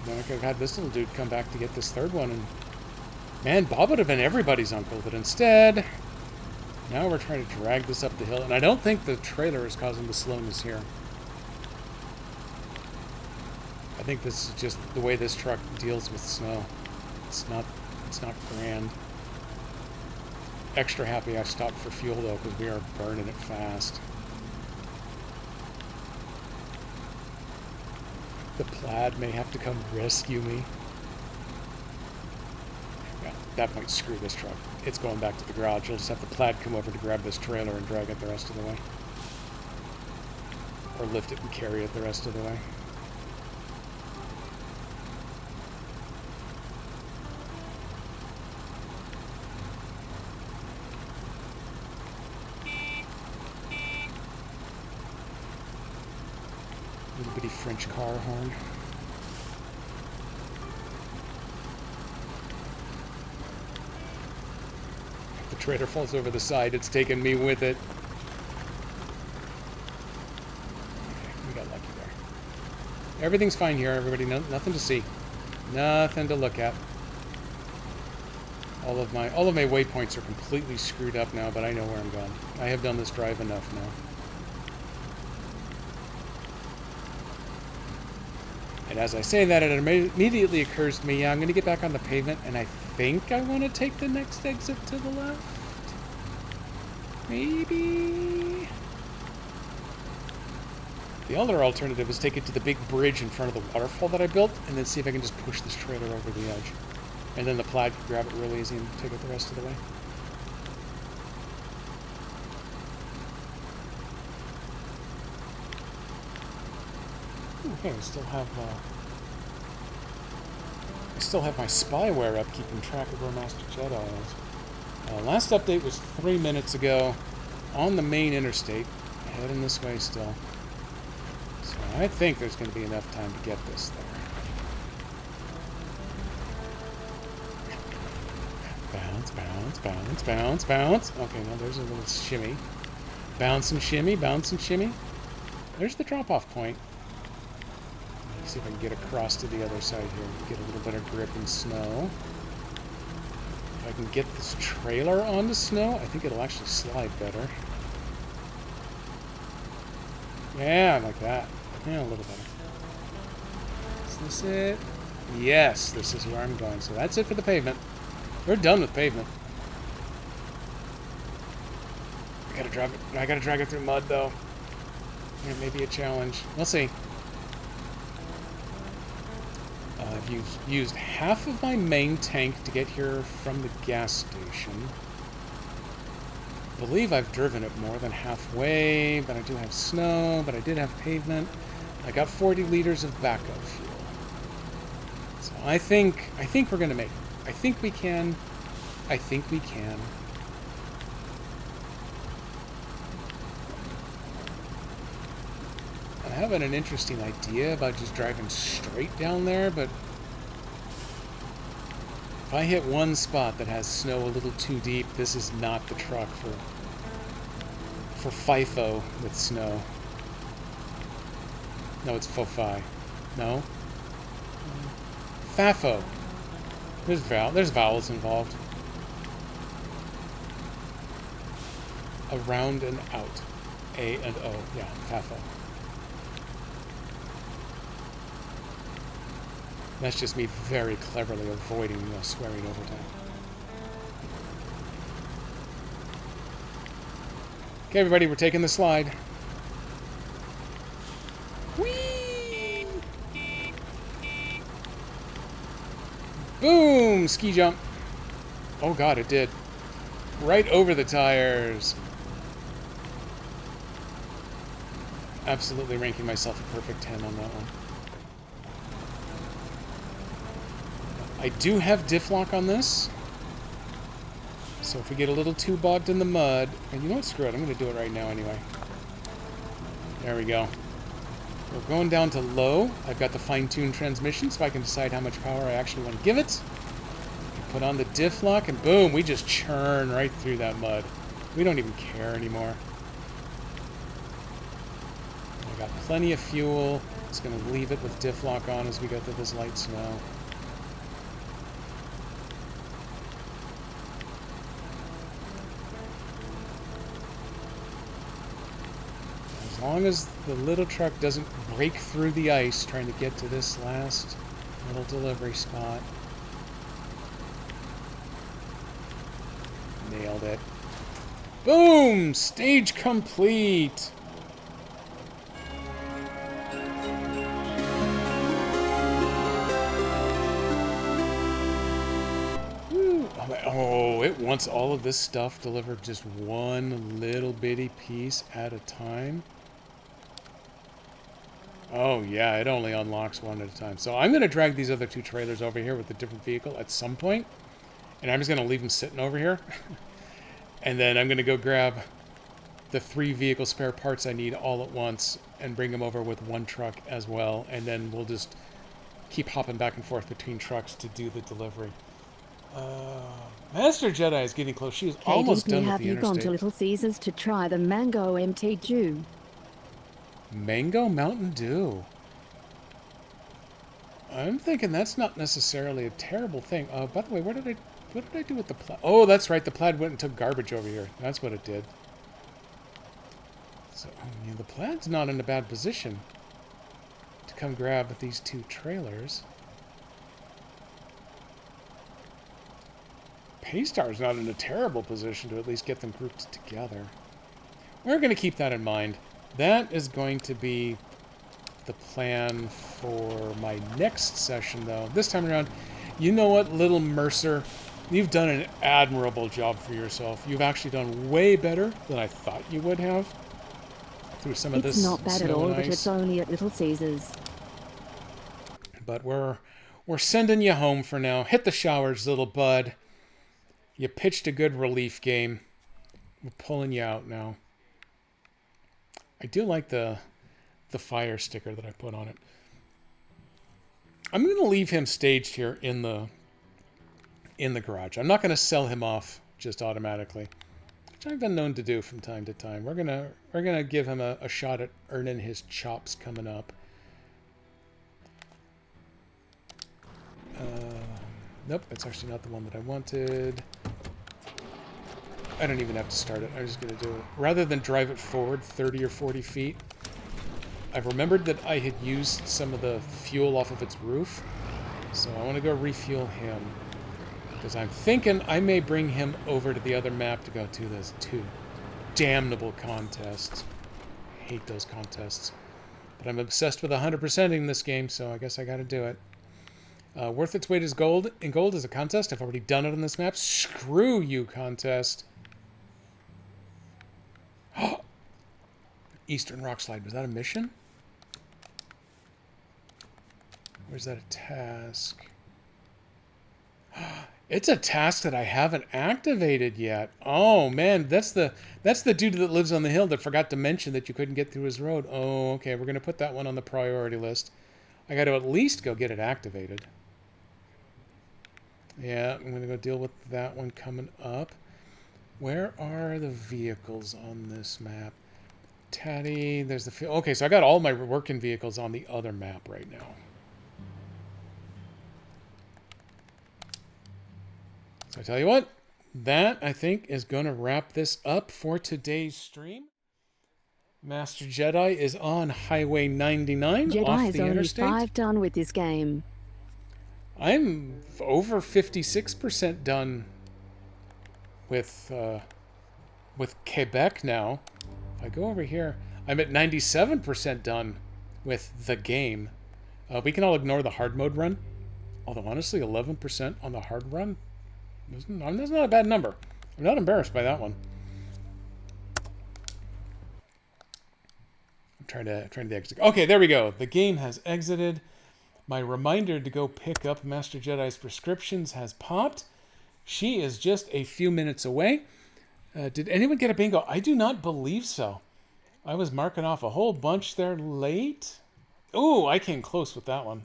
Then I could have had this little dude come back to get this third one. And man, Bob would have been everybody's uncle. But instead, now we're trying to drag this up the hill. And I don't think the trailer is causing the slowness here. I think this is just the way this truck deals with snow. It's not grand. Extra happy I stopped for fuel though, because we are burning it fast. The Plaid may have to come rescue me. Yeah, at that point, screw this truck. It's going back to the garage. You'll just have the Plaid come over to grab this trailer and drag it the rest of the way. Or lift it and carry it the rest of the way. Little bitty French car horn. If the trailer falls over the side, it's taking me with it. Okay, we got lucky there. Everything's fine here, everybody. Nothing to see. Nothing to look at. All of my waypoints are completely screwed up now, but I know where I'm going. I have done this drive enough now. And as I say that, it immediately occurs to me, yeah, I'm going to get back on the pavement, and I think I want to take the next exit to the left. Maybe. The other alternative is take it to the big bridge in front of the waterfall that I built, and then see if I can just push this trailer over the edge. And then the Plaid can grab it real easy and take it the rest of the way. Okay, I still have my spyware up, keeping track of where Master Jedi is. Last update was 3 minutes ago on the main interstate, heading this way still. So I think there's going to be enough time to get this there. Bounce, bounce, bounce, bounce, bounce. Okay, now there's a little shimmy. Bounce and shimmy, bounce and shimmy. There's the drop-off point. See if I can get across to the other side here. Get a little better grip in snow. If I can get this trailer onto snow, I think it'll actually slide better. Yeah, like that. Yeah, a little better. Is this it? Yes, this is where I'm going. So that's it for the pavement. We're done with pavement. I gotta drag it through mud though. Yeah, maybe a challenge. We'll see. I've used half of my main tank to get here from the gas station. I believe I've driven it more than halfway, but I do have snow, but I did have pavement. I got 40 liters of backup fuel. So I think we're going to make it. I think we can. I think we can. I'm having an interesting idea about just driving straight down there, but if I hit one spot that has snow a little too deep, this is not the truck for FIFO with snow. No, it's FOFI. No? FAFO. There's vowels involved. Around and out. A and O. Yeah, FAFO. That's just me very cleverly avoiding swearing overtime. Okay, everybody, we're taking the slide. Whee! Boom! Ski jump. Oh god, it did. Right over the tires. Absolutely ranking myself a perfect 10 on that one. I do have diff lock on this. So if we get a little too bogged in the mud, and you know what, screw it, I'm going to do it right now anyway. There we go. We're going down to low. I've got the fine-tuned transmission, so I can decide how much power I actually want to give it. Put on the diff lock, and boom, we just churn right through that mud. We don't even care anymore. I got plenty of fuel. Just going to leave it with diff lock on as we go through this light snow. As long as the little truck doesn't break through the ice trying to get to this last little delivery spot. Nailed it. Boom! Stage complete! Woo. Oh, it wants all of this stuff delivered just one little bitty piece at a time. Oh yeah, it only unlocks one at a time. So I'm going to drag these other two trailers over here with a different vehicle at some point. And I'm just going to leave them sitting over here. And then I'm going to go grab the 3 vehicle spare parts I need all at once and bring them over with one truck as well. And then we'll just keep hopping back and forth between trucks to do the delivery. Master Jedi is getting close. She is almost done with the interstate. Have you gone to Little Caesars to try the Mango MT Dew? Mango Mountain Dew. I'm thinking that's not necessarily a terrible thing. By the way, what did I do with the plaid? Oh, that's right. The plaid went and took garbage over here. That's what it did. So, yeah, the plaid's not in a bad position to come grab these 2 trailers. Paystar's not in a terrible position to at least get them grouped together. We're going to keep that in mind. That is going to be the plan for my next session, though. This time around, you know what, Little Mercer? You've done an admirable job for yourself. You've actually done way better than I thought you would have through some of this snow and ice. It's not bad at all, but it's only at Little Caesars. But we're sending you home for now. Hit the showers, little bud. You pitched a good relief game. We're pulling you out now. I do like the fire sticker that I put on it. I'm going to leave him staged here in the garage. I'm not going to sell him off just automatically, which I've been known to do from time to time. We're gonna give him a shot at earning his chops coming up. Nope, that's actually not the one that I wanted. I don't even have to start it. I'm just going to do it. Rather than drive it forward 30 or 40 feet, I've remembered that I had used some of the fuel off of its roof. So I want to go refuel him. Because I'm thinking I may bring him over to the other map to go to those 2 damnable contests. I hate those contests. But I'm obsessed with 100%ing this game, so I guess I got to do it. Worth its weight is gold. In gold is a contest. I've already done it on this map. Screw you, contest. Eastern Rock Slide. Was that a mission? Or is that a task? It's a task that I haven't activated yet. Oh man, that's the dude that lives on the hill that forgot to mention that you couldn't get through his road. Oh, okay, we're gonna put that one on the priority list. I got to at least go get it activated. Yeah, I'm gonna go deal with that one coming up. Where are the vehicles on this map? Taddy, there's the... Okay, so I got all my working vehicles on the other map right now. So I tell you what, that I think is going to wrap this up for today's stream. Master Jedi is on Highway 99 Jedi off is the only interstate. 5 done with this game. I'm over 56% done with Quebec now. If I go over here, I'm at 97% done with the game. We can all ignore the hard mode run. Although honestly, 11% on the hard run, that's not a bad number. I'm not embarrassed by that one. I'm trying to exit. Okay, there we go. The game has exited. My reminder to go pick up Master Jedi's prescriptions has popped. She is just a few minutes away. Did anyone get a bingo? I do not believe so. I was marking off a whole bunch there late. Oh, I came close with that one.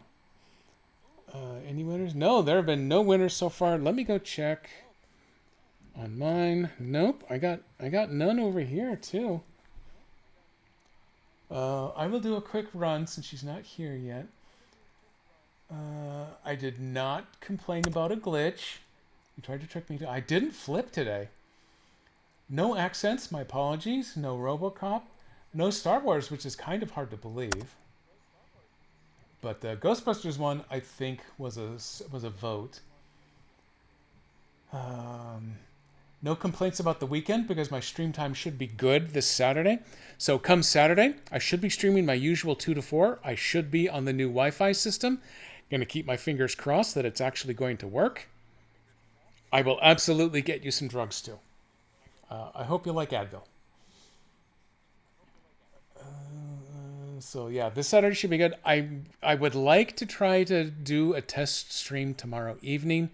Any winners? No, there have been no winners so far. Let me go check on mine. Nope, I got none over here too. I will do a quick run since she's not here yet. I did not complain about a glitch. You tried to trick me. I didn't flip today. No accents, my apologies. No RoboCop. No Star Wars, which is kind of hard to believe. But the Ghostbusters one, I think, was a vote. No complaints about the weekend because my stream time should be good this Saturday. So come Saturday, I should be streaming my usual 2 to 4. I should be on the new Wi-Fi system. Going to keep my fingers crossed that it's actually going to work. I will absolutely get you some drugs too. I hope you like Advil. So yeah, this Saturday should be good. I would like to try to do a test stream tomorrow evening.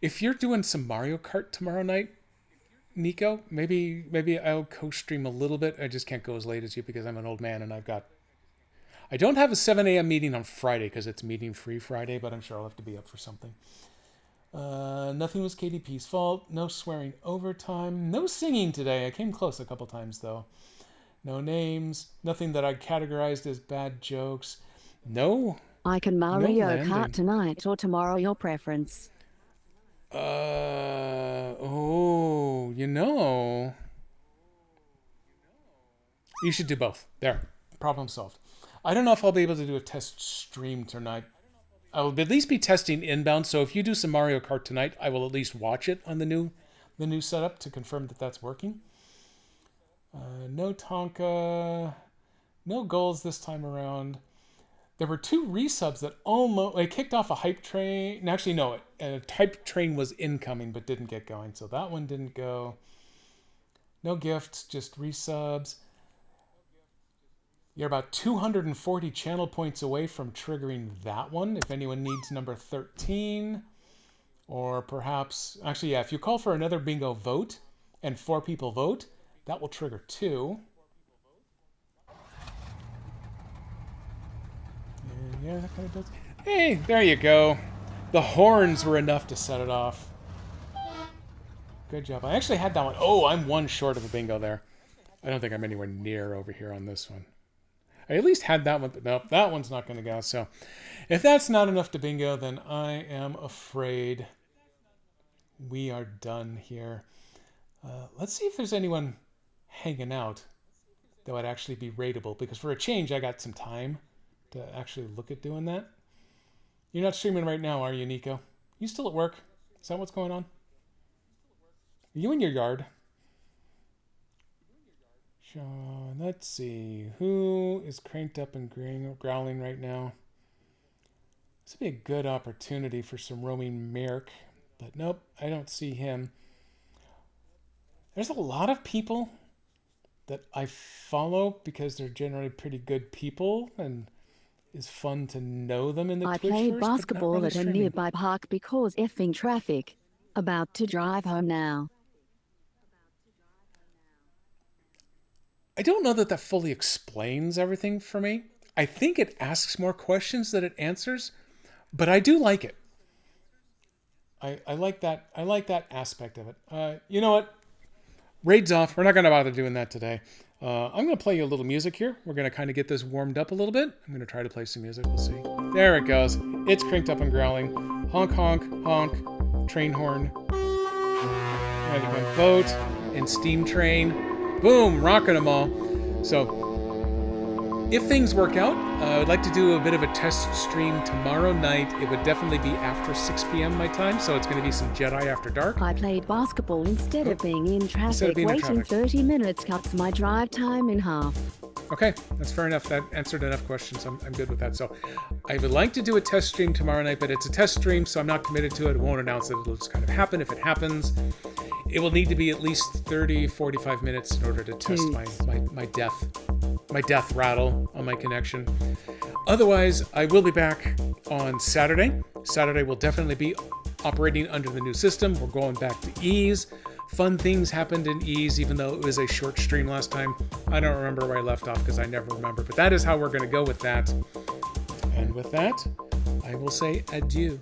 If you're doing some Mario Kart tomorrow night, Nico, maybe I'll co-stream a little bit. I just can't go as late as you because I'm an old man and I don't have a 7 a.m. meeting on Friday because it's meeting free Friday, but I'm sure I'll have to be up for something. Nothing was KDP's fault. No swearing overtime. No singing today. I came close a couple times though. No names. Nothing that I categorized as bad jokes. No. I can Mario Kart tonight or tomorrow, your preference. You should do both. There. Problem solved. I don't know if I'll be able to do a test stream tonight. I will at least be testing inbound, so if you do some Mario Kart tonight, I will at least watch it on the new setup to confirm that that's working. No Tonka. No goals this time around. There were 2 resubs that almost... It kicked off a hype train. Actually, no. A hype train was incoming but didn't get going, so that one didn't go. No gifts, just resubs. You're about 240 channel points away from triggering that one. If anyone needs number 13. Or perhaps... Actually, yeah, if you call for another bingo vote and 4 people vote, that will trigger 2. Yeah, that kind of does. Hey, there you go. The horns were enough to set it off. Good job. I actually had that one. Oh, I'm 1 short of a bingo there. I don't think I'm anywhere near over here on this one. I at least had that one, but nope, that one's not going to go. So if that's not enough to bingo, then I am afraid we are done here. Let's see if there's anyone hanging out that would actually be rateable, because for a change, I got some time to actually look at doing that. You're not streaming right now, are you, Nico? You still at work? Is that what's going on? Are you in your yard? Sean, let's see. Who is cranked up and growling right now? This would be a good opportunity for some roaming Merc, but nope, I don't see him. There's a lot of people that I follow because they're generally pretty good people and it's fun to know them in the I Twitch played verse, but not basketball really at a streaming. nearby park because effing traffic. About to drive home now. I don't know that that fully explains everything for me. I think it asks more questions than it answers, but I do like it. I like that. I like that aspect of it. You know what? Raid's off. We're not going to bother doing that today. I'm going to play you a little music here. We're going to kind of get this warmed up a little bit. I'm going to try to play some music. We'll see. There it goes. It's cranked up and growling. Honk, honk, honk. Train horn. Right, my boat and steam train. Boom, rocking them all. So, if things work out, I would like to do a bit of a test stream tomorrow night. It would definitely be after 6 p.m. my time, so it's going to be some Jedi After Dark. I played basketball instead of being in traffic. being in Waiting traffic. 30 minutes cuts my drive time in half. Okay, that's fair enough. That answered enough questions. I'm good with that. So I would like to do a test stream tomorrow night, but it's a test stream, so I'm not committed to it. I won't announce it. It'll just kind of happen if it happens. It will need to be at least 30, 45 minutes in order to test my death rattle on my connection. Otherwise, I will be back on Saturday. Saturday will definitely be operating under the new system. We're going back to ease. Fun things happened in ease, even though it was a short stream last time. I don't remember where I left off because I never remember, but that is how we're going to go with that. And with that, I will say adieu.